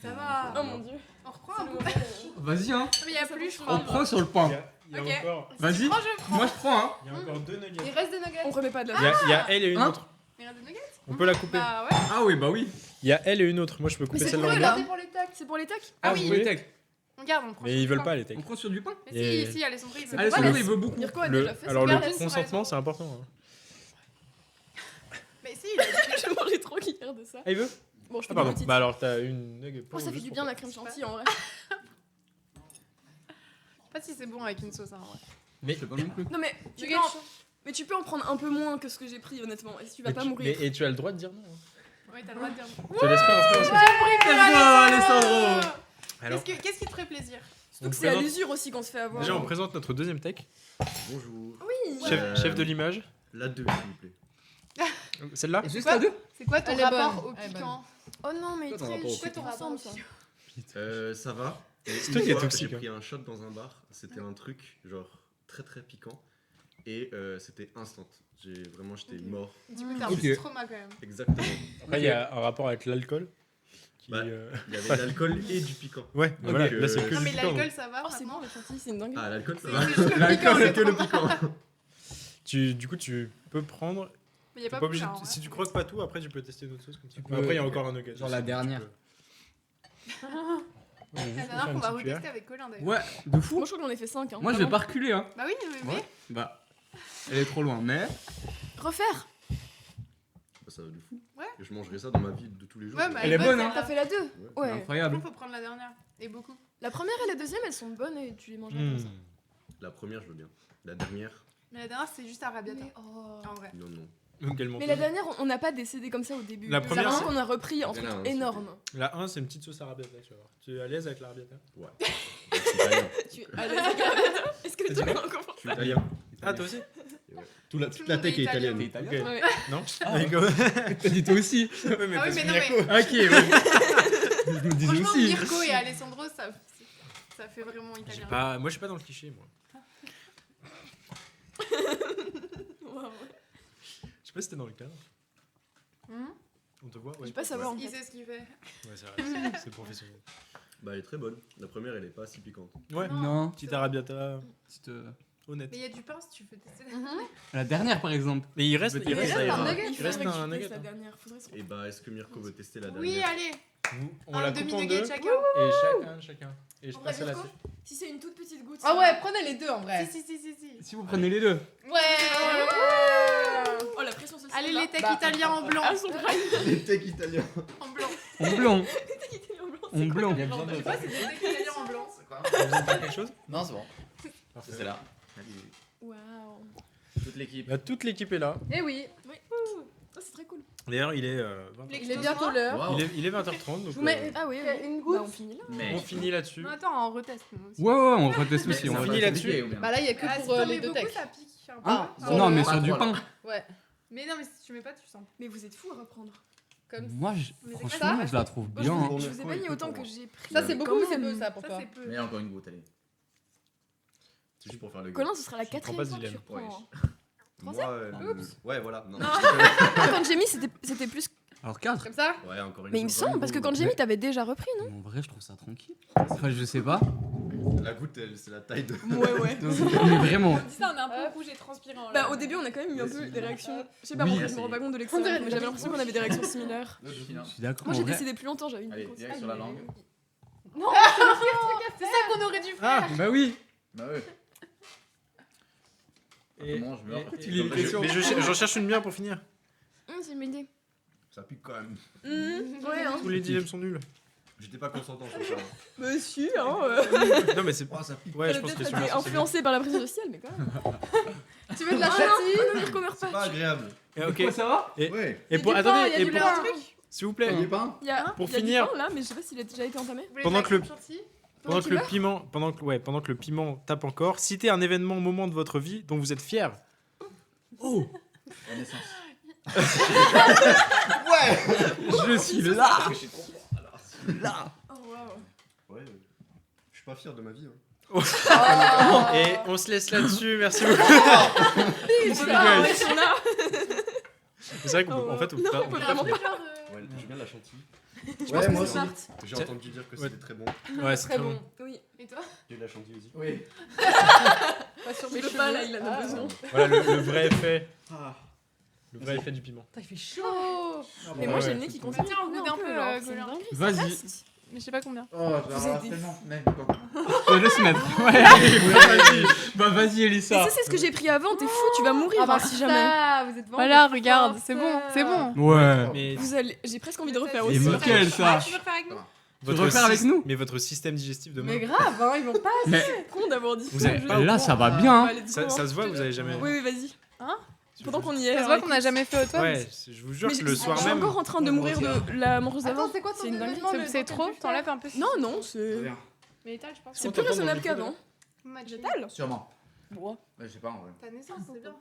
Ça va. Oh mon dieu. On reprend C'est un le bout. moment. Vas-y, hein. Mais il y a plus, je On crois. prend sur le pain. Il y a Ok. encore, Vas-y. Prends, je prends. Moi, je prends, hein. il y a encore 2 Il nuggets. reste des nuggets. On remet pas de la Il y a elle et une Hein autre. Il y a des nuggets. On peut la couper. Bah ouais. Ah oui, bah oui. Il y a elle et une autre. Moi, je peux couper c'est celle-là pour en eux, deux. là. C'est pour les tacs. C'est pour les tacs? Ah Ah, oui. vous voulez tech. On garde, on prend. Mais sur ils du veulent pain. pas les techs. On prend sur du pain. Mais Et- si, Alessandro, il veut Allez, pas. Sandro, il veut beaucoup. Mirko a Le- déjà fait. alors c'est le pas la- consentement, c'est important. hein. Mais si, il a dit. Je mangeais trop cuillère de ça. Ah, il veut Bon, je Ah, fais pardon. une petite. Bah alors, t'as une nugget. Oh, ça fait du bien la crème chantilly en vrai. Je sais pas si c'est bon avec une sauce, hein, en vrai. Mais, C'est pas non plus. Non, mais tu peux en prendre un peu moins que ce que j'ai pris, honnêtement. Et si tu vas pas mourir. et tu as le droit de dire non. hein. Ouais, t'as le droit de dire. Je te laisse pas inspirer. Let's go, Alessandro. Alors, Qu'est-ce qui te ferait plaisir? on Donc c'est à présente- l'usure aussi qu'on se fait avoir. déjà, on présente notre deuxième tech. Bonjour. Oui. Chef de l'image. La 2, s'il vous plaît. Celle-là Juste quoi la deux. C'est quoi ton Elle est rapport bonne. au Elle est piquant? Oh non, mais Toi, ton très rapport au chouette piquant. ensemble ça. Ça va. Et C'est une toi qui es fois, toxique, J'ai hein. pris un shot dans un bar. C'était un truc genre très très piquant. Et c'était instant. J'étais mort. Du coup, t'as un Ok. petit trauma quand même. Exactement. Après, il y a un rapport avec l'alcool. Qui, Bah, Il y avait de l'alcool et du piquant. Ouais, mais voilà, là, c'est que Non, du mais piquant. l'alcool, ça va Oh, c'est maintenant. bon, le chantilly, c'est une dingue. Ah, l'alcool, ça C'est va. juste le piquant, L'alcool, c'est le que le trauma. piquant. Du coup, tu peux prendre. Mais y a T'es pas pas obligé plus, de- Si tu croques pas tout, après, tu peux tester une autre sauce comme ça. Tu Mais peux- après, il y a encore un nugget. genre aussi, la donc tu dernière. peux- La dernière qu'on va retester avec Colin d'ailleurs. Ouais, de fou. Moi, je crois que j'en ai fait 5. Hein. Moi, je vais pas reculer, hein. Bah oui, mais. Ouais. Bah, elle est trop loin, mais. Refaire. Bah, ça va de fou. Ouais. Et je mangerai ça dans ma vie de tous les jours. Ouais, bah, Elle est bonne, hein. T'as fait la 2? Ouais. Ouais. Incroyable. Il faut prendre la dernière. Et beaucoup. La première et la deuxième, elles sont bonnes et tu les manges comme ça. La première, je veux bien. La dernière, Mais la dernière, c'est juste arrabbiata. Mais, oh. En vrai. non, non. Donc, elle Mais la dernière, on n'a pas décédé comme ça au début. La C'est première, vraiment c'est- qu'on a repris un Il y en truc a un, c'est- énorme. La 1, c'est une petite sauce arrabbiata, tu vas voir. Tu es à l'aise avec l'arrabbiata Ouais. Je suis italien. Tu es à l'aise avec la- Est-ce que T'as toi, dit quoi encore Je suis italien. Ah, toi aussi Toute Tout le la monde tech est est italien. italienne. T'es Ok. italien Ouais. Non Ah. Nico T'as dit toi aussi. Ouais, Ah oui, parce mais que non, Mirko- mais. Ok, ouais. Je me disais Franchement, aussi. Mirko et Alessandro, ça fait vraiment J'ai italien. pas... Moi, je suis pas dans le cliché, moi. Wow. Je sais pas si t'es dans le cadre. Hum On te voit Je Ouais. veux pas savoir en Il fait. sait ce qu'il fait. Ouais, c'est vrai. C'est professionnel. Bah, elle est très bonne. La première, elle est pas si piquante. Ouais. Non. Petite arrabbiata Petite, honnête. Mais il y a du pain si tu veux tester. La dernière, par exemple. Mais il reste, Mais il reste, ça ira. Il il reste faudrait que un tu nugget. testes la hein. dernière. Faudrait se- Et bah, est-ce que Mirko veut tester la Oui, dernière allez. On Un la coupe en demi-nugget deux chacun. et chacun. Et je En vrai, passe à la Mirko, suite. Si c'est une toute petite goutte. Ah ouais, prenez les deux en vrai. Si. Si vous prenez les deux. Ouais. Oh la pression sociale. Allez, là. les techs Bah, italiens en blanc. Ah, son bras. Les techs italiens. En blanc. En blanc. En En blanc. Il y a besoin de. Tu vois, c'est des techs italiens en blanc. Vous avez dit quelque chose Non, c'est bon. Parfait. C'est là. Waouh. Toute l'équipe. Là, toute l'équipe est là. Eh oui. Oui. Oh, c'est très cool. D'ailleurs, il est 20. Il est bientôt l'heure. Waouh. Il est 20h30, donc Je vous mets Ah oui, une Bah, goutte. on finit là. Mais. on finit là-dessus. Non, attends, on reteste nous aussi. Ouais, ouais, on reteste aussi. On On finit va- là-dessus. Bah là, il y a que Ah, si pour t'en les mets deux beaucoup, techs. ça pique un peu. Ah, Sur Non, le- mais Pas sur du trop, là. pain. Ouais. Mais non, mais si tu mets pas, tu sens. Mais vous êtes fous à reprendre. Comme ça. Moi, Mais c'est franchement, ça. je la trouve Moi, bien. hein. je vous ai pas mis autant que j'ai pris. Ça, c'est mais beaucoup ou quand c'est même. peu ça pour Ça, toi c'est peu. Mais encore une goutte, allez. C'est juste pour faire le Colin, ce sera la Je prends 4ème pas fois que tu Zilène. reprends. Moi, Troisième ouais, voilà. Non. Quand j'ai mis, c'était plus. Alors 4. Comme ça. Ouais, encore une Mais il me goutte. semble, parce que quand j'ai mis, t'avais déjà repris, non? En vrai, je trouve ça tranquille. Enfin, je sais pas. La goutte, c'est la taille de. Ouais. Mais vraiment. Dis ça, on est un peu rouge et transpirant. Bah, au début, on a quand même eu un peu des réactions. Je sais pas, Oui. moi, je me rends pas compte de l'extérieur, mais j'avais l'impression qu'on avait des réactions similaires. Je suis d'accord. Moi, en j'ai vrai. décidé plus longtemps, j'avais une Allez, grosse- direct sur la langue. C'est ça qu'on aurait dû faire. Ah Bah oui. Bah ouais. Et, Comment je meurs et- Il est mais question. j'en cherche une bien pour finir. C'est une bonne idée. Ça pique quand même. Ouais, hein. Tous les dilemmes sont nuls. J'étais pas consentant sur ça. Bah, si, hein. Non, mais c'est. Oh, ça pique. Ouais, je pense que Peut-être sur été influencé par la pression sociale, mais quand même. Tu veux de la Ah chantilly non, Mirko meurt C'est pas pas. agréable. Ok. Ça va Ouais. Et pour. Il y a du pain, Attendez, il y a et du pour. pain. S'il vous plaît, Il est pas. Il y a, Pour il y a du finir- pain, là, mais je sais pas s'il a déjà été entamé. Vous voulez Pendant de que la le- chantilly pendant que le piment, pendant que le piment tape encore, citez un événement, moment de votre vie dont vous êtes fier. Oh, La naissance. je suis là. Je suis trop fort. Alors, Là. Oh, waouh. Ouais. suis pas fier de ma vie. Hein. Oh. Et on se laisse là-dessus, merci beaucoup. Ils rigole. sont là. C'est vrai qu'en fait, on peut pas. on peut vraiment finir. Ouais, j'aime bien la chantilly. Je pense que c'est smart. J'ai entendu dire que c'était très bon. Ouais, c'est Très très bon. bon. Oui. Et toi? Il y a de la chantilly aussi. Oui. Pas sur Je mes peux cheveux. pas, là, il en a Ah. besoin. Voilà le vrai effet. Ah. Le vrai effet du piment. Putain, il fait chaud. Mais Ouais, moi, j'ai ouais, le nez c'est qui tout. continue. Tiens, on goûte un peu, alors, Colin. c'est une dinguerie, ça Vas-y. reste. Mais je sais pas combien. Oh, Vous êtes des tellement même quoi. Je te laisse mettre. Ouais, vas-y. Bah, vas-y, Mais Elissa. ça, c'est ce que j'ai pris avant, t'es fou, tu vas mourir Ah bah hein, si jamais. ça, vous êtes vraiment Voilà, des regarde, forceurs. c'est bon, c'est bon. Ouais. Mais Vous allez... J'ai presque envie de refaire Et aussi. nickel, ça. Ah, tu veux refaire avec nous? votre refaire avec nous Mais votre système digestif demain. Mais grave, hein, ils vont pas. C'est con d'avoir dit Vous ça. avez je- pas au Là, courant. ça va bien. Bah, let's go, Ça hein. se voit, vous avez jamais. Oui, oui, vas-y. Pendant qu'on y est. Ça se alors, voit qu'on n'a écoute. jamais fait au Ouais, je vous jure Mais que le soir je suis même. encore en train de mourir de la mangeuse d'avant. Attends, c'est quoi ton C'est une dinguerie. événement, le C'est temps trop, que tu t'enlèves un peu. Non, non, c'est Mais étale, je pense. c'est plus raisonnable qu'avant. J'étale. Sûrement. Bon. Je sais pas en vrai. Ta naissance, c'est bien.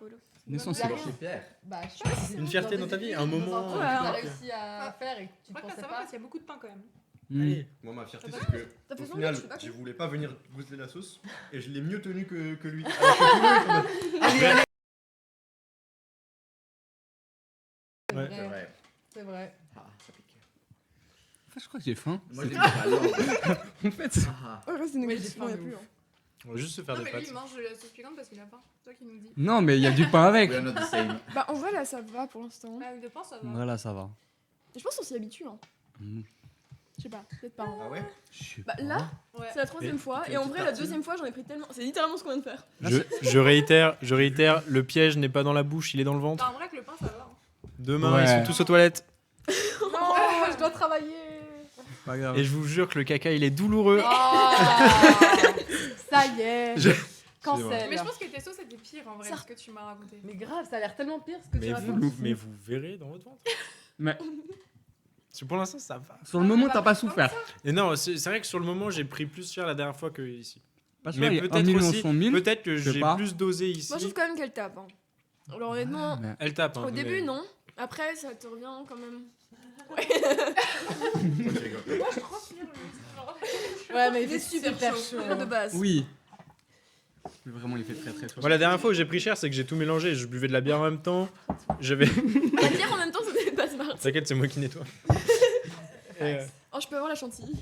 Naissance, c'est c'est bon. Je suis fier. Bah, je sais pas, c'est Une fierté dans ta vie, un moment. que tu Ouais. as réussi à faire et que tu Je ne crois que pensais ça va pas. parce qu'il y a beaucoup de pain quand même. Allez. Moi, ma fierté, Ça c'est va que T'as fait au son final, match, je sais pas. je voulais pas venir goûter la sauce et je l'ai mieux tenu que lui. Alors que tout le monde est en mode, allez, allez. C'est Ouais. C'est vrai. vrai. C'est vrai. Ah, ça pique. Je crois que j'ai faim. Moi, j'ai mis la langue. En fait, Ah. Ouais, reste une Oui, question, j'ai y a faim de plus. ouf. hein. On va juste se faire Non, des mais lui, pâtes. il mange de la sauce piquante parce qu'il a faim. C'est toi qui nous dis. non, mais il y a du pain avec. We are not the same. Bah, en vrai, là, ça va pour l'instant. Ah, avec de pain, ça va. Voilà, ça va. Et je pense qu'on s'y habitue. Hein. Mm. Je sais pas, peut-être pas. hein. Ah ouais? Je sais Bah, pas. là, Ouais. c'est la troisième Mais fois. tu fais Et en une vrai, petite la partie. deuxième fois, j'en ai pris tellement. C'est littéralement ce qu'on vient de faire. Je réitère, le piège n'est pas dans la bouche, il est dans le ventre. Bah, en vrai, que le pain, ça va. hein. Demain, Ouais. ils sont tous aux toilettes. Non, je dois travailler. Pas grave. Et je vous jure que le caca, il est douloureux. Oh, ça y est. Je- Cancel. Mais je pense que tes sauces étaient pires en vrai, Ça- ce que tu m'as raconté. Mais grave, ça a l'air tellement pire ce que tu Mais racontes. vous verrez dans votre ventre. Mais Parce que pour l'instant, ça va. sur le moment, t'as pas souffert. Et non, c'est vrai que sur le moment, j'ai pris plus cher la dernière fois que ici. Parce que Mais là, il y a 1 peut-être million aussi, 100 000. peut-être que je sais j'ai pas. plus dosé ici. Moi, je trouve quand même qu'elle tape. Hein. Alors, honnêtement, Mais- Elle tape. Hein, au mais- début, non. Après, ça te revient quand même. Moi, je rigole. Ouais, mais Il est super chaud. De base. Oui. Mais vraiment, il fait très très chaud. Voilà, la dernière fois où j'ai pris cher, c'est que j'ai tout mélangé. Je buvais de la bière en même temps. J'avais. La bière en même temps, c'était pas smart. T'inquiète, c'est moi qui nettoie. Et, Oh, je peux avoir la chantilly.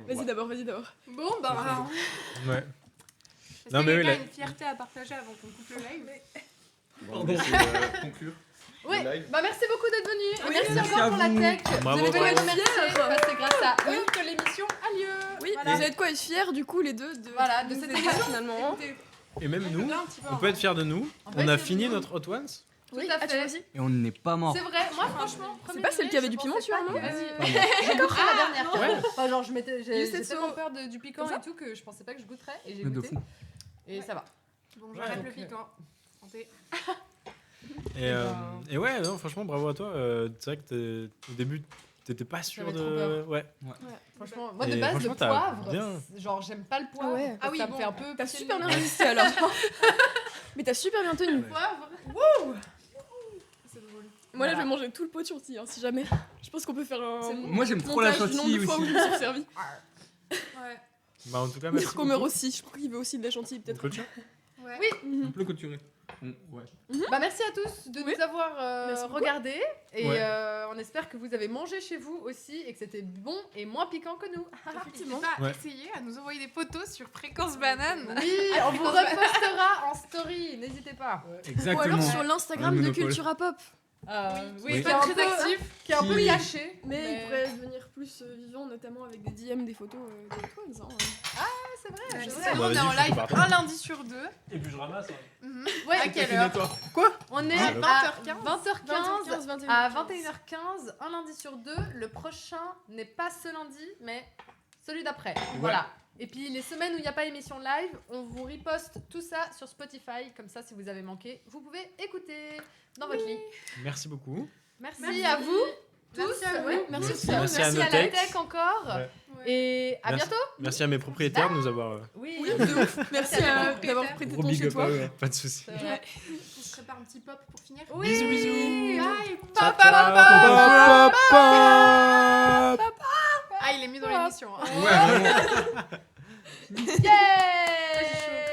Vas-y d'abord, vas-y d'abord. Bon, bah. ouais. Est-ce Non, qu'il y mais a oui, quelqu'un la- une fierté à partager avant qu'on coupe le live? Bon, on va essayer de conclure. Oui, Le live. bah merci beaucoup d'être venus. Oui, Merci merci encore à pour la vous. tech. Bravo, vous avez bravo. le remercier parce que c'est grâce à eux que l'émission a lieu. Oui, Voilà. vous avez de quoi être fiers du coup, les deux. De Voilà, de nous cette aider, émission. finalement. Écoutez, Et même je nous, veux bien un petit peu on en peut être fiers de nous. En On fait, a c'est fini vous. notre Hot Ones. Oui, à ah, tu fait. vois aussi. Et on n'est pas mort. C'est vrai, moi franchement, C'est pas celle qui avait du piment dessus, Arnaud J'ai compris la dernière. Ouais. Enfin, genre, j'ai You said tellement so. peur du piquant Comme ça et tout que je pensais pas que je goûterais et j'ai Mais de goûté. fou. Et ça va. Bon, Ouais, j'arrête donc, le piquant. Santé. Et ouais, non, franchement, bravo à toi. C'est vrai que au début, t'étais pas sûr J'avais de. trop peur. Ouais. Franchement, moi de Et base, le franchement, t'as poivre, bien- genre j'aime pas le poivre. Ah ouais. parce Ah que oui, ça me bon, fait un peu. T'as piquer super le bien nez. résisté alors. Mais t'as super bien tenu. Poivre. C'est drôle. Moi là, je Voilà. vais manger tout le pot de chantilly, hein, si jamais. Je pense qu'on peut faire un. C'est bon. Moi, j'aime trop la montage du nombre chantilly de fois où aussi. je me suis servi. Ouais. Bah, en tout cas, merci. Dire qu'on meurt beaucoup. aussi. Je crois qu'il veut aussi de la chantilly, On peut-être. clôture Ouais. Oui. Mhm. On peut le clôturer. Ouais. Bah merci à tous de Oui. nous avoir Merci beaucoup. regardés et Ouais. on espère que vous avez mangé chez vous aussi et que c'était bon et moins piquant que nous. Effectivement. N'hésitez pas à Ouais. essayer à nous envoyer des photos sur Fréquence Banane. Oui, on vous repostera en story, n'hésitez pas. Ou Exactement. alors sur l'Instagram Le de Monopole. Cultura Pop. Oui, Oui. qui est un Pas très peu, actif. qui est un peu Qui- caché. Mais il pourrait devenir plus vivant, notamment avec des DM, des photos des Twins. Hein. c'est vrai. Ouais, c'est c'est vrai. bon, Bah, on est vas-y, en faut live partir. un lundi sur deux. Et puis je ramasse. Mhm. Ouais, À quelle heure? On est Ah, à 20h15. 20h15 21h15. à 21h15, un lundi sur deux. Le prochain n'est pas ce lundi, mais celui d'après. Voilà. Et puis les semaines où il n'y a pas émission live, on vous reposte tout ça sur Spotify. Comme ça, si vous avez manqué, vous pouvez écouter dans votre lit. Merci beaucoup. Merci, Merci. à vous tous. Merci à vous. Ouais, merci, Merci. à vous. Merci à Merci à, la Notech. tech encore. Ouais. Et à Merci. bientôt. Merci à mes propriétaires de nous avoir. Oui. Oui, de ouf. Merci d'avoir prêté Gros ton big chez up toi. à eux. Pas de soucis. C'est vrai. On se prépare un petit pop pour finir. Oui. Bisous, bisous. Bye. Ciao, Pop, pop, ciao. pop. Pop, pop. Ah, il est mis dans l'émission. hein. Ouais, vraiment. Yeah